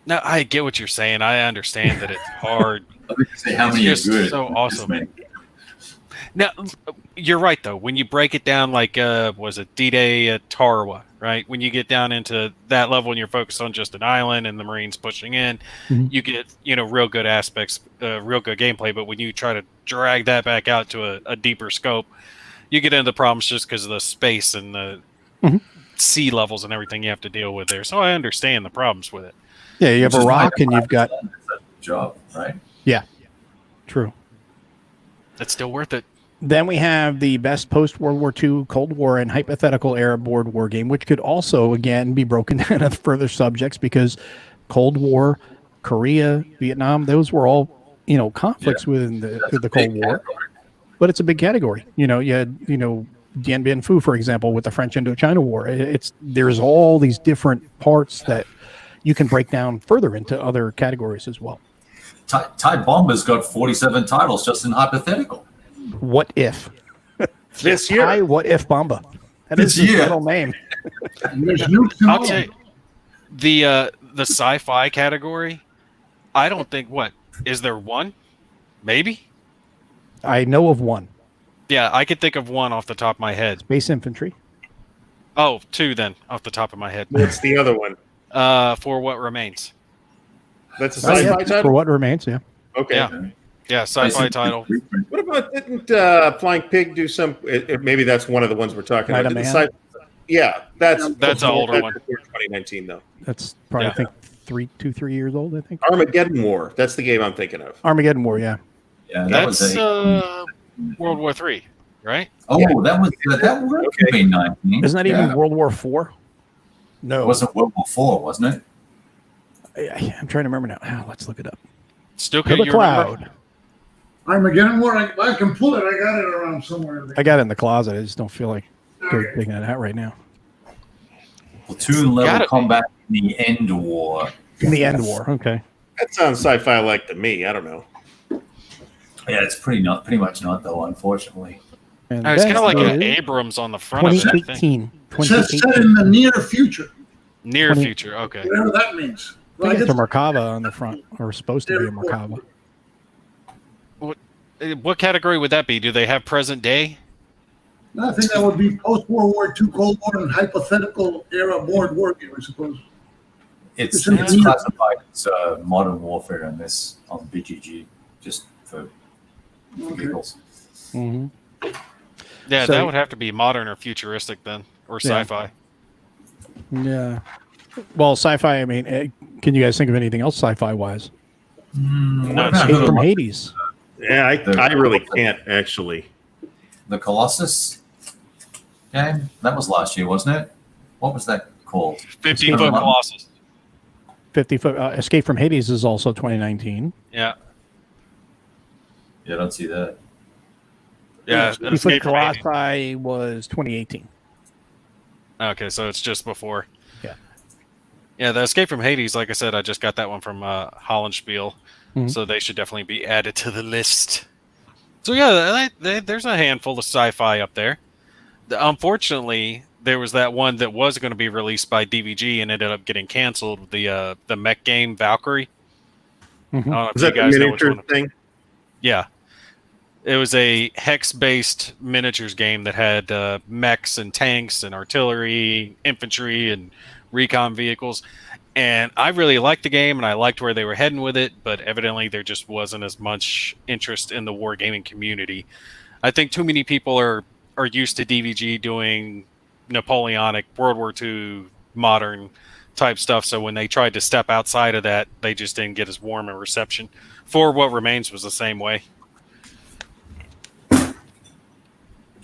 Speaker 2: No, I get what you're saying. I understand that it's hard.
Speaker 3: I was gonna say how many
Speaker 2: It's
Speaker 3: are
Speaker 2: just
Speaker 3: good.
Speaker 2: so awesome. Now, you're right, though. When you break it down like, was it D-Day at Tarawa, right? When you get down into that level and you're focused on just an island and the Marines pushing in, you get, real good aspects, real good gameplay. But when you try to drag that back out to a deeper scope, you get into problems just because of the space and the sea levels and everything you have to deal with there. So I understand the problems with it.
Speaker 1: Yeah, you have a rock and you've got...
Speaker 3: job, right?
Speaker 1: Yeah, true.
Speaker 2: It's still worth it.
Speaker 1: Then we have the best post-World War II, Cold War, and hypothetical era board war game, which could also, again, be broken down into further subjects because Cold War, Korea, Vietnam, those were all, conflicts within the Cold War.
Speaker 3: Category.
Speaker 1: But it's a big category. You had, Dien Bien Phu, for example, with the French Indochina War. There's all these different parts that you can break down further into other categories as well.
Speaker 3: Thai Bomber's got 47 titles just in hypothetical.
Speaker 1: What if?
Speaker 4: This year.
Speaker 1: Thai What If Bomba. That is his middle name.
Speaker 5: There's nukes and
Speaker 2: I'll
Speaker 5: all.
Speaker 2: tell you, the sci-fi category, I don't think, is there one? Maybe?
Speaker 1: I know of one.
Speaker 2: Yeah, I could think of one off the top of my head.
Speaker 1: Space Infantry.
Speaker 2: Oh, two then, off the top of my head.
Speaker 4: What's the other one?
Speaker 2: For What Remains.
Speaker 4: That's a
Speaker 1: Oh,
Speaker 4: sci-fi
Speaker 1: yeah,
Speaker 4: title?
Speaker 1: for What Remains, yeah.
Speaker 4: Okay.
Speaker 2: Yeah. Yeah, sci-fi title.
Speaker 4: What about, didn't Flying Pig do some, maybe that's one of the ones we're talking
Speaker 1: Night
Speaker 4: about.
Speaker 1: of
Speaker 4: Did
Speaker 1: Man?
Speaker 4: Yeah, that's
Speaker 2: an older one.
Speaker 4: Before 2019, though.
Speaker 1: That's probably,
Speaker 2: Yeah.
Speaker 1: I think, 3 years old, I think.
Speaker 4: Armageddon War. That's the game I'm thinking of.
Speaker 1: Armageddon War, yeah.
Speaker 3: Yeah, that was
Speaker 2: That's
Speaker 3: a.
Speaker 2: World War III, right?
Speaker 3: Oh,
Speaker 4: yeah.
Speaker 3: that was
Speaker 4: Okay.
Speaker 3: 19.
Speaker 1: Isn't that even World War IV? No.
Speaker 3: It wasn't World War IV, wasn't it?
Speaker 1: I'm trying to remember now. Let's look it up.
Speaker 2: Still,
Speaker 1: To
Speaker 2: can
Speaker 1: the
Speaker 2: you remember?
Speaker 1: Cloud.
Speaker 5: Armageddon War. I can pull it. I got it around somewhere.
Speaker 1: I got it in the closet. I just don't feel like digging it out right now.
Speaker 3: Platoon
Speaker 2: Gotta
Speaker 3: level
Speaker 2: be.
Speaker 3: combat in the end war.
Speaker 1: In the End War, okay.
Speaker 4: That sounds sci-fi like to me. I don't know.
Speaker 3: Yeah, it's pretty much not though, unfortunately.
Speaker 1: And
Speaker 2: It's kind of like
Speaker 1: that
Speaker 2: an
Speaker 1: is
Speaker 2: Abrams on the front of it, I think.
Speaker 1: 2018.
Speaker 5: It says set in the near future,
Speaker 2: Near
Speaker 1: 20
Speaker 2: future, okay.
Speaker 5: whatever that means.
Speaker 1: I think it's a Merkava on the front, or supposed to be a Merkava.
Speaker 2: What category would that be? Do they have present day?
Speaker 5: I think that would be post-World War II, Cold War, and hypothetical era board war game, I suppose.
Speaker 3: It's
Speaker 5: It's in-
Speaker 3: classified as modern warfare on BGG, just for giggles.
Speaker 1: Mm-hmm.
Speaker 2: Yeah,
Speaker 1: So-
Speaker 2: that would have to be modern or futuristic then, or
Speaker 1: Yeah.
Speaker 2: sci-fi.
Speaker 1: Yeah. Well, sci-fi, I mean, can you guys think of anything else sci-fi wise?
Speaker 2: No, it's
Speaker 1: Escape from Hades.
Speaker 4: Yeah, I really can't actually.
Speaker 3: The Colossus game? That was last year, wasn't it? What was that called?
Speaker 2: 50-foot Colossus.
Speaker 1: 50-foot. Escape from Hades is also 2019.
Speaker 2: Yeah.
Speaker 3: Yeah, I don't see that.
Speaker 2: Yeah.
Speaker 1: 50-foot
Speaker 2: Escape from Hades.
Speaker 1: Colossi was 2018.
Speaker 2: Okay, so it's just before.
Speaker 1: Yeah.
Speaker 2: Yeah, the Escape from Hades, like I said, I just got that one from Hollandspiel,
Speaker 1: Mhm.
Speaker 2: so they should definitely be added to the list. So yeah, there's a handful of sci-fi up there. Unfortunately, there was that one that was going to be released by DVG and ended up getting canceled. The mech game Valkyrie.
Speaker 1: Mhm.
Speaker 2: I don't know if
Speaker 4: Is
Speaker 2: you
Speaker 4: that the
Speaker 2: guys know which
Speaker 4: miniature
Speaker 2: one.
Speaker 4: thing?
Speaker 2: Yeah. It was a hex-based miniatures game that had mechs and tanks and artillery, infantry, and recon vehicles. And I really liked the game, and I liked where they were heading with it, but evidently there just wasn't as much interest in the wargaming community. I think too many people are used to DVG doing Napoleonic, World War II, modern type stuff, so when they tried to step outside of that, they just didn't get as warm a reception. For What Remains was the same way.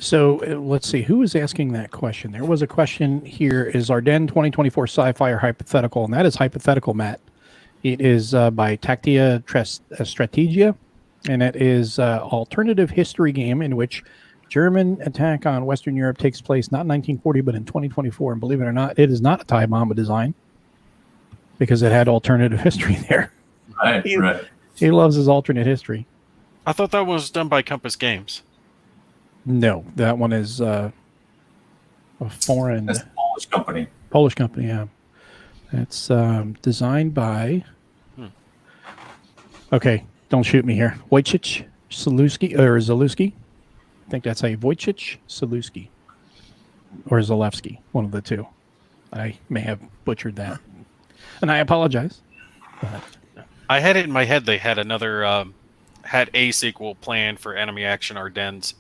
Speaker 1: So let's see, who is asking that question? There was a question here, is Ardennes 2024 sci-fi or hypothetical? And that is hypothetical, Matt. It is by Tactia Strategia, and it is an alternative history game in which German attack on Western Europe takes place not in 1940, but in 2024. And believe it or not, it is not a tie bomb design because it had alternative history there.
Speaker 3: Right, right.
Speaker 1: He loves his alternate history.
Speaker 2: I thought that was done by Compass Games.
Speaker 1: No, that one is a foreign...
Speaker 3: That's a Polish company.
Speaker 1: Polish company, yeah. It's designed by... Okay, don't shoot me here. Wojciech Zalewski. I think that's how you... Wojciech Zalewski. Or Zalewski, one of the two. I may have butchered that. And I apologize. But...
Speaker 2: I had it in my head they had another... had a sequel planned for Enemy Action Ardennes.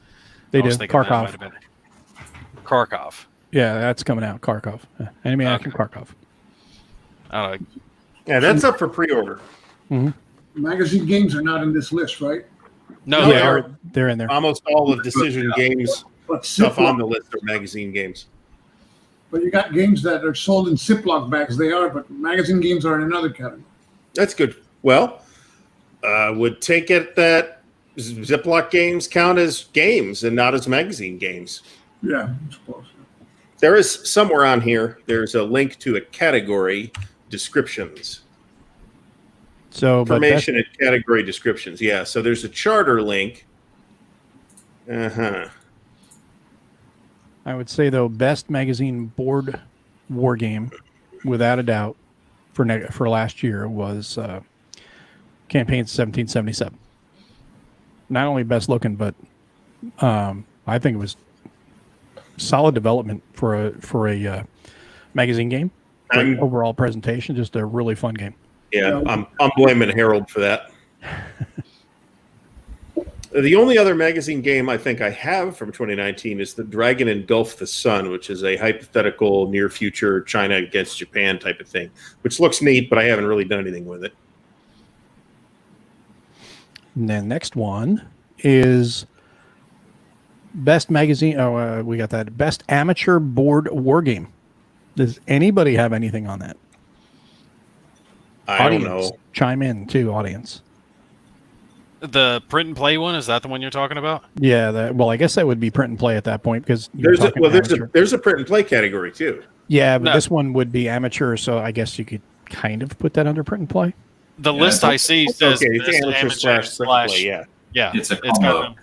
Speaker 1: They did. Kharkov.
Speaker 2: Kharkov.
Speaker 1: Yeah, that's coming out. Kharkov. Enemy Action Kharkov.
Speaker 2: I don't know.
Speaker 4: Yeah, that's up for pre-order.
Speaker 1: Mm-hmm.
Speaker 5: Magazine games are not in this list, right?
Speaker 2: No,
Speaker 4: No,
Speaker 2: they are.
Speaker 1: They're in there.
Speaker 4: Almost all of Decision Games
Speaker 5: But
Speaker 4: stuff on
Speaker 5: Ziploc,
Speaker 4: the list are magazine games.
Speaker 5: but you got games that are sold in Ziploc bags. They are, but magazine games are in another category.
Speaker 4: That's good. Well, would take it that Ziploc games count as games and not as magazine games.
Speaker 5: Yeah, I suppose.
Speaker 4: There is somewhere on here, there's a link to a category descriptions.
Speaker 1: So, but
Speaker 4: Information and category descriptions. Yeah, so there's a charter link. Uh-huh.
Speaker 1: I would say, though, best magazine board war game, without a doubt, for last year was Campaign 1777. Not only best looking, but I think it was solid development for a magazine game. Great overall presentation, just a really fun game.
Speaker 4: Yeah, I'm blaming Harold for that. The only other magazine game I think I have from 2019 is The Dragon Engulfed the Sun, which is a hypothetical near future China against Japan type of thing, which looks neat, but I haven't really done anything with it.
Speaker 1: And then next one is best magazine. Oh, we got that. Best amateur board war game. Does anybody have anything on that?
Speaker 4: I don't know.
Speaker 1: Chime in too, audience.
Speaker 2: The print and play one, is that the one you're talking about?
Speaker 1: Yeah. Well, I guess that would be print and play at that point because
Speaker 4: There's a print and play category too.
Speaker 1: Yeah, but
Speaker 2: No.
Speaker 1: this one would be amateur, so I guess you could kind of put that under print and play.
Speaker 2: The list I see says
Speaker 4: Okay, it's
Speaker 2: best
Speaker 4: amateur slash print and play, yeah.
Speaker 2: yeah.
Speaker 3: It's a
Speaker 2: got
Speaker 3: combo.
Speaker 2: them.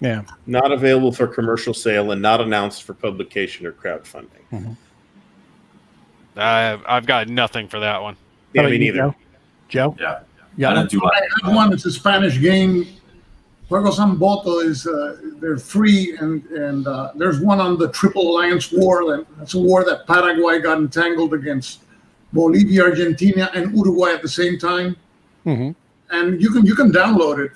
Speaker 1: Yeah.
Speaker 4: Not available for commercial sale and not announced for publication or crowdfunding.
Speaker 2: I've got nothing for that one.
Speaker 4: Yeah,
Speaker 1: How
Speaker 4: me
Speaker 1: about you,
Speaker 4: neither.
Speaker 1: Joe?
Speaker 3: Yeah.
Speaker 1: Yeah.
Speaker 3: I don't do
Speaker 5: I have one. It's a Spanish game. Juegos en Voto is they're free, and there's one on the Triple Alliance War. That's a war that Paraguay got entangled against Bolivia, Argentina, and Uruguay at the same time.
Speaker 1: Mm-hmm.
Speaker 5: And you can download it.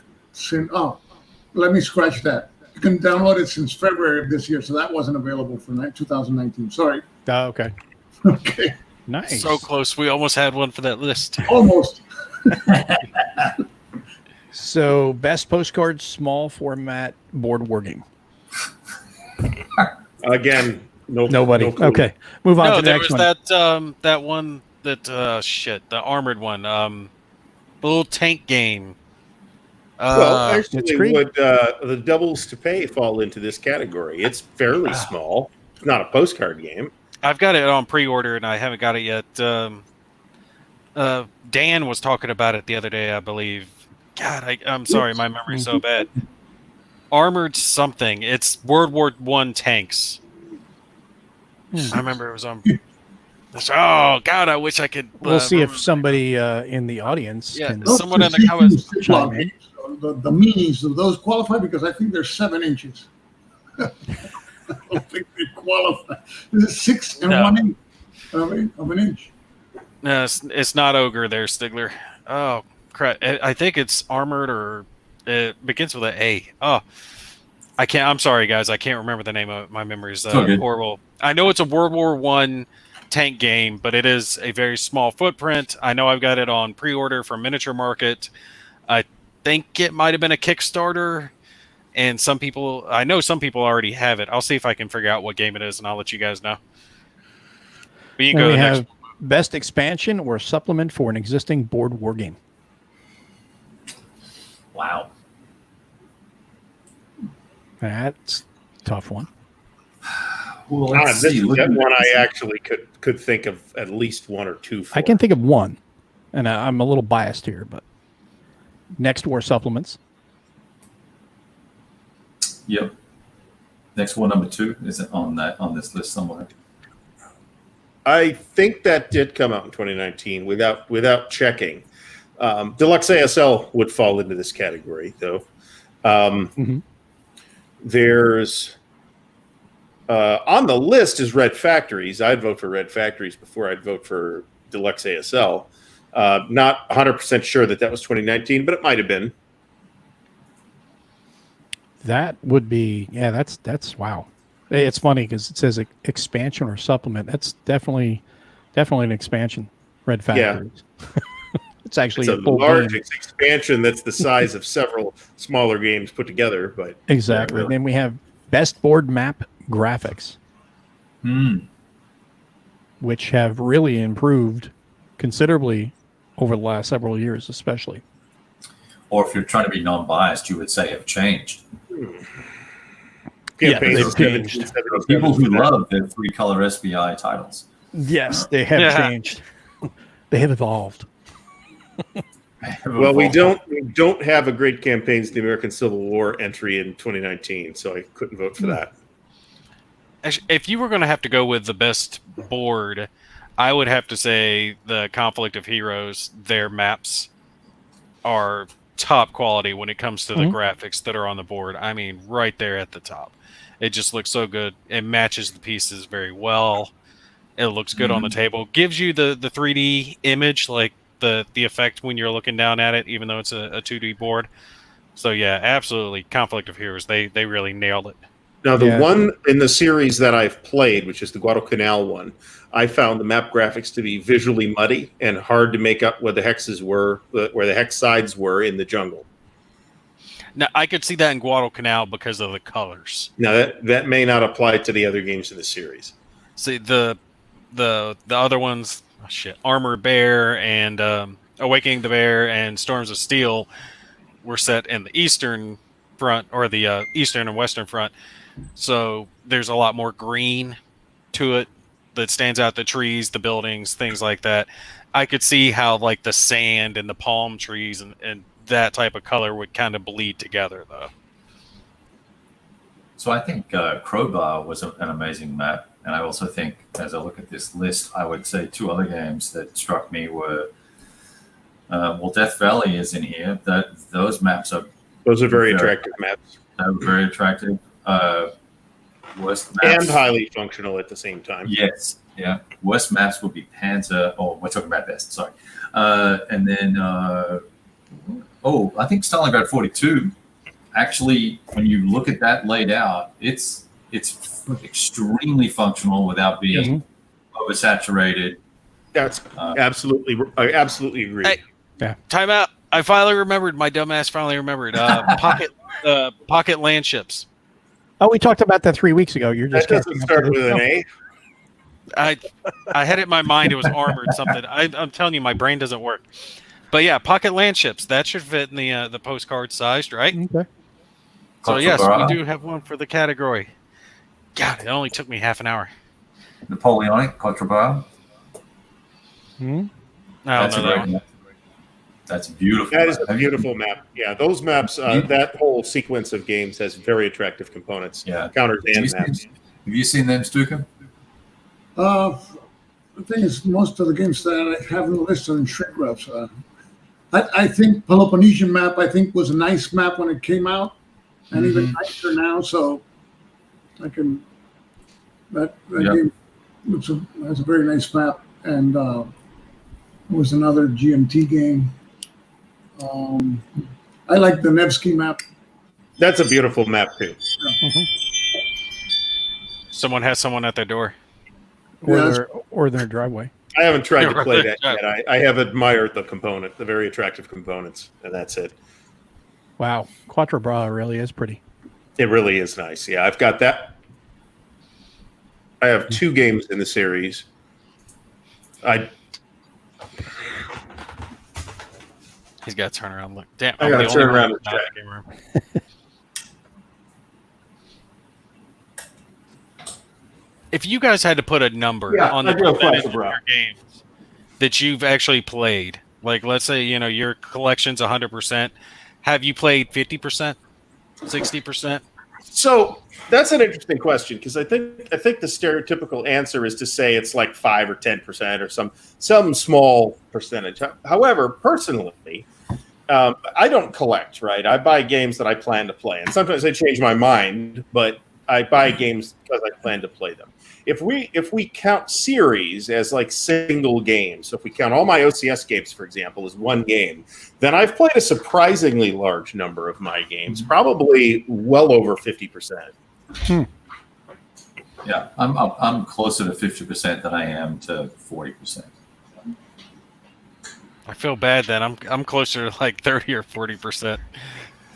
Speaker 5: Let me scratch that. You can download it since February of this year, so that wasn't available for 2019. Sorry.
Speaker 1: Oh, okay.
Speaker 5: Okay.
Speaker 1: Nice.
Speaker 2: So close. We almost had one for that list.
Speaker 5: Almost.
Speaker 1: So, best postcard small format board war game.
Speaker 4: Again,
Speaker 1: Nobody.
Speaker 4: no clue.
Speaker 1: Okay. Move on
Speaker 2: No,
Speaker 1: to the
Speaker 2: there
Speaker 1: next
Speaker 2: was
Speaker 1: one.
Speaker 2: that one that the armored one. The little tank game.
Speaker 4: Well,
Speaker 1: it's
Speaker 4: actually,
Speaker 1: great.
Speaker 4: would the Doubles to Pay fall into this category? It's fairly small. It's not a postcard game.
Speaker 2: I've got it on pre-order and I haven't got it yet. Dan was talking about it the other day, I believe. God, I'm sorry, my memory's so bad. Armored something. It's World War I tanks. I remember it was on. Oh God, I wish I could.
Speaker 1: We'll see if
Speaker 2: remember.
Speaker 1: somebody in the audience
Speaker 2: Yeah,
Speaker 1: can.
Speaker 2: someone in the comments.
Speaker 1: Chime in.
Speaker 5: the meanings of those qualify because I think they're 7 inches. I don't think they qualify. Is it 6 and 1/8 of an inch?
Speaker 2: No, it's not ogre there, Stigler. Oh crap! I think it's armored, or it begins with an A. Oh, I'm sorry, guys. I can't remember the name of it. My memory is horrible. I know it's a World War I tank game, but it is a very small footprint. I know I've got it on pre-order from Miniature Market. I think it might have been a Kickstarter, and I know some people already have it. I'll see if I can figure out what game it is, and I'll let you guys know. But you can go to the next one.
Speaker 1: Best expansion or supplement for an existing board war game.
Speaker 3: Wow.
Speaker 1: That's a tough one.
Speaker 3: Well,
Speaker 4: This is that one I actually could think of at least one or two for.
Speaker 1: I can think of one, and I'm a little biased here, but Next War supplements.
Speaker 3: Yep. Next war number 2 is it on this list somewhere?
Speaker 4: I think that did come out in 2019 without checking. Deluxe ASL would fall into this category, though. There's on the list is Red Factories. I'd vote for Red Factories before I'd vote for Deluxe ASL. Not 100% sure that was 2019, but it might have been.
Speaker 1: That would be, that's wow. It's funny because it says expansion or supplement. That's definitely an expansion. Red Factories. Yeah. It's actually
Speaker 4: a large expansion that's the size of several smaller games put together. But
Speaker 1: exactly. Then we have best board map graphics, which have really improved considerably over the last several years, especially.
Speaker 3: Or if you're trying to be non-biased, you would say have changed.
Speaker 1: They've changed.
Speaker 3: People who love their 3-color SBI titles.
Speaker 1: Yes, they have changed. They have evolved.
Speaker 4: Well, we don't have a great campaigns in the American Civil War entry in 2019, so I couldn't vote for that.
Speaker 2: Actually, if you were going to have to go with the best board, I would have to say the Conflict of Heroes. Their maps are top quality when it comes to the graphics that are on the board. I mean, right there at the top. It just looks so good. It matches the pieces very well. It looks good on the table. Gives you the 3D image, like the effect when you're looking down at it, even though it's a 2D board. So yeah, absolutely. Conflict of Heroes. They really nailed it.
Speaker 4: Now the one in the series that I've played, which is the Guadalcanal one, I found the map graphics to be visually muddy and hard to make up where the hexes were, where the hex sides were in the jungle.
Speaker 2: Now I could see that in Guadalcanal because of the colors.
Speaker 4: Now that may not apply to the other games in the series.
Speaker 2: See the other ones, Armored Bear and Awakening the Bear and Storms of Steel were set in the eastern front, or the eastern and western front. So there's a lot more green to it that stands out, the trees, the buildings, things like that. I could see how like the sand and the palm trees and that type of color would kind of bleed together, though.
Speaker 3: So I think Crowbar was an amazing map. And I also think, as I look at this list, I would say 2 other games that struck me were, Death Valley is in here. Those are
Speaker 4: very attractive maps.
Speaker 3: They're very attractive. Worst maps.
Speaker 4: And highly functional at the same time.
Speaker 3: Yes, yeah. Worst maps would be Panzer. Oh, we're talking about best, sorry. And then, I think Stalingrad 42, actually, when you look at that laid out, it's extremely functional without being oversaturated.
Speaker 4: That's absolutely, I absolutely agree.
Speaker 2: Hey, time out. I finally remembered. My dumbass finally remembered. Pocket land ships.
Speaker 1: Oh, we talked about that 3 weeks ago. You're just
Speaker 4: that doesn't start with an A.
Speaker 2: I had it in my mind. It was armored something. I'm telling you, my brain doesn't work. But yeah, pocket land ships. That should fit in the postcard sized, right?
Speaker 1: Okay.
Speaker 2: So yes, we do have one for the category. God, it only took me half an hour.
Speaker 3: Napoleonic Cooperative. That's beautiful.
Speaker 4: That is a beautiful map. Yeah, those maps, that whole sequence of games has very attractive components.
Speaker 3: Yeah.
Speaker 4: Counters and maps.
Speaker 3: Have you seen them, Stuka?
Speaker 5: The thing is, most of the games that I have on the list are in shrink wraps. I think Peloponnesian map, I think, was a nice map when it came out, and even nicer now. So I can that game has a very nice map, and there was another GMT game. I like the Nevsky map.
Speaker 4: That's a beautiful map too.
Speaker 2: Someone has someone at their door.
Speaker 1: Or their driveway.
Speaker 4: I haven't tried to play that yet. I have admired the component, the very attractive components, and that's it.
Speaker 1: Wow, Quattro Bra really is pretty.
Speaker 4: It really is nice. Yeah, I've got that. I have 2 games in the series.
Speaker 2: He's got to turn around and look. Damn,
Speaker 4: I got to turn around and check.
Speaker 2: If you guys had to put a number on the percentage of your games that you've actually played, like let's say your collection's 100%, have you played 50%, 60%?
Speaker 4: So that's an interesting question because I think the stereotypical answer is to say it's like 5 or 10% or some small percentage. However, personally, I don't collect. Right, I buy games that I plan to play, and sometimes I change my mind, but I buy games because I plan to play them. If we count series as like single games, so if we count all my OCS games, for example, as one game, then I've played a surprisingly large number of my games, probably well over 50%.
Speaker 3: Yeah, I'm closer to 50% than I am to 40%.
Speaker 2: I feel bad then. I'm closer to like 30 or 40%.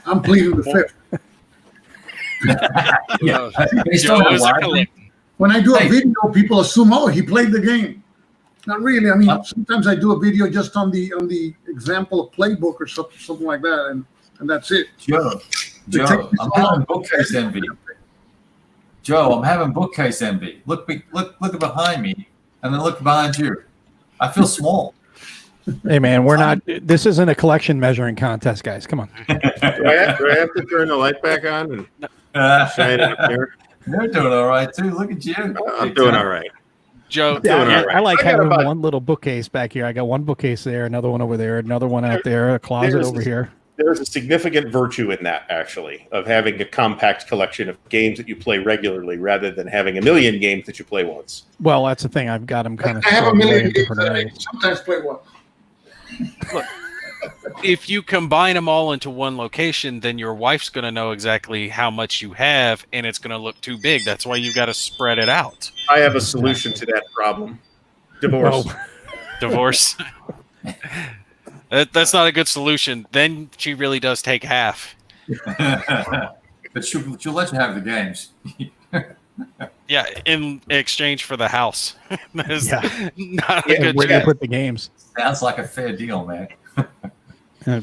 Speaker 5: I'm pleading the fifth.
Speaker 3: Yeah.
Speaker 5: When I do a video, people assume, oh, he played the game. Not really. I mean, sometimes I do a video just on the example of playbook or something like that, and that's it.
Speaker 3: Joe, I'm having bookcase envy. Joe, I'm having bookcase envy. Look behind me, and then look behind you. I feel small.
Speaker 1: Hey man, we're not. This isn't a collection measuring contest, guys. Come on.
Speaker 4: Do I have to turn the light back on and shine it up there?
Speaker 3: You're doing all right too. Look at you.
Speaker 4: I'm doing all right.
Speaker 2: Joe,
Speaker 1: I like having one little bookcase back here. I got one bookcase there, another one over there, another one out there, a closet over here.
Speaker 4: There's a significant virtue in that, actually, of having a compact collection of games that you play regularly rather than having a million games that you play once.
Speaker 1: Well, that's the thing. I've got them kind of.
Speaker 5: I have a million games that I sometimes play once.
Speaker 2: Look, if you combine them all into one location, then your wife's going to know exactly how much you have, and it's going to look too big. That's why you've got to spread it out.
Speaker 4: I have a solution to that problem. Divorce.
Speaker 2: Divorce. That's not a good solution. Then she really does take half.
Speaker 3: But she'll let you have the games.
Speaker 2: Yeah, in exchange for the house. That is not a good
Speaker 1: where do you put the games?
Speaker 3: Sounds like a fair deal, man.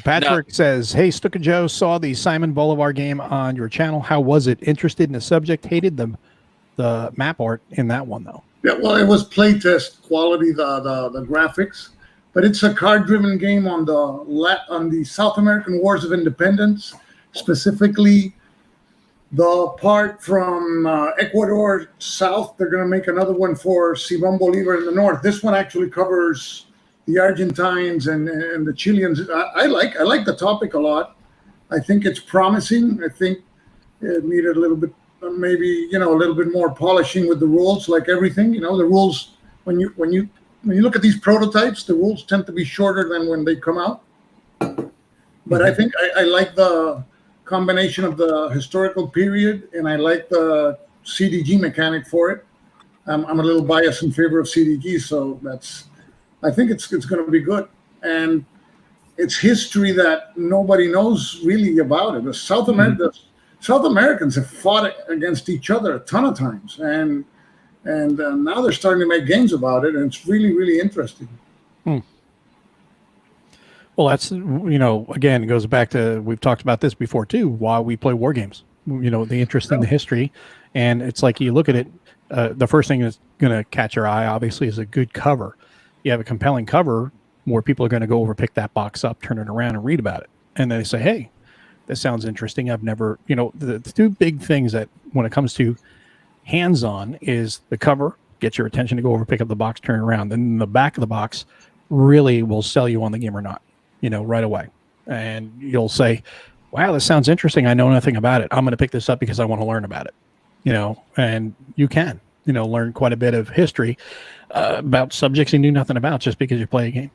Speaker 1: Patrick says, "Hey, Stuka Joe, saw the Simon Bolivar game on your channel. How was it? Interested in the subject. Hated the map art in that one though."
Speaker 5: Yeah, well, it was playtest quality, the graphics, but it's a card-driven game on the South American Wars of Independence, specifically the part from Ecuador south. They're going to make another one for Simón Bolívar in the north. This one actually covers the Argentines and the Chileans. I like the topic a lot. I think it's promising. I think it needed a little bit, maybe a little bit more polishing with the rules. Like everything, the rules when you look at these prototypes, the rules tend to be shorter than when they come out. But I think I like the combination of the historical period, and I like the CDG mechanic for it. I'm a little biased in favor of CDG, so I think it's going to be good. And it's history that nobody knows really about it. The South Americans have fought against each other a ton of times, and now they're starting to make games about it, and it's really, really interesting.
Speaker 1: Well, that's, again, it goes back to, we've talked about this before too, why we play war games, the interest in the history. And it's like, you look at it, the first thing that's going to catch your eye, obviously, is a good cover. You have a compelling cover, more people are going to go over, pick that box up, turn it around and read about it. And they say, hey, this sounds interesting. I've never, the two big things that when it comes to hands-on is the cover, get your attention to go over, pick up the box, turn it around. Then the back of the box really will sell you on the game or not. right away. And you'll say, wow, this sounds interesting. I know nothing about it. I'm going to pick this up because I want to learn about it, and you can, learn quite a bit of history about subjects you knew nothing about just because you play a game.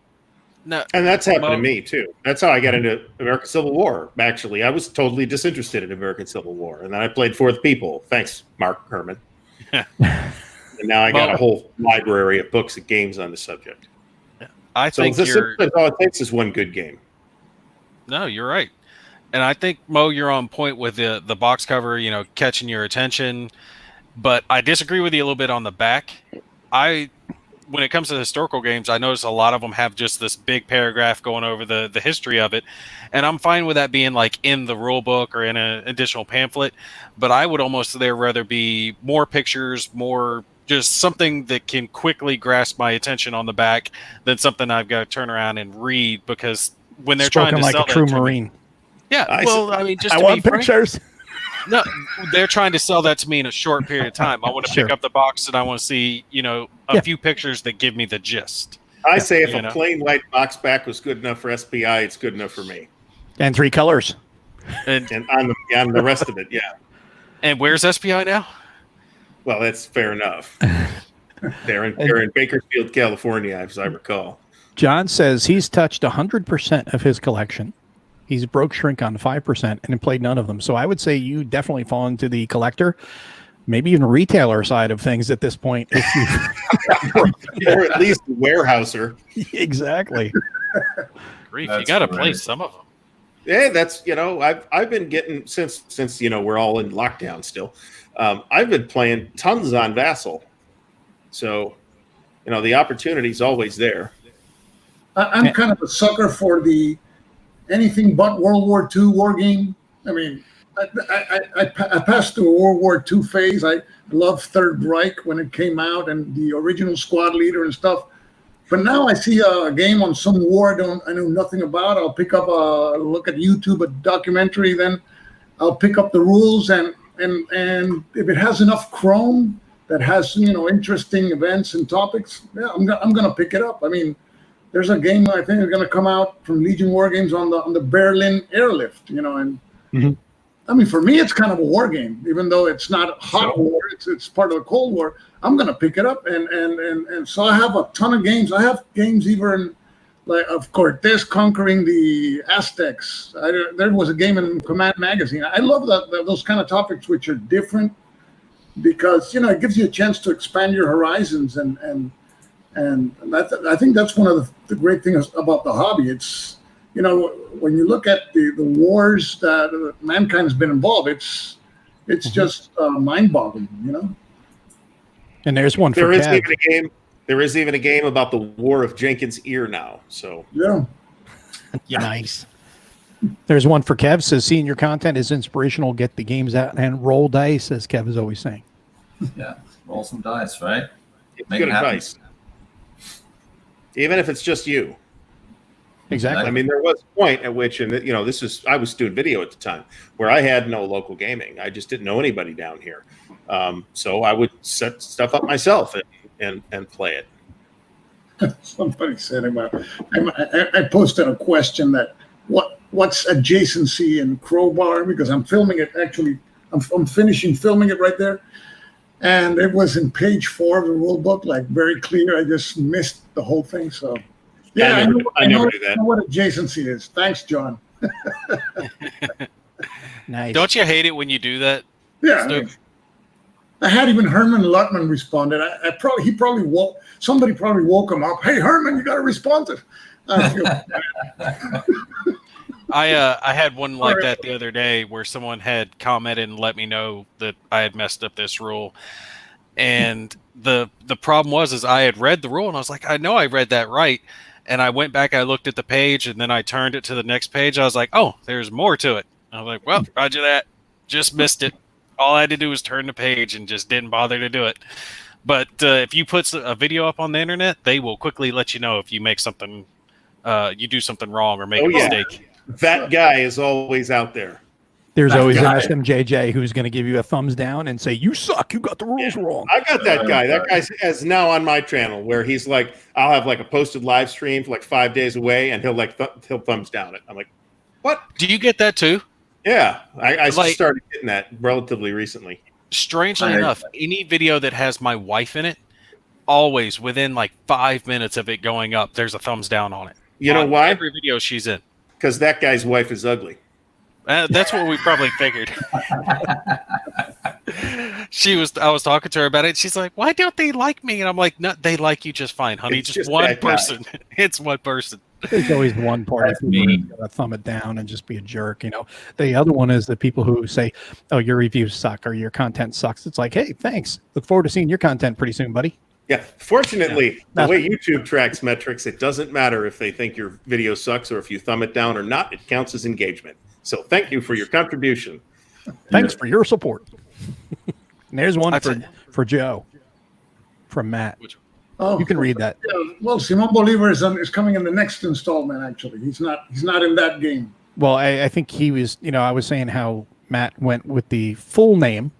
Speaker 2: No,
Speaker 4: And that's happened to me too. That's how I got into American Civil War. Actually, I was totally disinterested in American Civil War, and then I played For the People. Thanks, Mark Herman. And now I got a whole library of books and games on the subject.
Speaker 2: I think
Speaker 4: all it takes is one good game.
Speaker 2: No, you're right, and I think Mo, you're on point with the box cover. Catching your attention, but I disagree with you a little bit on the back. When it comes to historical games, I notice a lot of them have just this big paragraph going over the history of it. And I'm fine with that being like in the rule book or in an additional pamphlet. But I would almost rather be more pictures, more just something that can quickly grasp my attention on the back than something I've got to turn around and read, because when they're trying to
Speaker 1: like
Speaker 2: sell
Speaker 1: a true
Speaker 2: that
Speaker 1: Marine.
Speaker 2: Yeah. Just
Speaker 1: I
Speaker 2: to
Speaker 1: want
Speaker 2: be frank,
Speaker 1: pictures.
Speaker 2: no, they're trying to sell that to me in a short period of time. I want to pick up the box and I want to see, a few pictures that give me the gist.
Speaker 4: I say if a plain white box back was good enough for SPI, it's good enough for me.
Speaker 1: And 3 colors.
Speaker 2: And
Speaker 4: on the rest of it, yeah.
Speaker 2: And where's SPI now?
Speaker 4: Well, that's fair enough. They're in Bakersfield, California, as I recall.
Speaker 1: John says he's touched 100% of his collection. He's broke shrink on 5% and played none of them. So I would say you definitely fall into the collector, maybe even retailer side of things at this point.
Speaker 4: Or at least the warehouser.
Speaker 1: Exactly.
Speaker 2: Grief, you got to play some of them.
Speaker 4: Yeah, that's, I've been getting, since we're all in lockdown still, I've been playing tons on Vassal. So, the opportunity's always there.
Speaker 5: I'm kind of a sucker for the anything but World War II war game. I mean, I passed through a World War II phase. I loved Third Reich when it came out and the original squad leader and stuff. But now I see a game on some war I know nothing about. I'll pick up look at YouTube, a documentary, then I'll pick up the rules and if it has enough Chrome that has interesting events and topics, yeah, I'm gonna pick it up. I mean, there's a game I think is going to come out from Legion Wargames on the Berlin airlift, and I mean, for me, it's kind of a war game, even though it's not hot war. It's part of the Cold War. I'm going to pick it up, and so I have a ton of games. I have games even like of Cortez conquering the Aztecs. There was a game in Command Magazine. I love those kind of topics which are different because it gives you a chance to expand your horizons and I think that's one of the great things about the hobby. It's, when you look at the wars that mankind has been involved, it's just mind-boggling,
Speaker 1: And there's one for
Speaker 4: There is even a game about the War of Jenkins' Ear now. So
Speaker 5: yeah.
Speaker 1: Nice. There's one for Kev. Says, seeing your content is inspirational. Get the games out and roll dice, as Kev is always saying.
Speaker 3: Yeah, roll some dice, right?
Speaker 4: Make good advice. Even if it's just you.
Speaker 1: Exactly.
Speaker 4: I mean, there was a point at which, and I was doing video at the time, where I had no local gaming. I just didn't know anybody down here. So I would set stuff up myself and play it.
Speaker 5: Somebody said I posted a question that what's adjacency in Crowbar, because I'm filming it. Actually, I'm finishing filming it right there. And it was in page 4 of the rule book, like very clear. I just missed the whole thing. So, yeah, I know what adjacency is. Thanks, John.
Speaker 1: Nice.
Speaker 2: Don't you hate it when you do that?
Speaker 5: Yeah. I had even Herman Luttman responded. Somebody probably woke him up. Hey, Herman, you got to respond to.
Speaker 2: I had one like that the other day where someone had commented and let me know that I had messed up this rule. And the problem was I had read the rule and I was like, I know I read that right. And I went back, I looked at the page and then I turned it to the next page. I was like, oh, there's more to it. I was like, well, roger that. Just missed it. All I had to do was turn the page and just didn't bother to do it. But if you put a video up on the internet, they will quickly let you know if you make something, you do something wrong or make a mistake.
Speaker 4: That guy is always out there.
Speaker 1: There's
Speaker 3: That
Speaker 1: always
Speaker 3: guy.
Speaker 1: an SMJJ who's going to give you a thumbs down and say, you suck. You got the rules wrong.
Speaker 4: I got that guy. That guy is now on my channel where he's like, I'll have like a posted live stream for like 5 days away, and he'll like he'll thumbs down it. I'm like, what?
Speaker 2: Do you get that too?
Speaker 4: Yeah, I
Speaker 2: Like-
Speaker 4: started getting that relatively recently.
Speaker 2: Strangely enough, any video that has my wife in it, always within like 5 minutes of it going up, there's a thumbs down on it.
Speaker 4: You know
Speaker 2: On
Speaker 4: why?
Speaker 2: Every video she's in.
Speaker 4: Because that guy's wife is ugly.
Speaker 2: That's what we probably figured. I was talking to her about it. She's like, "Why don't they like me?" And I'm like, "No, they like you just fine, honey.
Speaker 4: It's
Speaker 2: Just
Speaker 4: just
Speaker 2: one
Speaker 4: that guy."
Speaker 2: person. It's one person."
Speaker 1: There's always one party who's going to thumb it down and just be a jerk. You know, the other one is the people who say, "Oh, your reviews suck or your content sucks." It's like, hey, thanks. Look forward to seeing your content pretty soon, buddy.
Speaker 4: Yeah. Fortunately,
Speaker 1: Yeah.
Speaker 4: the way YouTube tracks metrics, it doesn't matter if they think your video sucks or if you thumb it down or not. It counts as engagement. So thank you for your contribution.
Speaker 1: Thanks for your support. And there's one
Speaker 2: That's
Speaker 1: for Joe from Matt.
Speaker 5: Oh,
Speaker 1: You can read that.
Speaker 5: yeah, well, Simon Bolivar is coming in the next installment. Actually, he's not in that game.
Speaker 1: Well, I think he was, I was saying how Matt went with the full name,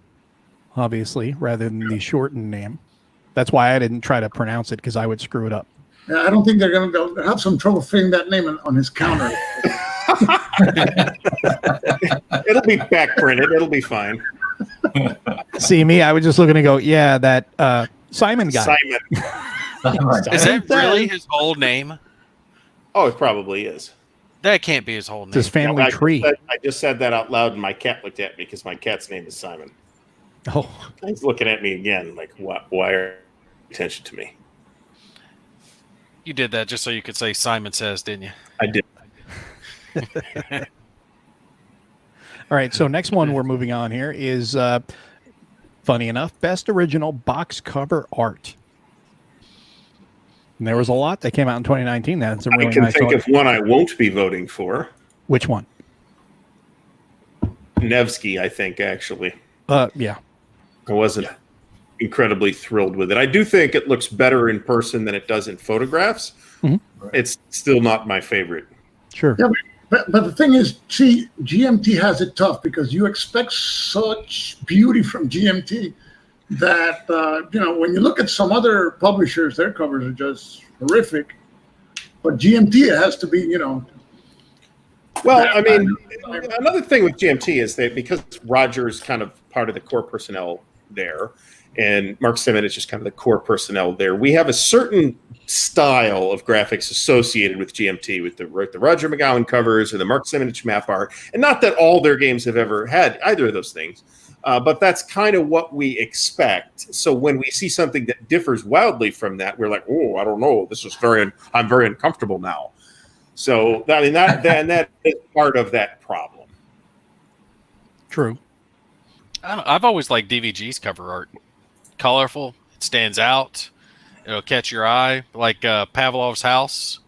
Speaker 1: obviously, rather than the shortened name. That's why I didn't try to pronounce it because I would screw it up.
Speaker 5: Yeah, I don't think they'll have some trouble fitting that name on his counter.
Speaker 4: It'll be back printed. It'll be fine.
Speaker 1: See me? I was just looking to go, yeah, that Simon guy.
Speaker 4: Simon.
Speaker 2: Is that really his whole name?
Speaker 4: Oh, it probably is.
Speaker 2: That can't be his whole
Speaker 1: It's his
Speaker 2: name.
Speaker 1: family tree.
Speaker 4: I just said that out loud, and my cat looked at me because my cat's name is Simon.
Speaker 1: Oh,
Speaker 4: He's looking at me again, like, why are you paying attention to me?
Speaker 2: You did that just so you could say Simon Says, didn't you?
Speaker 4: I did.
Speaker 1: all right. So next one we're moving on here is, funny enough, best original box cover art. And there was a lot that came out in 2019. That's a really
Speaker 4: I can
Speaker 1: nice
Speaker 4: think
Speaker 1: art.
Speaker 4: of one I won't be voting for.
Speaker 1: Which one?
Speaker 4: Nevsky, I think, actually.
Speaker 1: Yeah.
Speaker 4: I wasn't incredibly thrilled with it. I do think it looks better in person than it does in photographs.
Speaker 1: Mhm.
Speaker 4: It's still not my favorite.
Speaker 1: Sure.
Speaker 5: Yeah, but the thing is, see, GMT has it tough because you expect such beauty from GMT that when you look at some other publishers, their covers are just horrific. But GMT, it has to be,
Speaker 4: Well, I mean, another thing with GMT is that because Roger's kind of part of the core personnel there, and Mark Simon is just kind of the core personnel there, we have a certain style of graphics associated with GMT, with the Roger McGowan covers or the Mark Simonich map art. And not that all their games have ever had either of those things, but that's kind of what we expect. So when we see something that differs wildly from that, we're like, oh, I don't know, I'm very uncomfortable now. So I mean that is part of that problem.
Speaker 1: True.
Speaker 2: I've always liked DVG's cover art. Colorful. It stands out. It'll catch your eye. Like Pavlov's house.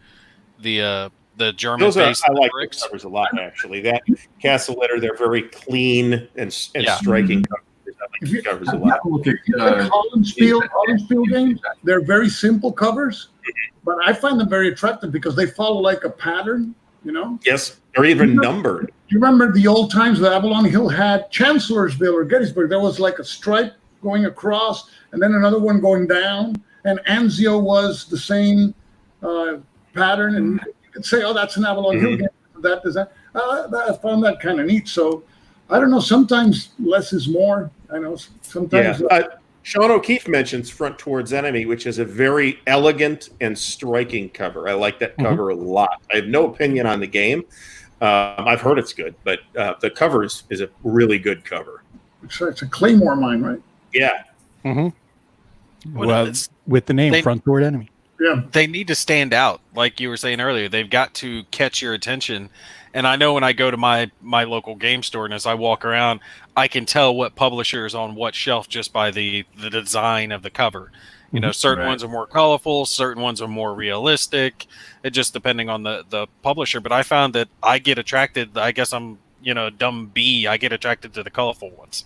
Speaker 2: The German
Speaker 4: Those are
Speaker 2: face
Speaker 4: I
Speaker 2: of the
Speaker 4: like
Speaker 2: bricks.
Speaker 4: those covers a lot actually. That Castle Letter, they're very clean and striking covers. I like the covers a lot.
Speaker 3: Look at,
Speaker 5: the Collinsfield games, they're very simple covers, but I find them very attractive because they follow like a pattern,
Speaker 4: Yes, or even numbered.
Speaker 5: Do you remember the old times that Avalon Hill had Chancellorsville or Gettysburg? There was like a stripe going across and then another one going down. And Anzio was the same pattern. And you could say, oh, that's an Avalon Hill game. That design. I found that kind of neat. So I don't know. Sometimes less is more. I know sometimes.
Speaker 4: Yeah. Sean O'Keefe mentions Front Towards Enemy, which is a very elegant and striking cover. I like that cover a lot. I have no opinion on the game. I've heard it's good, but the cover is a really good cover.
Speaker 5: It's a Claymore mine, right?
Speaker 4: Yeah.
Speaker 1: Mm-hmm. Well, with the name Front Toward Enemy.
Speaker 5: Yeah.
Speaker 2: They need to stand out. Like you were saying earlier, they've got to catch your attention. And I know when I go to my local game store and as I walk around, I can tell what publisher is on what shelf just by the design of the cover. You know, certain ones are more colorful, certain ones are more realistic. It just depending on the publisher. But I found that I get attracted. I guess I'm a dumb bee. I get attracted to the colorful ones.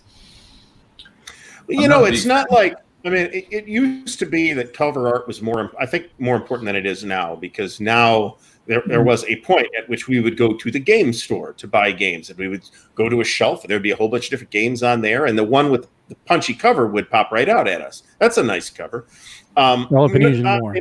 Speaker 4: It's not like I mean, it used to be that cover art was more, I think, more important than it is now, because now there was a point at which we would go to the game store to buy games, and we would go to a shelf, and there'd be a whole bunch of different games on there, and the one with the punchy cover would pop right out at us. That's a nice cover.
Speaker 1: Well, if it needs more.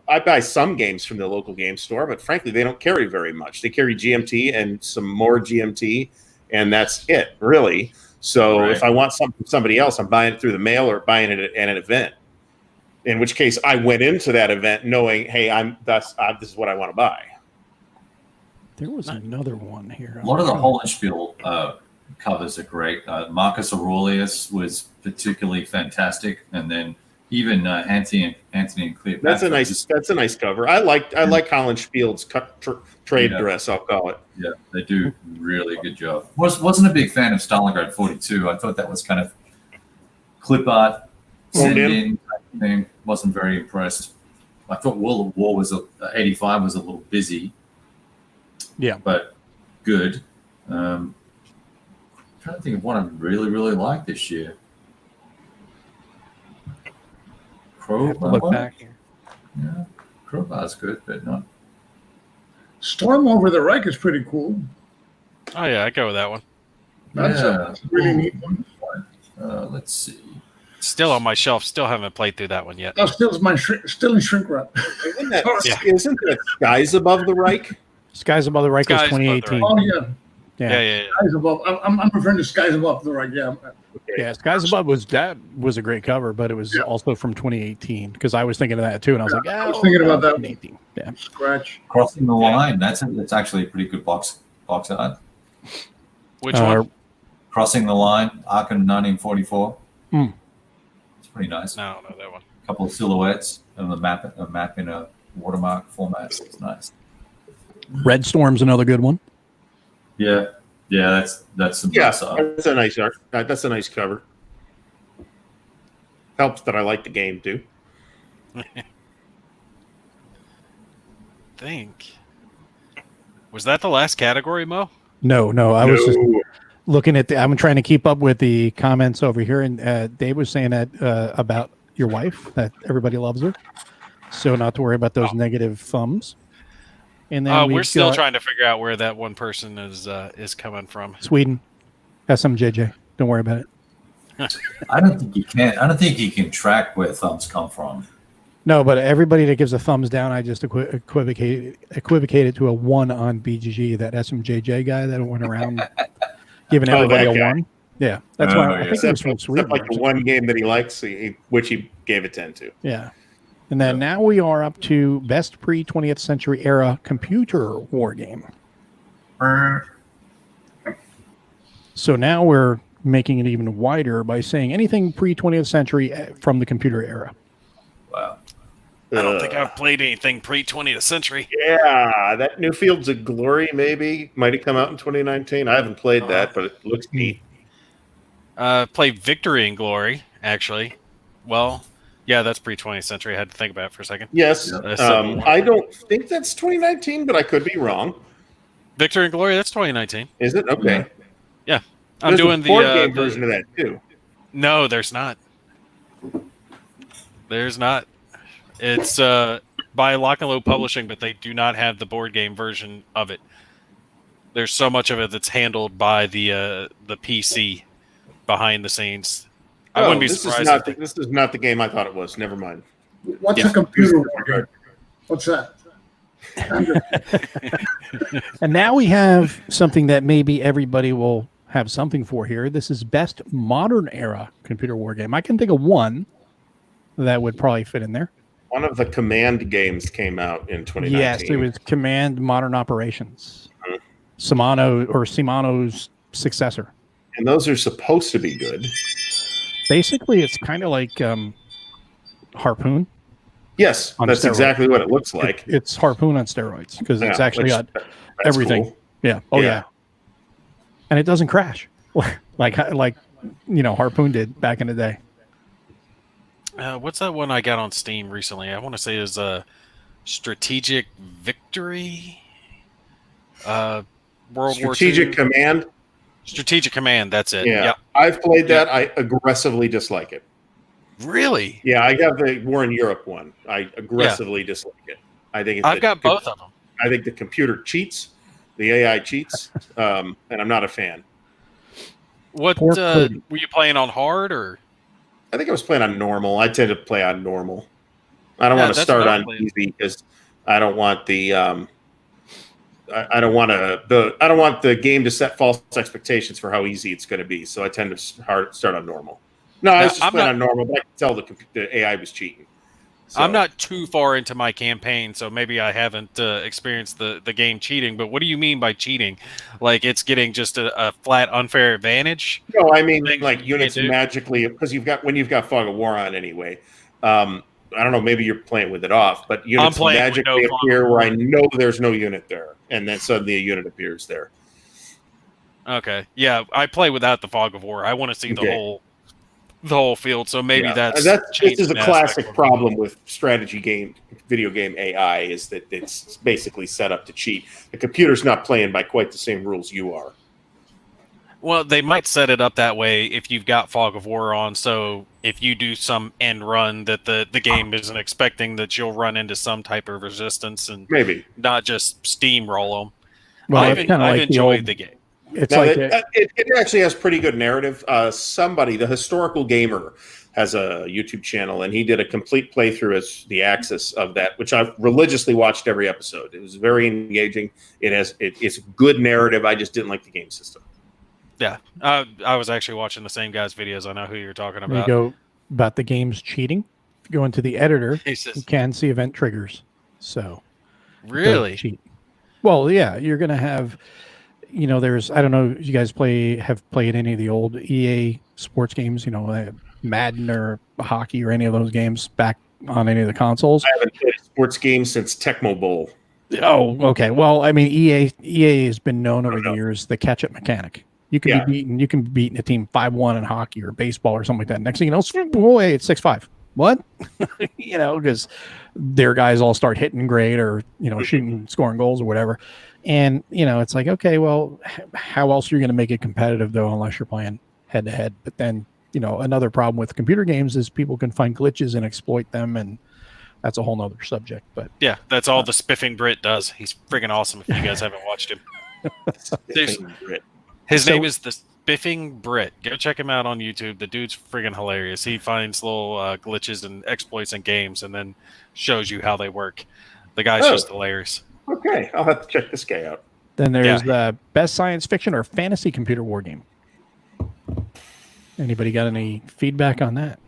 Speaker 4: I buy some games from the local game store, but frankly, they don't carry very much. They carry GMT and some more GMT, and that's it, really. So if I want something from somebody else, I'm buying it through the mail or buying it at an event. In which case, I went into that event knowing, hey, this is what I want to buy.
Speaker 1: There was another one here.
Speaker 3: A lot of the Hohenspiel covers are great. Marcus Aurelius was particularly fantastic, and then even Anthony and Cleopatra.
Speaker 4: That's a nice cover. I like Colin Spiel's trade dress, I'll call it.
Speaker 3: Yeah, they do really good job. Wasn't a big fan of Stalingrad 42. I thought that was kind of clip art, send in type of thing. Wasn't very impressed. I thought World of War 85 was a little busy.
Speaker 1: Yeah,
Speaker 3: but good. Trying to think of one I really, really liked this year. Crowbar.
Speaker 1: look back here.
Speaker 3: Yeah, Crowbar's good, but not.
Speaker 5: Storm Over the Reich is pretty cool.
Speaker 2: Oh yeah, I go with that one.
Speaker 5: That's a really neat one.
Speaker 3: Let's see.
Speaker 2: Still on my shelf. Still haven't played through that one yet.
Speaker 5: Oh, still in shrink wrap.
Speaker 4: Isn't that Skies Above the Reich?
Speaker 1: Skies Above the Reich was
Speaker 2: Skies Above the
Speaker 1: 2018.
Speaker 5: Oh yeah,
Speaker 2: Yeah.
Speaker 5: Skies Above. I'm referring to Skies Above the Reich. Yeah.
Speaker 1: Yeah, Skies Above was a great cover, but it was also from 2018 because I was thinking of that too, and I was like,
Speaker 5: I was thinking about that.
Speaker 1: 2018. Yeah,
Speaker 5: Scratch.
Speaker 3: Crossing the Line. That's actually a pretty good box art.
Speaker 2: Which one?
Speaker 3: Crossing the Line, Arkham 1944. It's pretty nice.
Speaker 2: No, that one.
Speaker 3: A couple of silhouettes and a map in a watermark format. It's nice.
Speaker 1: Red Storm's another good one.
Speaker 3: Yeah, that's some
Speaker 4: That's a nice art. That's a nice cover. Helps that I like the game too.
Speaker 2: Was that the last category, Mo?
Speaker 1: No, I was just looking at I'm trying to keep up with the comments over here, and Dave was saying that about your wife, that everybody loves her, so not to worry about those negative thumbs. And then
Speaker 2: we're still trying to figure out where that one person is coming from.
Speaker 1: Sweden, SMJJ. Don't worry about it.
Speaker 3: I don't think you can. I don't think you can track where thumbs come from.
Speaker 1: No, but everybody that gives a thumbs down, I just equivocated to a 1 on BGG. That SMJJ guy that went around giving everybody a 1. Yeah, that's why I think it was from Sweden.
Speaker 4: Except like the one game that he likes, which he gave a 10 to.
Speaker 1: Yeah. And then now we are up to best pre-20th century era computer war game. So now we're making it even wider by saying anything pre-20th century from the computer era.
Speaker 3: Wow.
Speaker 2: I don't think I've played anything pre-20th century.
Speaker 4: Yeah, that New Fields of Glory maybe might have come out in 2019. I haven't played that, but it looks neat.
Speaker 2: Played Victory and Glory, actually. Well, yeah, that's pre-20th century. I had to think about it for a second.
Speaker 4: Yes. I don't think that's 2019, but I could be wrong.
Speaker 2: Victory and Glory, that's 2019.
Speaker 4: Is it? Okay.
Speaker 2: Yeah. I'm doing
Speaker 4: the board game version of that, too.
Speaker 2: No, there's not. There's not. It's by Lock and Load Publishing, but they do not have the board game version of it. There's so much of it that's handled by the PC behind the scenes. I wouldn't be surprised.
Speaker 4: This is not the game I thought it was. Never mind.
Speaker 5: What's a computer war game? What's that?
Speaker 1: And now we have something that maybe everybody will have something for here. This is best modern era computer war game. I can think of one that would probably fit in there.
Speaker 4: One of the Command games came out in 2019.
Speaker 1: Yes, it was Command Modern Operations. Shimano's successor.
Speaker 4: And those are supposed to be good.
Speaker 1: Basically, it's kind of like Harpoon.
Speaker 4: Yes, that's exactly what it looks like.
Speaker 1: It's Harpoon on steroids because it's actually got everything.
Speaker 4: Cool.
Speaker 1: Yeah. Oh yeah. And it doesn't crash like Harpoon did back in the day.
Speaker 2: What's that one I got on Steam recently? I want to say is Strategic Victory. World War II.
Speaker 4: Strategic Command.
Speaker 2: Strategic Command. That's it.
Speaker 4: Yeah.
Speaker 2: Yep.
Speaker 4: I've played that. I aggressively dislike it.
Speaker 2: Really?
Speaker 4: Yeah, I got the War in Europe one. I aggressively dislike it. I think
Speaker 2: I've got both of them.
Speaker 4: I think the computer cheats, the AI cheats, and I'm not a fan.
Speaker 2: What
Speaker 1: Poor
Speaker 2: were
Speaker 1: coding.
Speaker 2: you playing on hard or?
Speaker 4: I think I was playing on normal. I tend to play on normal. I don't
Speaker 2: Yeah,
Speaker 4: want to
Speaker 2: that's
Speaker 4: start
Speaker 2: what I
Speaker 4: on
Speaker 2: played.
Speaker 4: easy because I don't want the I don't want the game to set false expectations for how easy it's going to be. So I tend to start on normal. No, I was just playing on normal, but I could tell the AI was cheating. So.
Speaker 2: I'm not too far into my campaign, so maybe I haven't experienced the game cheating. But what do you mean by cheating? Like it's getting just a flat unfair advantage?
Speaker 4: No, I mean
Speaker 2: Things
Speaker 4: like
Speaker 2: you
Speaker 4: units
Speaker 2: can't do?
Speaker 4: magically because when you've got Fog of War on anyway. I don't know. Maybe you're playing with it off, but units magically appear where I know there's no unit there, and then suddenly a unit appears there.
Speaker 2: Okay, yeah, I play without the Fog of War. I want to see the whole field. So maybe
Speaker 4: this is a classic problem with video game AI is that it's basically set up to cheat. The computer's not playing by quite the same rules you are.
Speaker 2: Well, they might set it up that way if you've got Fog of War on, so if you do some end run that the game isn't expecting that you'll run into some type of resistance and
Speaker 4: maybe
Speaker 2: not just steamroll them.
Speaker 1: Well,
Speaker 2: I've enjoyed the game.
Speaker 1: It's
Speaker 4: now
Speaker 1: like
Speaker 4: it actually has pretty good narrative. The historical gamer, has a YouTube channel, and he did a complete playthrough as the Axis of that, which I've religiously watched every episode. It was very engaging. It's good narrative. I just didn't like the game system.
Speaker 2: Yeah, I was actually watching the same guy's videos. I know who you're talking about.
Speaker 1: You go about the game's cheating. If you go into the editor, you can see event triggers. So
Speaker 2: really
Speaker 1: cheat. Well, yeah, you're going to have, there's, I don't know if you guys have played any of the old EA sports games, Madden or hockey or any of those games back on any of the consoles.
Speaker 4: I haven't played a sports game since Tecmo Bowl.
Speaker 1: Oh, okay. Well, I mean, EA has been known over the years, the catch-up mechanic. You can be beaten a team 5-1 in hockey or baseball or something like that. Next thing you know, boy, it's 6-5. What? Because their guys all start hitting great or, shooting, scoring goals or whatever. And, it's like, okay, well, how else are you going to make it competitive, though, unless you're playing head-to-head? But then, another problem with computer games is people can find glitches and exploit them, and that's a whole nother subject. But
Speaker 2: yeah, that's all the Spiffing Brit does. He's friggin' awesome if you guys haven't watched him. His name is the Spiffing Brit. Go check him out on YouTube. The dude's friggin' hilarious. He finds little glitches and exploits in games and then shows you how they work. The guy's just hilarious.
Speaker 4: Okay, I'll have to check this guy out.
Speaker 1: Then there's the best science fiction or fantasy computer war game. Anybody got any feedback on that?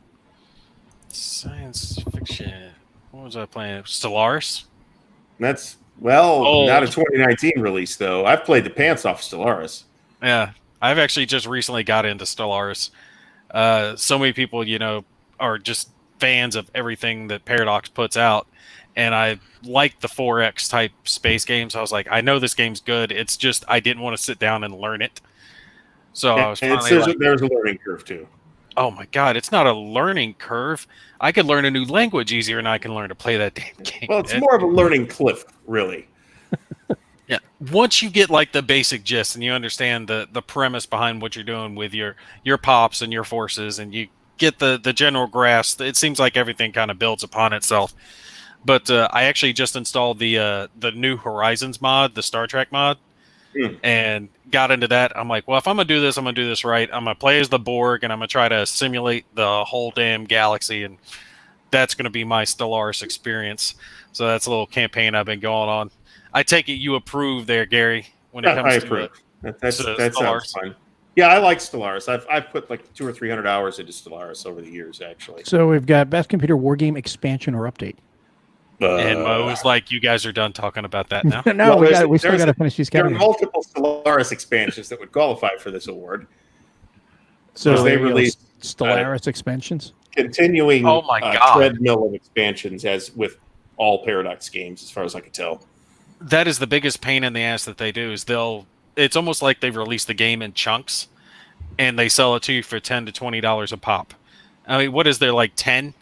Speaker 2: Science fiction. What was I playing? Stellaris?
Speaker 4: That's, not a 2019 release, though. I've played the pants off Stellaris.
Speaker 2: Yeah, I've actually just recently got into Stellaris. So many people, are just fans of everything that Paradox puts out. And I like the 4X type space games. I was like, I know this game's good. It's just I didn't want to sit down and learn it. So I was finally
Speaker 4: there's a learning curve, too.
Speaker 2: Oh, my God. It's not a learning curve. I could learn a new language easier than I can learn to play that damn game.
Speaker 4: Well, it's more of a learning cliff, really.
Speaker 2: Yeah. Once you get like the basic gist and you understand the premise behind what you're doing with your pops and your forces and you get the general grasp, it seems like everything kind of builds upon itself. But I actually just installed the New Horizons mod, the Star Trek mod, and got into that. I'm like, well, if I'm going to do this, I'm going to do this right. I'm going to play as the Borg and I'm going to try to simulate the whole damn galaxy. And that's going to be my Stellaris experience. So that's a little campaign I've been going on. I take it you approve there, Gary, when it comes to
Speaker 4: it. That sounds fun. Yeah, I like Stellaris. I've put like 200 or 300 hours into Stellaris over the years, actually.
Speaker 1: So we've got best computer war game expansion or update.
Speaker 2: And Mo was like, you guys are done talking about that now.
Speaker 1: No, we still got to finish these categories.
Speaker 4: There are multiple Stellaris expansions that would qualify for this award.
Speaker 1: So
Speaker 4: they released
Speaker 1: Stellaris expansions?
Speaker 4: Continuing treadmill of expansions as with all Paradox games, as far as I can tell.
Speaker 2: That is the biggest pain in the ass that they do is it's almost like they've released the game in chunks and they sell it to you for $10 to $20 a pop. I mean, what is there, like 10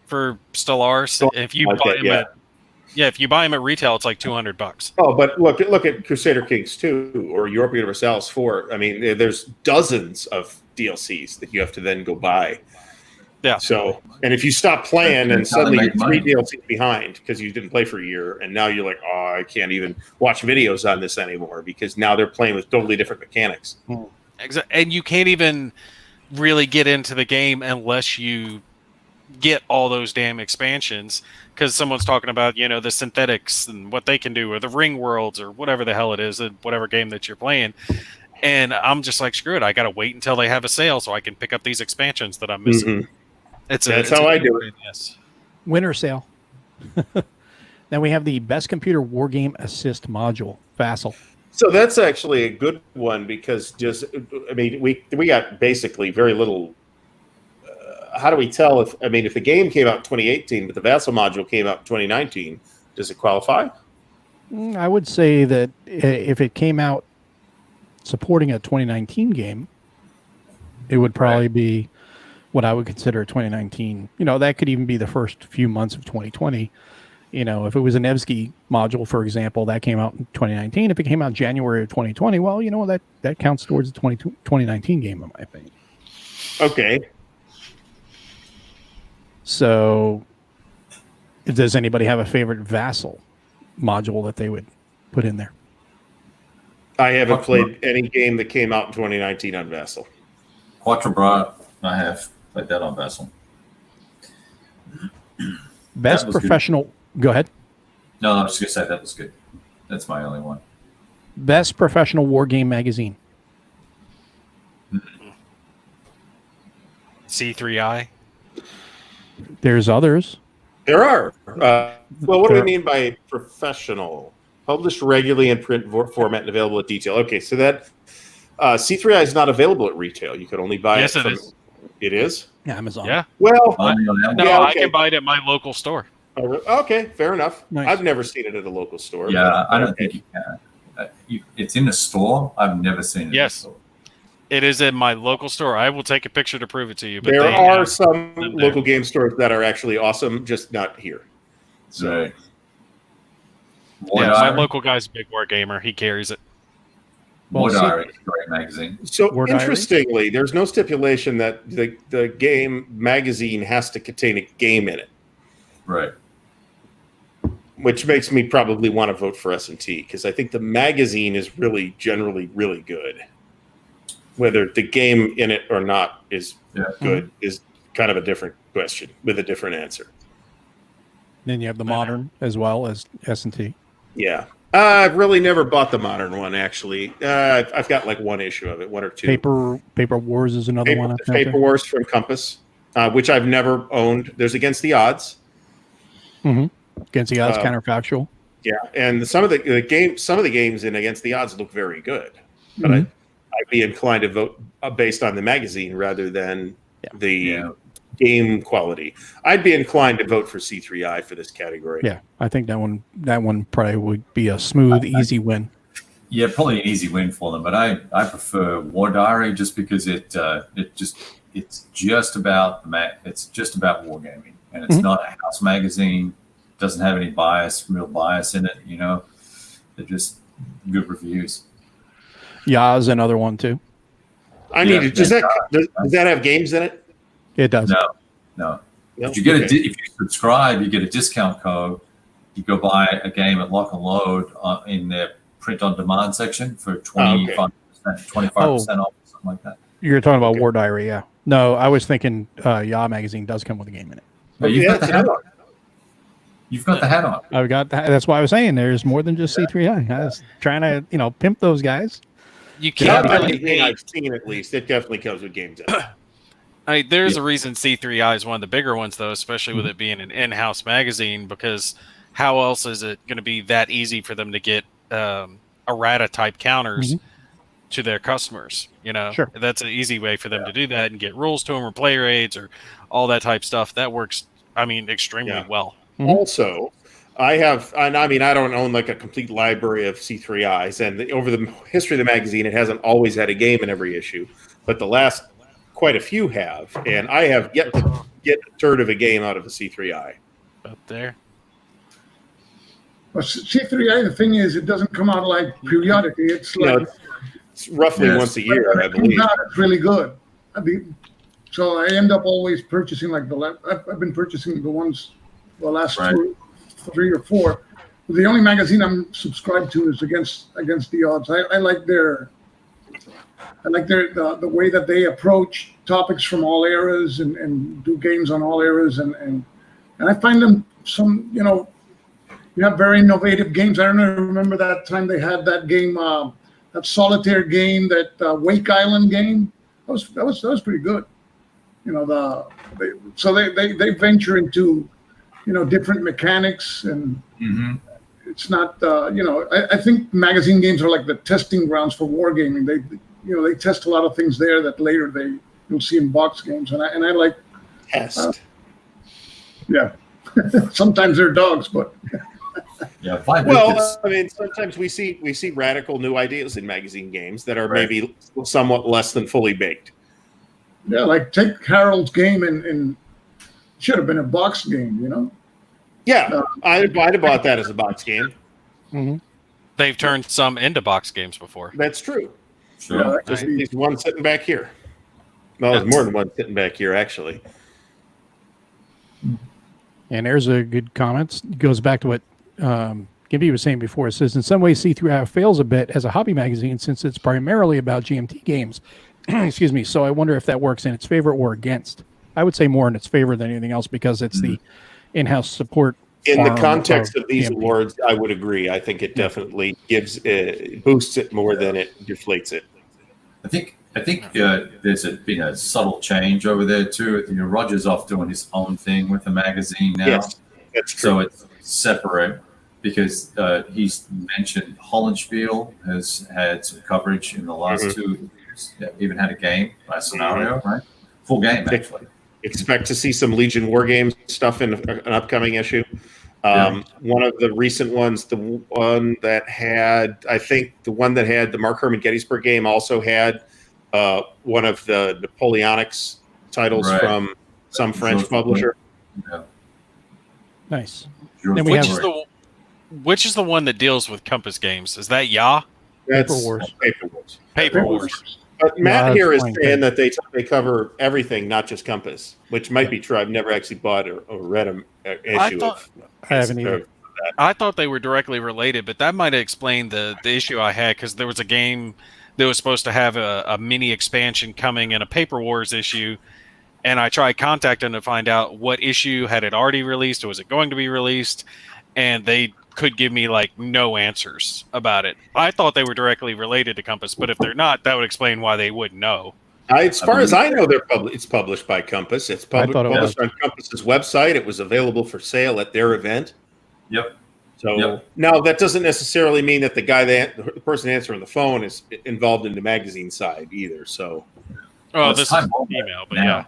Speaker 2: for Stellaris? If you buy them if you buy them at retail, it's like $200.
Speaker 4: Oh, but look at Crusader Kings 2 or Europa Universalis 4. I mean, there's dozens of DLCs that you have to then go buy.
Speaker 2: Yeah.
Speaker 4: So, and if you stop playing and
Speaker 3: That's how they
Speaker 4: suddenly you're
Speaker 3: make money.
Speaker 4: 3 DLCs behind because you didn't play for a year, and now you're like, oh, I can't even watch videos on this anymore because now they're playing with totally different mechanics.
Speaker 2: And you can't even really get into the game unless you get all those damn expansions, because someone's talking about, you know, the synthetics and what they can do, or the ring worlds, or whatever the hell it is, in whatever game that you're playing. And I'm just like, screw it, I gotta wait until they have a sale so I can pick up these expansions that I'm missing.
Speaker 4: Mhm.
Speaker 2: That's
Speaker 4: how I do it.
Speaker 2: Yes.
Speaker 1: Winter sale. Then we have the best computer wargame assist module, Vassal.
Speaker 4: So that's actually a good one because we got basically very little. How do we tell if the game came out in 2018, but the Vassal module came out in 2019? Does it qualify?
Speaker 1: I would say that if it came out supporting a 2019 game, it would probably be what I would consider a 2019. You know, that could even be the first few months of 2020. You know, if it was a Nevsky module, for example, that came out in 2019. If it came out January of 2020, well, you know, that counts towards the 2019 game, in my opinion.
Speaker 4: Okay.
Speaker 1: So, does anybody have a favorite Vassal module that they would put in there?
Speaker 4: I haven't played any game that came out in 2019 on Vassal.
Speaker 3: Quattrobra, I have played that on Vassal.
Speaker 1: Best professional. Go ahead.
Speaker 3: No, I was just gonna say that was good. That's my only one.
Speaker 1: Best professional wargame magazine.
Speaker 2: C3I.
Speaker 1: There's others.
Speaker 4: There are. Well, what do we mean by professional? Published regularly in print format and available at detail. Okay, so that C3I is not available at retail. You could only buy
Speaker 2: Yes,
Speaker 4: it
Speaker 2: it
Speaker 4: from.
Speaker 2: is.
Speaker 4: It is?
Speaker 1: Yeah, Amazon.
Speaker 2: Yeah.
Speaker 4: Well,
Speaker 3: Only on that
Speaker 2: No,
Speaker 3: one.
Speaker 4: Yeah,
Speaker 2: I
Speaker 4: okay.
Speaker 2: can buy it at my local store.
Speaker 4: Okay, fair enough.
Speaker 1: Nice.
Speaker 4: I've never seen it at a local store.
Speaker 3: Yeah,
Speaker 4: but-
Speaker 3: I don't think you can. It's in a store. I've never seen it.
Speaker 2: Yes.
Speaker 3: In a store.
Speaker 2: It is in my local store. I will take a picture to prove it to you. But
Speaker 4: There
Speaker 2: they
Speaker 4: are
Speaker 2: have
Speaker 4: some
Speaker 2: them there.
Speaker 4: local game stores that are actually awesome, just not here. So,
Speaker 3: Right. War
Speaker 2: Yeah, my
Speaker 3: Diary.
Speaker 2: local guy's a big war gamer. He carries it.
Speaker 3: War
Speaker 1: Well,
Speaker 3: Diary is a great magazine.
Speaker 4: so
Speaker 1: War Diary?
Speaker 4: interestingly, there's no stipulation that the game magazine has to contain a game in it,
Speaker 3: Right.
Speaker 4: which makes me probably want to vote for S&T because I think the magazine is really generally really good. Whether the game in it or not is
Speaker 3: Yeah.
Speaker 4: good is kind of a different question with a different answer.
Speaker 1: Then you have the modern as well as S&T.
Speaker 4: Yeah. I've really never bought the modern one, actually. I've got like one issue of it, one or two.
Speaker 1: Paper Wars is another one.
Speaker 4: Paper Wars from Compass, which I've never owned. There's Against the Odds.
Speaker 1: Against the Odds, counterfactual.
Speaker 4: Yeah, and some of the games in Against the Odds look very good, but I'd be inclined to vote based on the magazine rather than the game quality. I'd be inclined to vote for C3I for this category.
Speaker 1: Yeah, I think that one probably would be a smooth, easy win.
Speaker 3: Yeah, probably an easy win for them. But I prefer War Diary just because it's just about wargaming, and it's not a house magazine. Doesn't have any real bias in it. You know, they're just good reviews.
Speaker 1: Yaz, another one too.
Speaker 4: Does that have games in it?
Speaker 1: It does.
Speaker 3: No.
Speaker 4: No?
Speaker 3: If you get
Speaker 4: Okay.
Speaker 3: if you subscribe, you get a discount code. You go buy a game at Lock and Load in their print on demand section for 25%, 25% off, something like that.
Speaker 1: You're talking about War Diary, yeah. No, I was thinking Ya magazine does come with a game in it.
Speaker 3: But you've got the hat on. You've got the hat on.
Speaker 1: I've got that. That's why I was saying there's more than just C3I. I was trying to, pimp those guys.
Speaker 2: You
Speaker 4: Not
Speaker 2: can't really
Speaker 4: everything
Speaker 2: hate.
Speaker 4: I've seen, at least. It definitely comes with games in it.
Speaker 2: There's a reason C3I is one of the bigger ones, though, especially with it being an in-house magazine, because how else is it going to be that easy for them to get errata type counters to their customers?
Speaker 1: Sure.
Speaker 2: That's an easy way for them to do that and get rules to them or player aids or all that type stuff. That works, extremely well.
Speaker 4: Also, I don't own like a complete library of C3Is, and over the history of the magazine, it hasn't always had a game in every issue, but the last quite a few have, and I have yet to get a third of a game out of a C3I.
Speaker 2: Up there.
Speaker 5: Well, C3I, the thing is, it doesn't come out like periodically. It's like
Speaker 4: It's roughly once a year, I
Speaker 5: when it comes
Speaker 4: believe.
Speaker 5: out, it's really good. So I end up always purchasing like I've been purchasing the ones the last
Speaker 3: Right.
Speaker 5: 3 or 4. The only magazine I'm subscribed to is Against the Odds. I like the way that they approach topics from all eras and do games on all eras and I find them you have very innovative games. I don't know, remember that time they had that game, that solitaire game, that Wake Island game. That was pretty good. They venture into different mechanics and.
Speaker 3: Mm-hmm.
Speaker 5: It's not, I think magazine games are like the testing grounds for wargaming. They test a lot of things there that later you'll see in box games. And I like
Speaker 4: Test.
Speaker 5: Yeah. Sometimes they're dogs, but
Speaker 3: Yeah.
Speaker 4: Well, I mean, sometimes we see radical new ideas in magazine games that are maybe somewhat less than fully baked.
Speaker 5: yeah, like take Harold's game and should have been a box game,
Speaker 4: Yeah, I'd have bought that as a box game.
Speaker 1: Mhm.
Speaker 2: They've turned some into box games before.
Speaker 4: That's true.
Speaker 3: Sure.
Speaker 4: There's one sitting back here. No, there's more than one sitting back here, actually.
Speaker 1: And there's a good comment. It goes back to what Gibby was saying before. It says, in some ways, See-Through fails a bit as a hobby magazine since it's primarily about GMT games. Excuse me. So I wonder if that works in its favor or against. I would say more in its favor than anything else because it's the in-house support.
Speaker 4: In the
Speaker 1: arm
Speaker 4: context of these
Speaker 1: GMT.
Speaker 4: awards, I would agree. I think it definitely boosts it more than it deflates it.
Speaker 3: I think there's been a subtle change over there too. Roger's off doing his own thing with the magazine now.
Speaker 4: Yes, that's true.
Speaker 3: So it's separate because he's mentioned Hollenspiel has had some coverage in the last 2 years. Yeah, even had a game, a scenario, right? Full game, actually.
Speaker 4: Expect to see some Legion Wargames stuff in an upcoming issue. One of the recent ones, the one that had the Mark Herman Gettysburg game also had one of the Napoleonics titles from some French publisher.
Speaker 3: Yeah.
Speaker 1: Nice.
Speaker 3: Then
Speaker 1: we
Speaker 2: Which
Speaker 1: have-
Speaker 2: is which is the one that deals with Compass games? Is that Ya?
Speaker 4: That's
Speaker 1: Paper Wars.
Speaker 4: Paper Wars.
Speaker 2: Paper Wars.
Speaker 4: But Matt here is
Speaker 1: fine.
Speaker 4: saying that they cover everything, not just Compass, which might be true. I've never actually bought or read an issue of.
Speaker 1: I haven't either.
Speaker 2: I thought they were directly related, but that might have explained the issue I had because there was a game that was supposed to have a mini expansion coming in a Paper Wars issue, and I tried contacting them to find out what issue had it already released or was it going to be released, and they could give me like no answers about it. I thought they were directly related to Compass, but if they're not, that would explain why they wouldn't know.
Speaker 4: As far as I know, it's published by Compass. It's
Speaker 1: I thought it
Speaker 4: published on Compass's website. It was available for sale at their event.
Speaker 3: Yep.
Speaker 4: So now that doesn't necessarily mean that the person answering the phone is involved in the magazine side either. So,
Speaker 2: This is email, but yeah.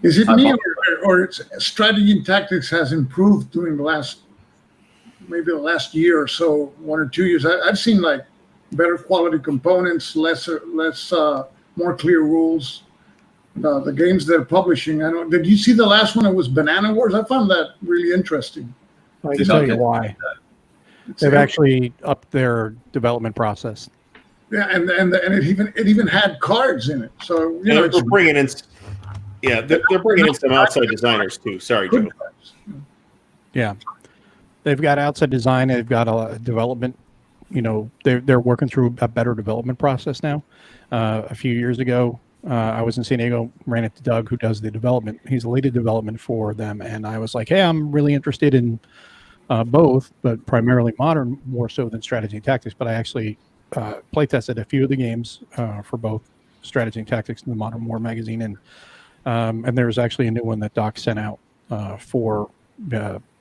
Speaker 5: is it me or it's strategy and tactics has improved during the last year or so, 1 or 2 years? I've seen like better quality components, less more clear rules. The games they're publishing. Did you see the last one? It was Banana Wars. I found that really interesting.
Speaker 1: I can tell you why. They've actually upped their development process.
Speaker 5: Yeah, and it even had cards in it. So
Speaker 4: they're bringing in. Yeah, they're bringing in some outside designers too. Sorry, Joe.
Speaker 1: Yeah, they've got outside design. They've got a development. They're working through a better development process now. A few years ago, I was in San Diego, ran into Doug, who does the development. He's the lead of development for them, and I was like, "Hey, I'm really interested in both, but primarily modern, more so than strategy and tactics." But I actually play tested a few of the games for both strategy and tactics in the Modern War magazine, and there's actually a new one that Doc sent out for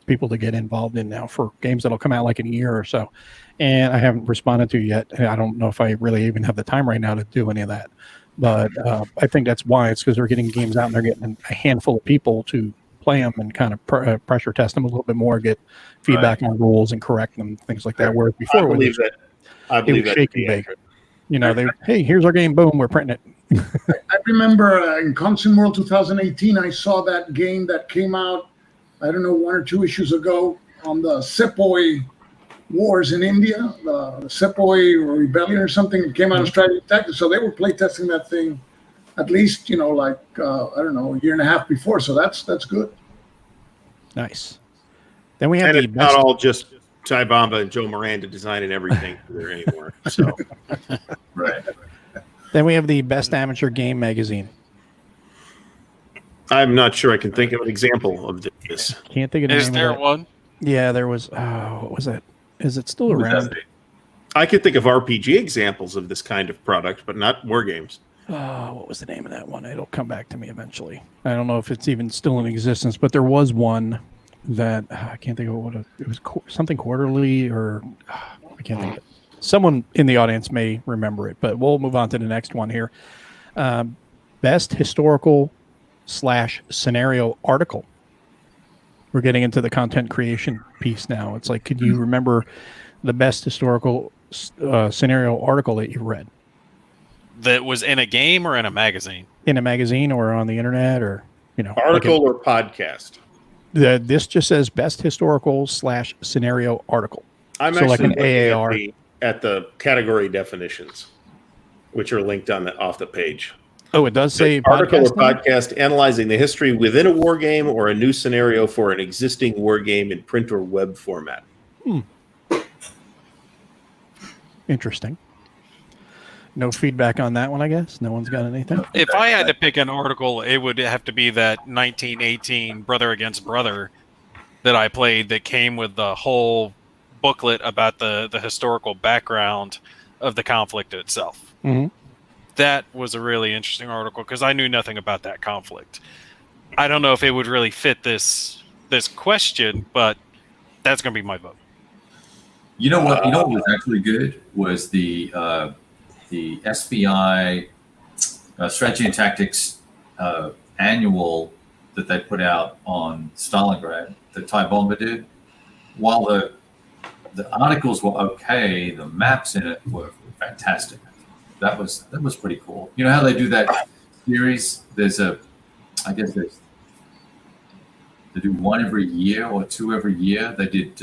Speaker 1: people to get involved in now for games that'll come out like in a year or so. And I haven't responded to yet. I don't know if I really even have the time right now to do any of that. But I think that's why. It's because they're getting games out and they're getting a handful of people to play them and kind of pressure test them a little bit more, get feedback on rules and correct them, things like that. Whereas before,
Speaker 4: I believe that
Speaker 1: shake and bake. Hey, here's our game. Boom, we're printing it.
Speaker 5: I remember in Consume World 2018, I saw that game that came out, I don't know, 1 or 2 issues ago on the Sepoy wars in India, the Sepoy Rebellion or something. It came out of strategy and tactics. So they were playtesting that thing at least, like, I don't know, a year and a half before. So that's good.
Speaker 1: Nice. Then we have
Speaker 4: And
Speaker 1: the
Speaker 4: it's not
Speaker 1: best.
Speaker 4: all just Ty Bomba and Joe Miranda designing everything there anymore. So
Speaker 3: Right.
Speaker 1: Then we have the best amateur game magazine.
Speaker 4: I'm not sure I can think of an example of this.
Speaker 1: Can't think of the
Speaker 2: Is
Speaker 1: name
Speaker 2: there
Speaker 1: of that.
Speaker 2: one?
Speaker 1: Yeah, there was. What was that? Is it still
Speaker 3: Who would that
Speaker 1: around?
Speaker 3: be?
Speaker 4: I could think of RPG examples of this kind of product, but not war games.
Speaker 1: What was the name of that one? It'll come back to me eventually. I don't know if it's even still in existence, but there was one that I can't think of what it was. Something quarterly, or I can't think of it. Someone in the audience may remember it, but we'll move on to the next one here. Best historical / scenario article. We're getting into the content creation piece now. It's like, could you remember the best historical scenario article that you read
Speaker 2: That was in a game or in a magazine?
Speaker 1: in a magazine or on the internet, or
Speaker 4: Article or podcast?
Speaker 1: This just says best historical / scenario article.
Speaker 4: I'm
Speaker 1: So like
Speaker 4: actually
Speaker 1: an
Speaker 4: looking
Speaker 1: AAR.
Speaker 4: at the category definitions, which are linked off the page.
Speaker 1: Oh, it does say
Speaker 4: Article or
Speaker 1: podcast.
Speaker 4: podcast analyzing the history within a war game or a new scenario for an existing war game in print or web format.
Speaker 1: Interesting. No feedback on that one, I guess. No one's got anything.
Speaker 2: If I had to pick an article, it would have to be that 1918 Brother Against Brother that I played that came with the whole booklet about the historical background of the conflict itself.
Speaker 1: Mhm.
Speaker 2: That was a really interesting article because I knew nothing about that conflict. I don't know if it would really fit this question, but that's going to be my vote.
Speaker 3: You know what? You know what was actually good was the SBI Strategy and Tactics annual that they put out on Stalingrad that Ty Bomba did. While the articles were okay, the maps in it were fantastic. That was pretty cool. You know how they do that series? They do one every year or two every year. They did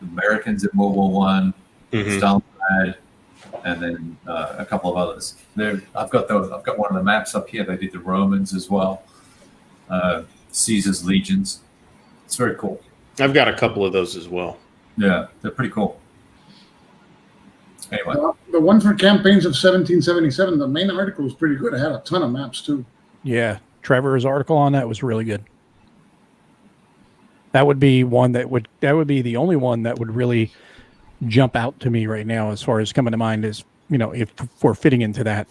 Speaker 3: Americans in World War One, Stalingrad, and then a couple of others. I've got one of the maps up here. They did the Romans as well, Caesar's legions. It's very cool.
Speaker 4: I've got a couple of those as well.
Speaker 3: Yeah, they're pretty cool. Anyway,
Speaker 5: The one for campaigns of 1777, the main article was pretty good. It had a ton of maps too.
Speaker 1: Yeah, Trevor's article on that was really good. That would be the only one that would really jump out to me right now as far as coming to mind is, if we're fitting into that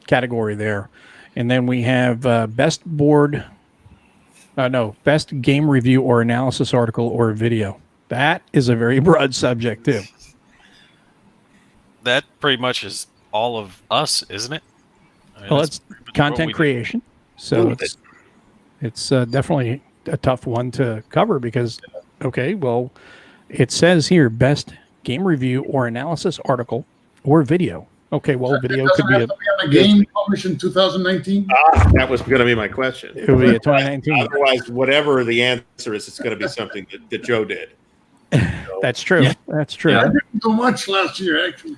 Speaker 1: category there. And then we have best game review or analysis article or video. That is a very broad subject too.
Speaker 2: That pretty much is all of us, isn't it? I mean,
Speaker 1: Well,
Speaker 2: that's
Speaker 1: it's
Speaker 2: pretty much what
Speaker 1: content
Speaker 2: we do.
Speaker 1: creation, so it's definitely a tough one to cover because, okay, well, it says here best game review or analysis article or video. Okay, well, video could be
Speaker 5: Have to be on a game published in 2019.
Speaker 4: That was going to be my question.
Speaker 1: it would be a 2019.
Speaker 4: Otherwise, whatever the answer is, it's going to be something that Joe did.
Speaker 1: That's true.
Speaker 3: Yeah.
Speaker 1: That's true.
Speaker 3: Yeah.
Speaker 5: I didn't do much last year, actually.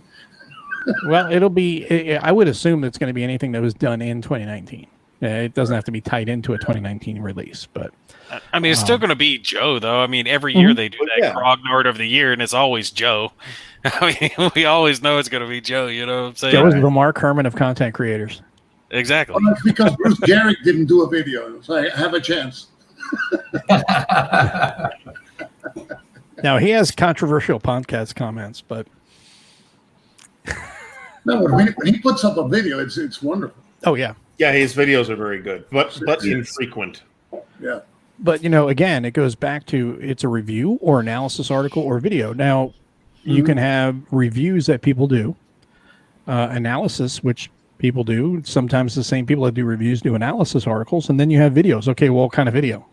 Speaker 1: Well, it'll be. I would assume it's going to be anything that was done in 2019. It doesn't have to be tied into a 2019 release, but
Speaker 2: I mean, it's still going to be Joe, though. I mean, every year they do
Speaker 4: Well,
Speaker 2: that
Speaker 4: yeah.
Speaker 2: Grognard of the year, and it's always Joe. I mean, we always know it's going to be Joe. You know what I'm saying?
Speaker 1: Joe is the Mark Herman of content creators.
Speaker 2: Exactly.
Speaker 5: Well, that's because Bruce Garrick didn't do a video, so I have a chance.
Speaker 1: Now he has controversial podcast comments, but
Speaker 5: No, when he puts up a video, it's wonderful.
Speaker 1: oh yeah.
Speaker 4: Yeah, his videos are very good, but infrequent.
Speaker 5: Yeah.
Speaker 1: But again, it goes back to it's a review or analysis article or video. Now, you can have reviews that people do, analysis which people do. Sometimes the same people that do reviews do analysis articles, and then you have videos. Okay, well, what kind of video?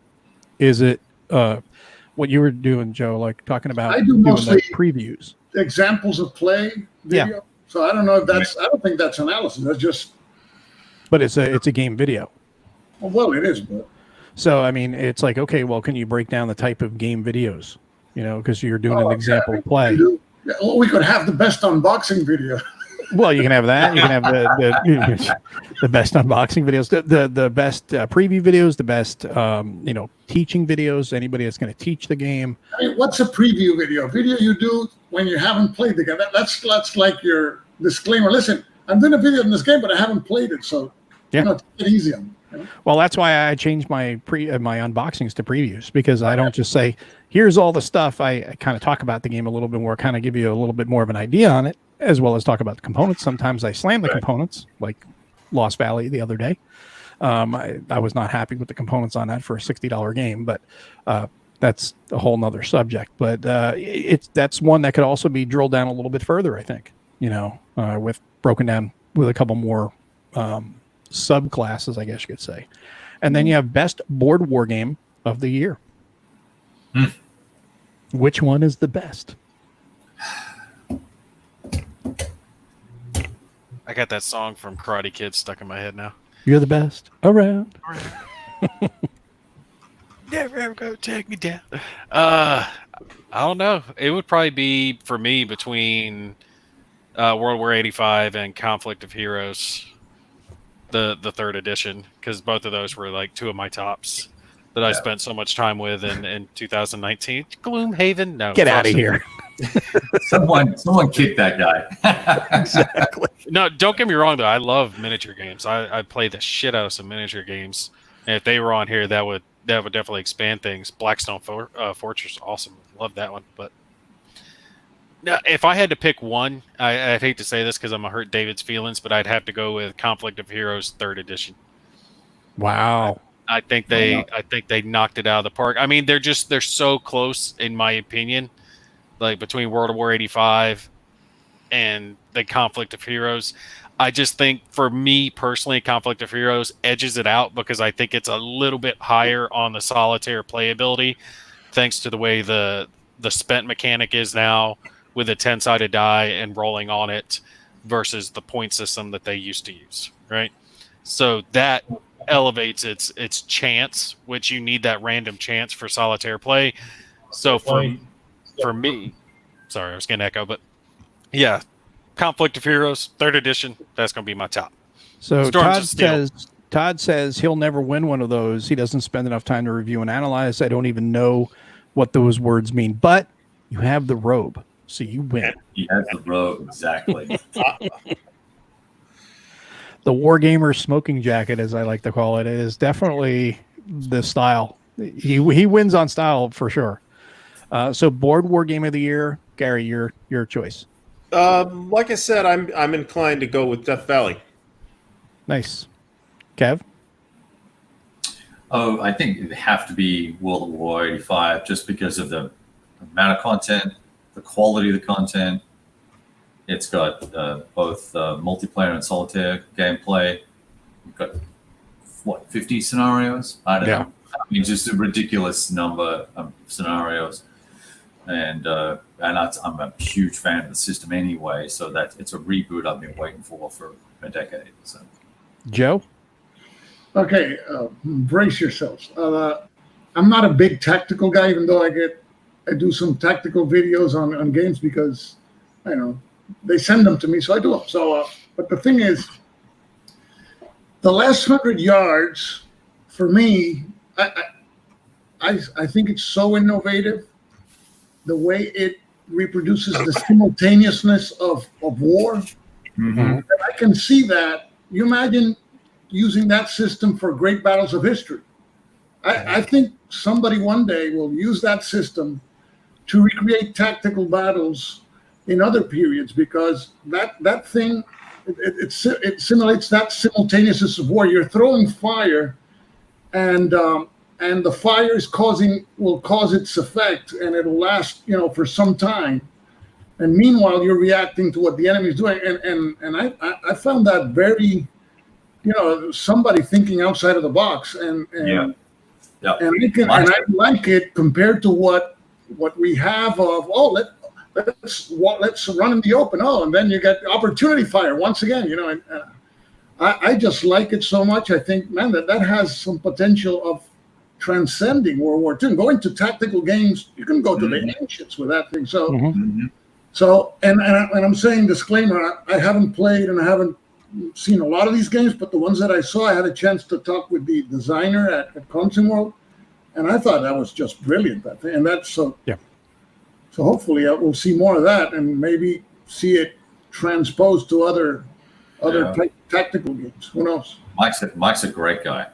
Speaker 1: Is it what you were doing, Joe? Like talking about
Speaker 5: I do
Speaker 1: doing
Speaker 5: mostly-
Speaker 1: the previews.
Speaker 5: Examples of play video.
Speaker 1: Yeah.
Speaker 5: So I don't know if that's. I don't think that's analysis. That's just.
Speaker 1: But it's a game video.
Speaker 5: Well, it is, but.
Speaker 1: So I mean, it's like, okay, well, can you break down the type of game videos? Because you're doing an example play.
Speaker 5: Yeah, well, we could have the best unboxing video.
Speaker 1: Well, you can have that. You can have the best unboxing videos, the best preview videos, the best teaching videos. Anybody that's going to teach the game.
Speaker 5: I mean, what's a preview video? A video you do when you haven't played the game. That's like your disclaimer. Listen, I'm doing a video in this game, but I haven't played it, so take it easy on me.
Speaker 1: Well, that's why I changed my my unboxings to previews, because I don't just say, here's all the stuff. I kind of talk about the game a little bit more, kind of give you a little bit more of an idea on it, as well as talk about the components. Sometimes I slam the components, like Lost Valley the other day. I was not happy with the components on that for a $60 game, but that's a whole nother subject. But that's one that could also be drilled down a little bit further, I think, with broken down with a couple more subclasses, I guess you could say. And then you have best board war game of the year. Which one is the best?
Speaker 2: I got that song from Karate Kid stuck in my head now.
Speaker 1: You're the best around.
Speaker 2: Never ever go take me down. I don't know. It would probably be for me between World War 85 and Conflict of Heroes, the third edition, because both of those were like two of my tops that I spent so much time with in 2019. Gloomhaven, no,
Speaker 1: get out of here.
Speaker 3: Someone kick that guy.
Speaker 1: Exactly.
Speaker 2: No, don't get me wrong though. I love miniature games. I play the shit out of some miniature games, and if they were on here, that would definitely expand things. Blackstone Fortress, awesome. Love that one. But now, if I had to pick one, I'd hate to say this because I'm gonna hurt David's feelings, but I'd have to go with Conflict of Heroes third edition.
Speaker 1: Wow.
Speaker 2: I think they knocked it out of the park. I mean, they're so close in my opinion. Like between World War 85 and the Conflict of Heroes, I just think for me personally, Conflict of Heroes edges it out because I think it's a little bit higher on the solitaire playability, thanks to the way the spent mechanic is now with a 10-sided die and rolling on it versus the point system that they used to use, right? So that elevates its chance, which you need that random chance for solitaire play. So for me, sorry, I was getting echo, but yeah, Conflict of Heroes, third edition, that's going to be my top.
Speaker 1: So Todd says he'll never win one of those. He doesn't spend enough time to review and analyze. I don't even know what those words mean, but you have the robe, so you win.
Speaker 3: He has the robe, exactly.
Speaker 1: The Wargamer smoking jacket, as I like to call it, is definitely the style. He wins on style for sure. So board war game of the year, Gary, your choice.
Speaker 4: Like I said, I'm inclined to go with Death Valley.
Speaker 1: Nice. Kev?
Speaker 3: Oh, I think it would have to be World War 85 just because of the amount of content, the quality of the content. It's got both multiplayer and solitaire gameplay. We've got, 50 scenarios? I don't know. I mean, just a ridiculous number of scenarios. And I'm a huge fan of the system anyway, so that it's a reboot I've been waiting for a decade. So,
Speaker 1: Joe?
Speaker 5: Okay, brace yourselves. I'm not a big tactical guy, even though I do some tactical videos on games because they send them to me, so I do them. So, but the thing is, the last 100 yards for me, I think it's so innovative. The way it reproduces the simultaneousness of war. Mm-hmm. I can see that. You imagine using that system for great battles of history. I think somebody one day will use that system to recreate tactical battles in other periods because that thing, it simulates that simultaneousness of war. You're throwing fire and the fire will cause its effect, and it'll last, for some time. And meanwhile, you're reacting to what the enemy is doing. And I found that very, somebody thinking outside of the box. And I like it compared to what we have of let's run in the open. And then you get opportunity fire once again. And I just like it so much. I think, man, that has some potential of transcending World War II. And going to tactical games, you can go to the ancients with that thing. So, So, and I'm saying disclaimer, I haven't played and I haven't seen a lot of these games, but the ones that I saw, I had a chance to talk with the designer at Consum World, and I thought that was just brilliant. That thing, and that's so.
Speaker 1: Yeah.
Speaker 5: So hopefully we'll see more of that, and maybe see it transposed to other tactical games. Who knows?
Speaker 3: Mike's a great guy.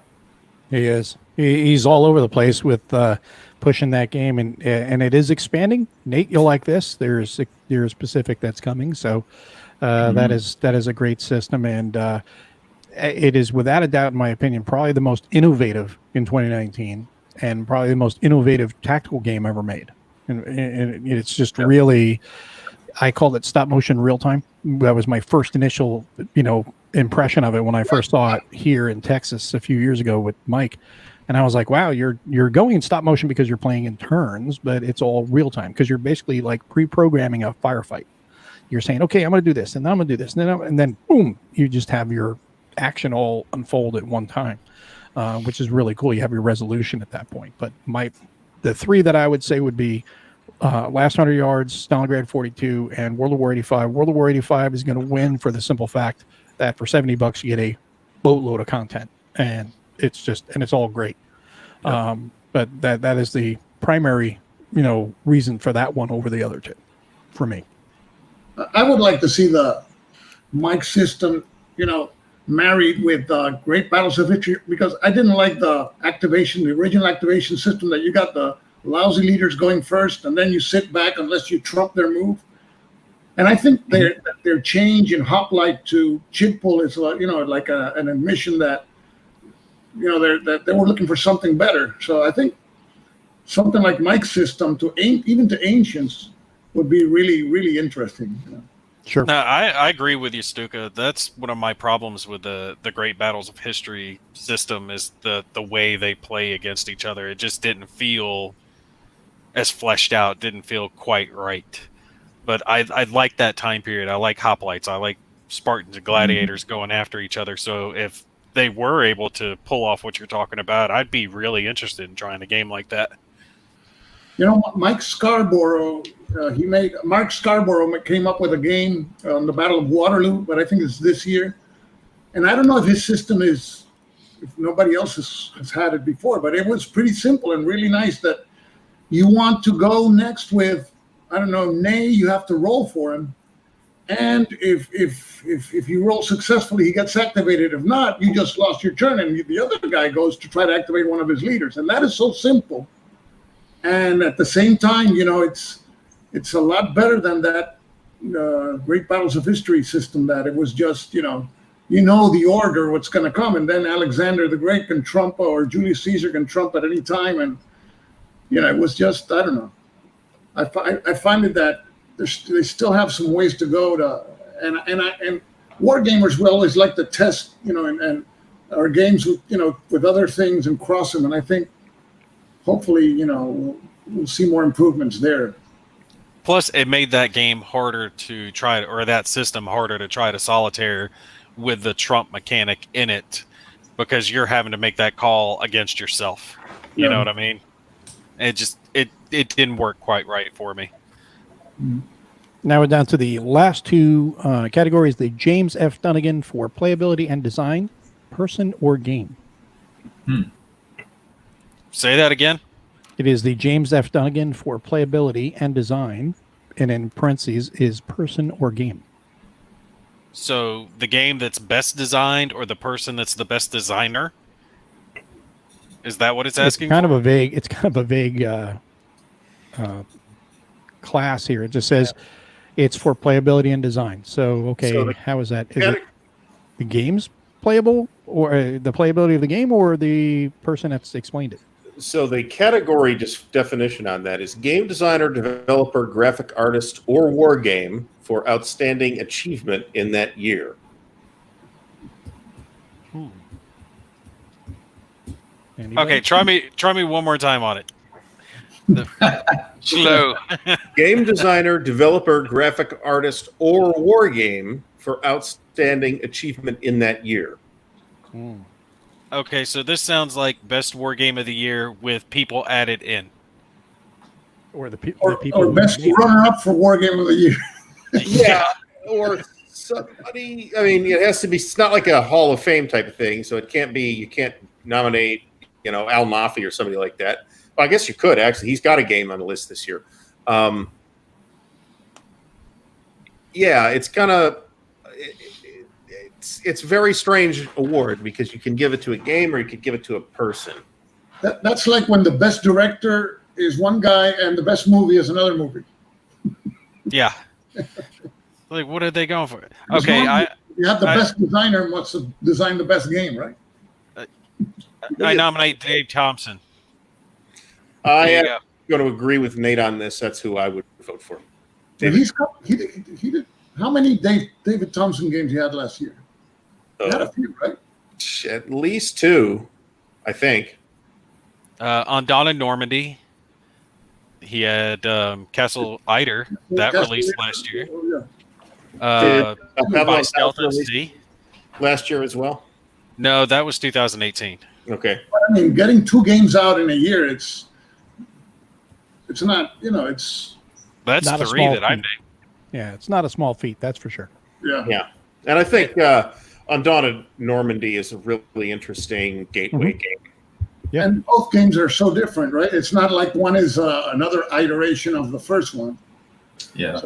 Speaker 1: He is. He's all over the place with pushing that game, and it is expanding. Nate, you'll like this. There's Pacific that's coming, so that is a great system, and it is without a doubt, in my opinion, probably the most innovative in 2019, and probably the most innovative tactical game ever made. And it's just really, I called it stop motion real time. That was my first initial, impression of it when I first saw it here in Texas a few years ago with Mike. And I was like, wow, you're going in stop motion because you're playing in turns, but it's all real time because you're basically like pre-programming a firefight. You're saying, okay, I'm going to do this, and then I'm going to do this, and then boom, you just have your action all unfold at one time, which is really cool. You have your resolution at that point. But the three that I would say would be Last 100 Yards, Stalingrad 42, and World of War 85. World of War 85 is going to win for the simple fact that for $70 you get a boatload of content, and it's all great. Yeah. But that is the primary, reason for that one over the other two, for me.
Speaker 5: I would like to see the Mike system, married with Great Battles of History, because I didn't like the original activation system that you got the lousy leaders going first, and then you sit back unless you trump their move. And I think their change in hoplite to chip pull is, like an admission that, that they were looking for something better. So I think something like Mike's system even to ancients would be really, really interesting.
Speaker 1: Sure.
Speaker 2: No, I agree with you, Stuka. That's one of my problems with the Great Battles of History system is the way they play against each other. It just didn't feel as fleshed out, didn't feel quite right. But I like that time period. I like hoplites. I like Spartans and gladiators going after each other. So if they were able to pull off what you're talking about, I'd be really interested in trying a game like that.
Speaker 5: Mark Scarborough came up with a game on the Battle of Waterloo, but I think it's this year. And I don't know if his system if nobody else has had it before, but it was pretty simple and really nice that you want to go next with, I don't know, Nay, you have to roll for him. And if you roll successfully, he gets activated. If not, you just lost your turn, and the other guy goes to try to activate one of his leaders. And that is so simple. And at the same time, it's a lot better than that Great Battles of History system that it was just, the order, what's going to come. And then Alexander the Great can trump, or Julius Caesar can trump at any time. And, it was just, I don't know. I find it that they still have some ways to go and wargamers will always like to test, and our games with other things and cross them. And I think hopefully, we'll see more improvements there.
Speaker 2: Plus, it made that game harder to try, or that system harder to try to solitaire with the trump mechanic in it, because you're having to make that call against yourself. You know what I mean? It didn't work quite right for me.
Speaker 1: Now we're down to the last two categories: the James F. Dunnigan for playability and design, person or game.
Speaker 2: Say that again.
Speaker 1: It is the James F. Dunnigan for playability and design, and in parentheses is person or game.
Speaker 2: So the game that's best designed, or the person that's the best designer? Is that what it's asking?
Speaker 1: It's kind of a vague class here. It just says it's for playability and design. So okay, how is that? Is it the game's playable, or the playability of the game, or the person that's explained it?
Speaker 4: So the category definition on that is game designer, developer, graphic artist, or war game for outstanding achievement in that year.
Speaker 2: Okay, try me one more time on it. Slow.
Speaker 4: Game designer, developer, graphic artist, or war game for outstanding achievement in that year.
Speaker 2: Okay, so this sounds like best war game of the year with people added in.
Speaker 1: or the people
Speaker 5: or best runner-up for War Game of the Year.
Speaker 4: Yeah, or somebody. I mean, it has to be. It's not like a Hall of Fame type of thing, so it can't be. You can't nominate, Al Mafi or somebody like that. Well, I guess you could actually. He's got a game on the list this year. Yeah, it's kind of. It's very strange award because you can give it to a game or you could give it to a person.
Speaker 5: That's like when the best director is one guy and the best movie is another movie.
Speaker 2: Yeah. Like, what are they going for? Okay,
Speaker 5: you have the best designer wants to design the best game, right?
Speaker 2: I nominate Dave Thompson.
Speaker 4: I am going to agree with Nate on this. That's who I would vote for.
Speaker 5: He did. How many David Thompson games he had last year? He had a few, right?
Speaker 4: At least 2, I think.
Speaker 2: On Dawn in Normandy, he had Castle Eider that released last year.
Speaker 5: Oh, yeah.
Speaker 2: By Stealth at Sea
Speaker 4: last year as well.
Speaker 2: No, that was 2018.
Speaker 4: Okay.
Speaker 5: I mean, getting 2 games out in a year, it's not, it's.
Speaker 2: That's
Speaker 1: not
Speaker 2: 3 that I named.
Speaker 1: Yeah, it's not a small feat, that's for sure.
Speaker 5: Yeah.
Speaker 4: And I think on Dawn of Normandy is a really interesting gateway game.
Speaker 1: Yeah.
Speaker 5: And both games are so different, right? It's not like one is another iteration of the first one.
Speaker 3: Yeah.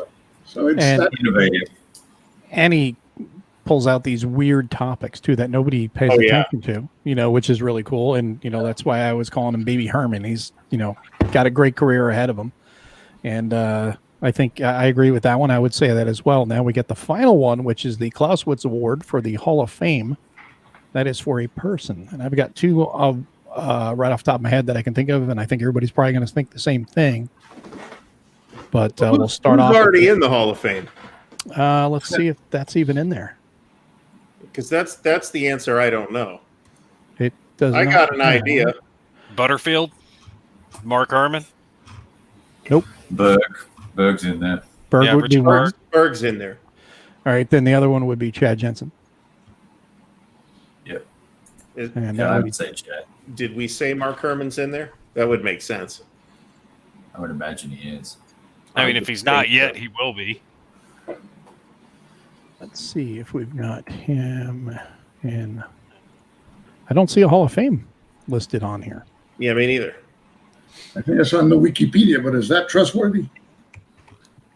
Speaker 5: So it's
Speaker 1: And-
Speaker 5: that
Speaker 3: Innovative.
Speaker 1: And he pulls out these weird topics too that nobody pays attention to, which is really cool. And that's why I was calling him Baby Herman. He's got a great career ahead of him, and I think I agree with that one. I would say that as well. Now we get the final one, which is the Clausewitz Award for the Hall of Fame. That is for a person, and I've got 2 right off the top of my head that I can think of, and I think everybody's probably going to think the same thing. But we'll start off.
Speaker 4: Who's already in the Hall of Fame?
Speaker 1: Let's see if that's even in there.
Speaker 4: Because that's the answer I don't know.
Speaker 1: It does.
Speaker 4: I got an idea.
Speaker 2: Butterfield, Mark Herman.
Speaker 1: Nope.
Speaker 3: Berg's in there.
Speaker 1: Berg would be
Speaker 2: Richard
Speaker 1: one.
Speaker 4: Berg's in there.
Speaker 1: All right, then the other one would be Chad Jensen.
Speaker 3: Yep.
Speaker 1: And
Speaker 3: Yeah,
Speaker 1: that
Speaker 3: I
Speaker 1: would
Speaker 3: would say Chad.
Speaker 4: Did we say Mark Herman's in there? That would make sense.
Speaker 3: I would imagine he is.
Speaker 2: I mean, if he's not yet, he will be.
Speaker 1: Let's see if we've got him in. I don't see a Hall of Fame listed on here.
Speaker 4: Yeah, me neither.
Speaker 5: I think that's on the Wikipedia, but is that trustworthy?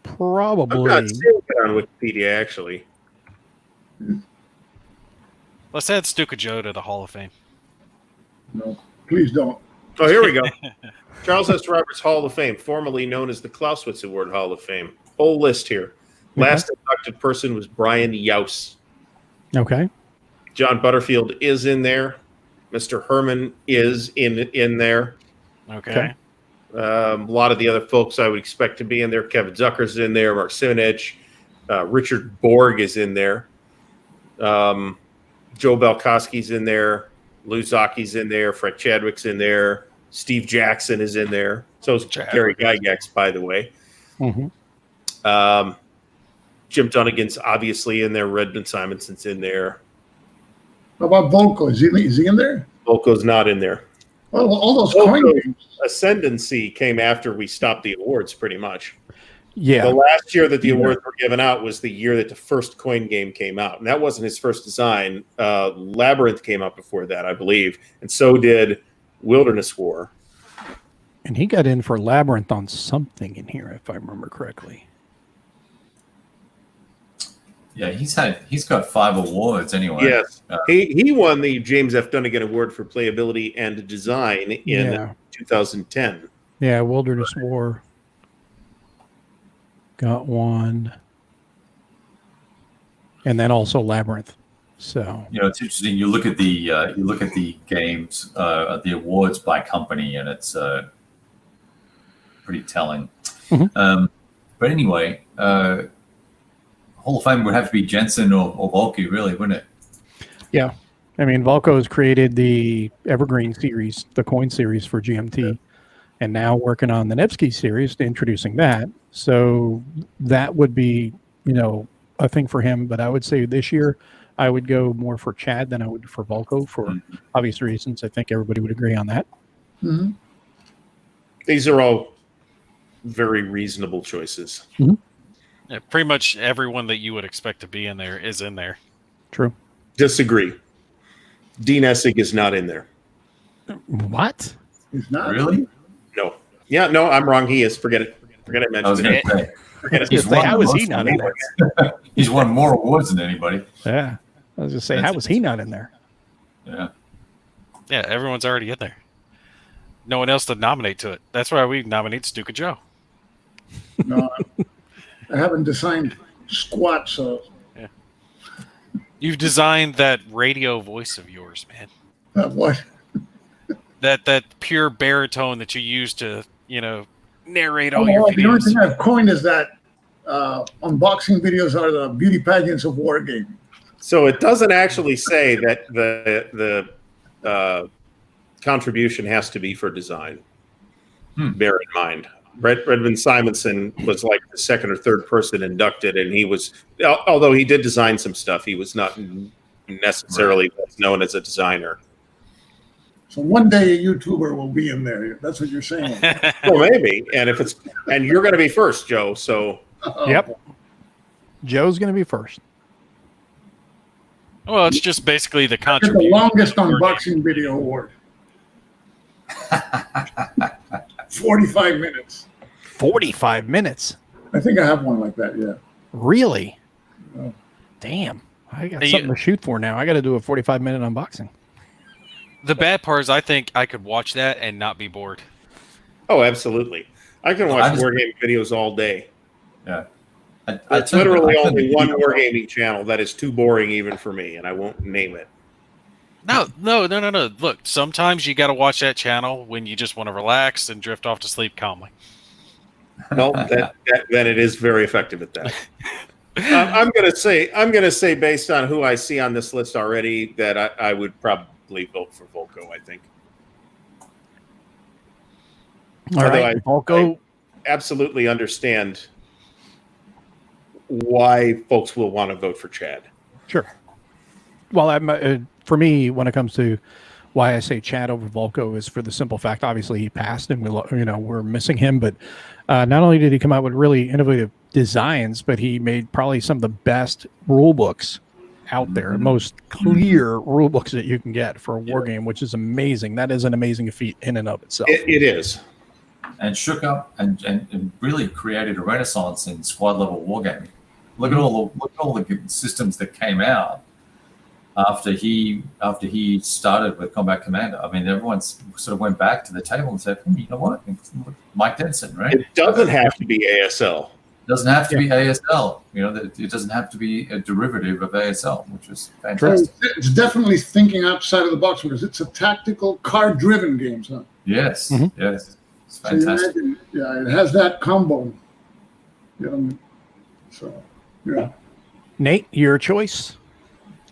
Speaker 4: I'm
Speaker 1: Probably.
Speaker 4: not seeing it on Wikipedia, actually.
Speaker 2: Let's add Stuka Joe to the Hall of Fame.
Speaker 5: No, please don't.
Speaker 4: Oh, here we go. Charles S. Roberts Hall of Fame, formerly known as the Clausewitz Award Hall of Fame. Whole list here. Last inducted person was Brian Yaus.
Speaker 1: Okay.
Speaker 4: John Butterfield is in there. Mr. Herman is in there.
Speaker 2: Okay.
Speaker 4: A lot of the other folks I would expect to be in there. Kevin Zucker's in there. Mark Simonich. Richard Borg is in there. Joe Belkowski's in there. Lou Zaki's in there. Fred Chadwick's in there. Steve Jackson is in there. So is Gary Gygax, by the way.
Speaker 1: Mm-hmm.
Speaker 4: Jim Dunnigan's obviously in there. Redmond Simonson's in there.
Speaker 5: How about Volko? Is he in there?
Speaker 4: Volko's not in there.
Speaker 5: Well, all those coin
Speaker 4: Volko's
Speaker 5: games.
Speaker 4: ascendancy came after we stopped the awards, pretty much.
Speaker 1: Yeah.
Speaker 4: The last year that the awards were given out was the year that the first coin game came out. And that wasn't his first design. Labyrinth came out before that, I believe. And so did Wilderness War.
Speaker 1: And he got in for Labyrinth on something in here, if I remember correctly.
Speaker 3: Yeah, he's got 5 awards anyway.
Speaker 4: Yes. He won the James F. Dunnigan Award for Playability and Design in 2010.
Speaker 1: Yeah, Wilderness War got one. And then also Labyrinth. So
Speaker 3: it's interesting. You look at the games, the awards by company, and it's pretty telling.
Speaker 1: Mm-hmm.
Speaker 3: But anyway, Hall of Fame would have to be Jensen or Volky, really, wouldn't it?
Speaker 1: yeah, I mean Volko's created the Evergreen series, the coin series for GMT, and now working on the Nevsky series, introducing that. So that would be a thing for him. But I would say this year I would go more for Chad than I would for Volko for obvious reasons. I think everybody would agree on that.
Speaker 5: Mm-hmm.
Speaker 4: These are all very reasonable choices.
Speaker 2: Yeah, pretty much everyone that you would expect to be in there is in there.
Speaker 1: True.
Speaker 4: Disagree. Dean Essig is not in there.
Speaker 1: What?
Speaker 5: He's not.
Speaker 3: Really?
Speaker 4: No. Yeah, no, I'm wrong. He is. Forget it. Forget I
Speaker 3: I was
Speaker 4: mentioned
Speaker 3: going
Speaker 4: it.
Speaker 3: to say.
Speaker 4: Forget it.
Speaker 3: He's
Speaker 1: Say,
Speaker 3: won
Speaker 1: how
Speaker 3: the
Speaker 1: is he
Speaker 3: most
Speaker 1: not in
Speaker 3: awards. He's won more awards than anybody.
Speaker 1: Yeah. I was just saying, how was he not in there?
Speaker 3: Yeah.
Speaker 2: Yeah, everyone's already in there. No one else to nominate to it. That's why we nominate Stuka Joe.
Speaker 5: No, I haven't designed squat, so
Speaker 2: You've designed that radio voice of yours, man.
Speaker 5: what?
Speaker 2: That pure baritone that you use to, narrate all
Speaker 5: Oh,
Speaker 2: your
Speaker 5: the only
Speaker 2: videos.
Speaker 5: thing I've coined is that unboxing videos are the beauty pageants of wargaming.
Speaker 4: So it doesn't actually say that the contribution has to be for design. Bear in mind. Redmond Simonson was like the second or third person inducted, and he was, although he did design some stuff, he was not necessarily what's known as a designer.
Speaker 5: So one day a YouTuber will be in there. That's what you're saying.
Speaker 4: Well, maybe. And you're going to be first, Joe. So
Speaker 1: Yep. Joe's going to be first.
Speaker 2: Well, it's just basically the
Speaker 5: It's the
Speaker 2: contribution.
Speaker 5: longest unboxing video award. 45 minutes.
Speaker 1: 45 minutes.
Speaker 5: I think I have one like that, yeah.
Speaker 1: Really?
Speaker 5: Oh.
Speaker 1: Damn. I got
Speaker 2: Hey,
Speaker 1: something to shoot for now. I got to do a 45-minute unboxing.
Speaker 2: The bad part is I think I could watch that and not be bored.
Speaker 4: Oh, absolutely. I can watch
Speaker 3: I just-
Speaker 4: wargaming videos all day.
Speaker 3: Yeah.
Speaker 4: It's literally only one wargaming channel that is too boring even for me, and I won't name it.
Speaker 2: No. Look, sometimes you got to watch that channel when you just want to relax and drift off to sleep calmly.
Speaker 4: Well, then it is very effective at that. I'm gonna say based on who I see on this list already that I would probably vote for Volko. I think.
Speaker 1: All
Speaker 4: Although
Speaker 1: right. Volko.
Speaker 4: Absolutely understand why folks will want to vote for Chad.
Speaker 1: Sure. Well, for me, when it comes to why I say Chad over Volko is for the simple fact, obviously he passed and we're missing him, but not only did he come out with really innovative designs, but he made probably some of the best rule books out there, most clear rule books that you can get for a war game, which is amazing. That is an amazing feat in and of itself.
Speaker 4: It is.
Speaker 3: And shook up and really created a renaissance in squad level wargaming. Look at all the systems that came out after he started with Combat Commander. I mean, everyone sort of went back to the table and said, you know what, Mike Denson, right?
Speaker 4: It doesn't have to be ASL.
Speaker 3: It doesn't have to be ASL. It doesn't have to be a derivative of ASL, which is fantastic.
Speaker 5: It's definitely thinking outside of the box because it's a tactical, card-driven game, huh?
Speaker 3: Yes, yes. It's
Speaker 5: So you
Speaker 3: fantastic.
Speaker 5: imagine, it has that combo. So, yeah.
Speaker 1: Nate, your choice?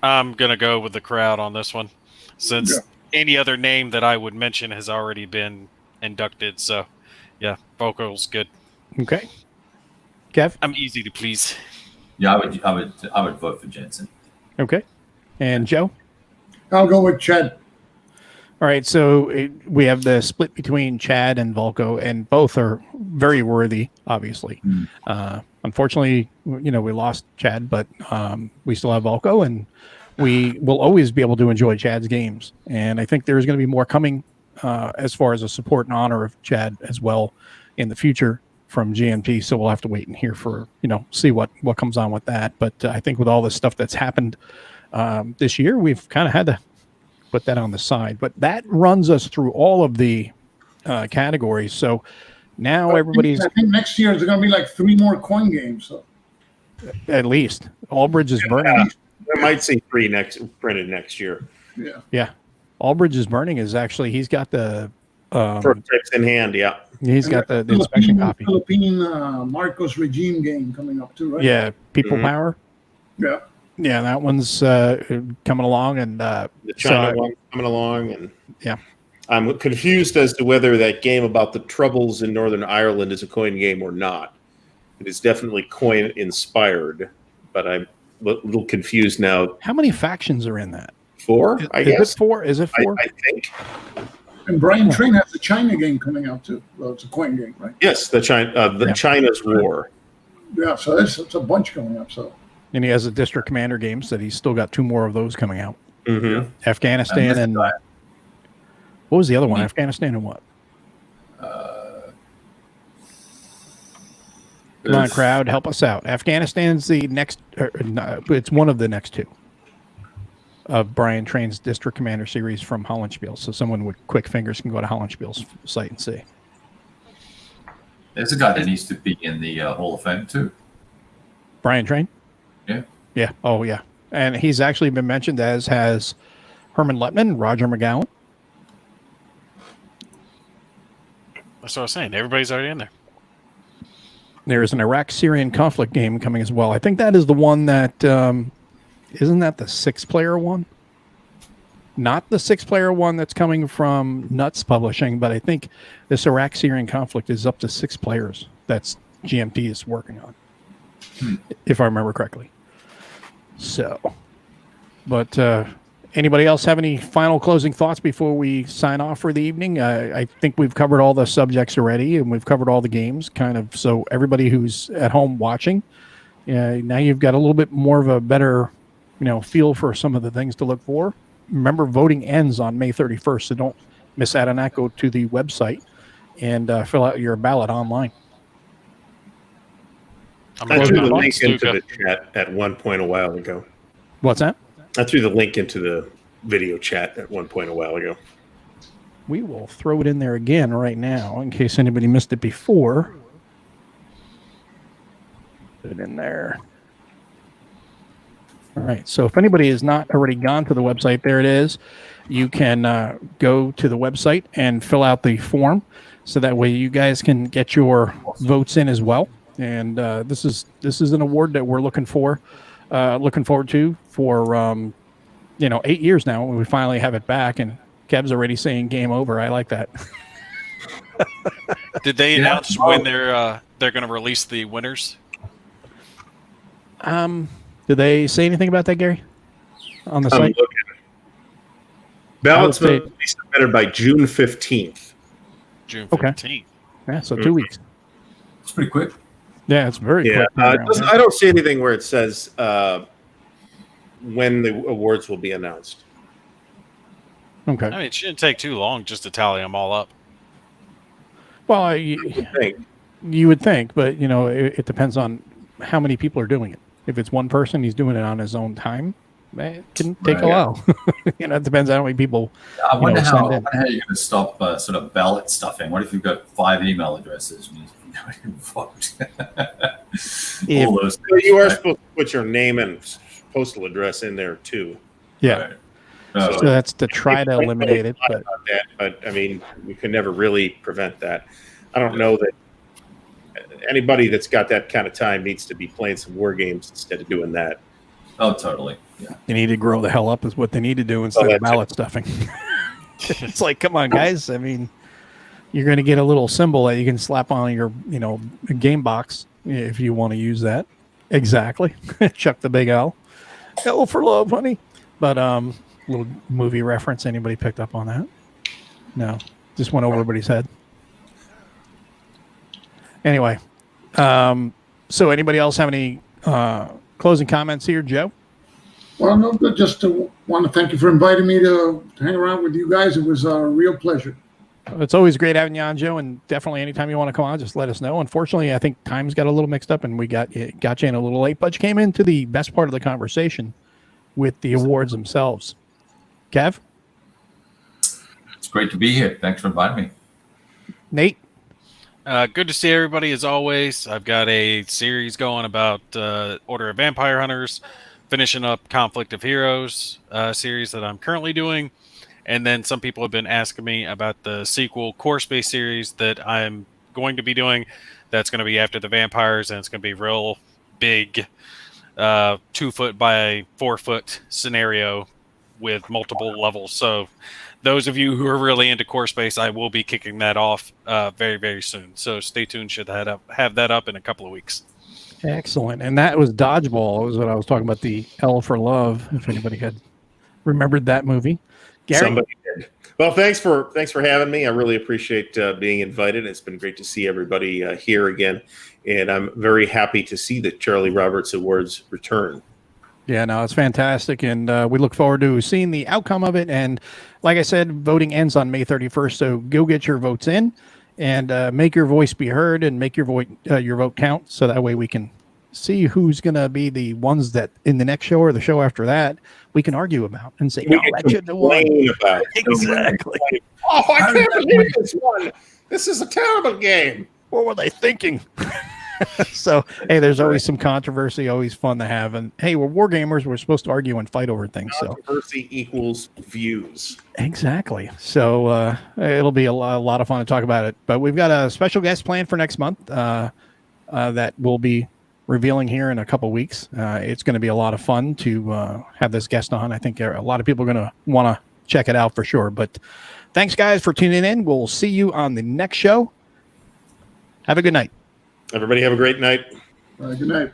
Speaker 2: I'm going to go with the crowd on this one since any other name that I would mention has already been inducted. So, yeah, Volko's good.
Speaker 1: Okay. Kev?
Speaker 2: I'm easy to please.
Speaker 3: Yeah, I would vote for Jensen.
Speaker 1: Okay. And Joe?
Speaker 5: I'll go with Chad.
Speaker 1: All right, so we have the split between Chad and Volko, and both are very worthy, obviously. Unfortunately, we lost Chad, but we still have Volko, and we will always be able to enjoy Chad's games. And I think there's going to be more coming as far as a support and honor of Chad as well in the future from GMT. So we'll have to wait and hear for, see what comes on with that. But I think with all the stuff that's happened this year, we've kind of had to put that on the side, but that runs us through all of the categories. So now everybody's
Speaker 5: I think next year there's going to be like 3 more coin games. So.
Speaker 1: at least Allbridge is burning.
Speaker 4: I might see 3 printed next year.
Speaker 5: Yeah.
Speaker 1: Allbridge is burning is actually he's got the
Speaker 4: Prototypes in hand. Yeah.
Speaker 1: he's got the inspection copy.
Speaker 5: Philippine Marcos regime game coming up too, right?
Speaker 1: Yeah, People Power.
Speaker 5: Yeah.
Speaker 1: Yeah, that one's coming along, and
Speaker 4: The China one coming along, and
Speaker 1: yeah,
Speaker 4: I'm confused as to whether that game about the troubles in Northern Ireland is a coin game or not. It is definitely coin inspired, but I'm a little confused now.
Speaker 1: how many factions are in that?
Speaker 4: 4, I guess.
Speaker 1: Is it 4? Is it 4?
Speaker 4: I think.
Speaker 5: And Brian Train has the China game coming out too. Well, it's a coin game, right?
Speaker 4: Yes, China's War.
Speaker 5: Yeah, so it's a bunch coming up. So.
Speaker 1: And he has the District Commander games that he's still got 2 more of those coming out.
Speaker 4: Mm-hmm.
Speaker 1: Afghanistan and what was the other one? Afghanistan and what? Come on, crowd, help us out. Afghanistan's the next. It's one of the next 2 of Brian Train's District Commander series from Hollandspiel. So someone with quick fingers can go to Hollandspiel's site and see.
Speaker 3: There's a guy that needs to be in the Hall of Fame too.
Speaker 1: Brian Train?
Speaker 3: Yeah.
Speaker 1: Yeah. Oh, yeah. And he's actually been mentioned, as has Herman Lettman, Roger McGowan.
Speaker 2: That's what I was saying. Everybody's already in there.
Speaker 1: There's an Iraq-Syrian conflict game coming as well. I think that is the one that isn't that the 6-player one? Not the 6-player one that's coming from Nuts Publishing, but I think this Iraq-Syrian conflict is up to 6 players. That's GMT is working on, if I remember correctly. So, but anybody else have any final closing thoughts before we sign off for the evening? I think we've covered all the subjects already, and we've covered all the games, kind of. So everybody who's at home watching, now you've got a little bit more of a better, feel for some of the things to look for. Remember, voting ends on May 31st, so don't miss out on that. Go to the website and fill out your ballot online.
Speaker 4: I threw the link into the chat at one point a while ago.
Speaker 1: What's that?
Speaker 4: I threw the link into the video chat at one point a while ago.
Speaker 1: We will throw it in there again right now in case anybody missed it before. Put it in there. All right. So if anybody has not already gone to the website, there it is. You can go to the website and fill out the form, so that way you guys can get your votes in as well. And this is an award that we're looking forward to for 8 years now, when we finally have it back. And Kev's already saying game over. I like that.
Speaker 2: Did they announce when they're going to release the winners?
Speaker 1: Did they say anything about that, Gary, on the site?
Speaker 4: Ballots will be submitted by June 15th.
Speaker 2: June 15th.
Speaker 1: Okay. Yeah, so 2 weeks.
Speaker 3: It's pretty quick.
Speaker 1: Yeah, it's very quick.
Speaker 4: I don't see anything where it says when the awards will be announced.
Speaker 1: Okay.
Speaker 2: I mean, it shouldn't take too long just to tally them all up.
Speaker 1: Well, you would think, but it depends on how many people are doing it. If it's one person, he's doing it on his own time. It can take a while. It depends on how many people.
Speaker 3: I wonder how you're going to stop sort of ballot stuffing. What if you've got 5 email addresses? Vote.
Speaker 4: You are supposed to put your name and postal address in there too.
Speaker 1: Yeah. Right. So that's to try to eliminate it.
Speaker 4: But I mean, we can never really prevent that. I don't know that anybody that's got that kind of time needs to be playing some war games instead of doing that.
Speaker 3: Oh, totally. Yeah.
Speaker 1: They need to grow the hell up is what they need to do instead of ballot stuffing. It's like, come on, guys. I mean, you're going to get a little symbol that you can slap on your, game box if you want to use that. Exactly. Chuck the big L. L for love, honey. But little movie reference. Anybody picked up on that? No. Just went over everybody's head. Anyway. So anybody else have any closing comments here, Joe?
Speaker 5: Well, no, just want to thank you for inviting me to hang around with you guys. It was a real pleasure.
Speaker 1: It's always great having you on, Joe, and definitely anytime you want to come on, just let us know. Unfortunately, I think times got a little mixed up, and we got you in a little late, but you came into the best part of the conversation with the awards themselves. Kev?
Speaker 3: It's great to be here. Thanks for inviting me.
Speaker 1: Nate?
Speaker 2: Good to see everybody, as always. I've got a series going about Order of Vampire Hunters, finishing up Conflict of Heroes series that I'm currently doing. And then some people have been asking me about the sequel Core Space series that I'm going to be doing. That's going to be after the vampires, and it's going to be real big 2-foot by 4-foot scenario with multiple levels. So those of you who are really into Core Space, I will be kicking that off very, very soon. So stay tuned. Should have that up in a couple of weeks.
Speaker 1: Excellent. And that was Dodgeball. Was what I was talking about, the L for Love, if anybody had remembered that movie. Gary?
Speaker 4: Somebody did. Well, thanks for having me. I really appreciate being invited. It's been great to see everybody here again, and I'm very happy to see the Charlie Roberts Awards return.
Speaker 1: Yeah, no, it's fantastic, and we look forward to seeing the outcome of it. And like I said, voting ends on May 31st, so go get your votes in and make your voice be heard and make your vote count, so that way we can see who's going to be the ones that in the next show or the show after that we can argue about and say, no, that shouldn't have won. Exactly.
Speaker 4: Oh, I can't believe this one. This is a terrible game.
Speaker 1: What were they thinking? So, hey, there's always some controversy, always fun to have. And hey, we're war gamers. We're supposed to argue and fight over things.
Speaker 4: Controversy equals views.
Speaker 1: Exactly. So it'll be a lot of fun to talk about it. But we've got a special guest planned for next month that will be revealing here in a couple weeks. It's going to be a lot of fun to have this guest on. I think a lot of people are going to want to check it out for sure. But thanks, guys, for tuning in. We'll see you on the next show. Have a good night.
Speaker 4: Everybody have a great night.
Speaker 5: Good night.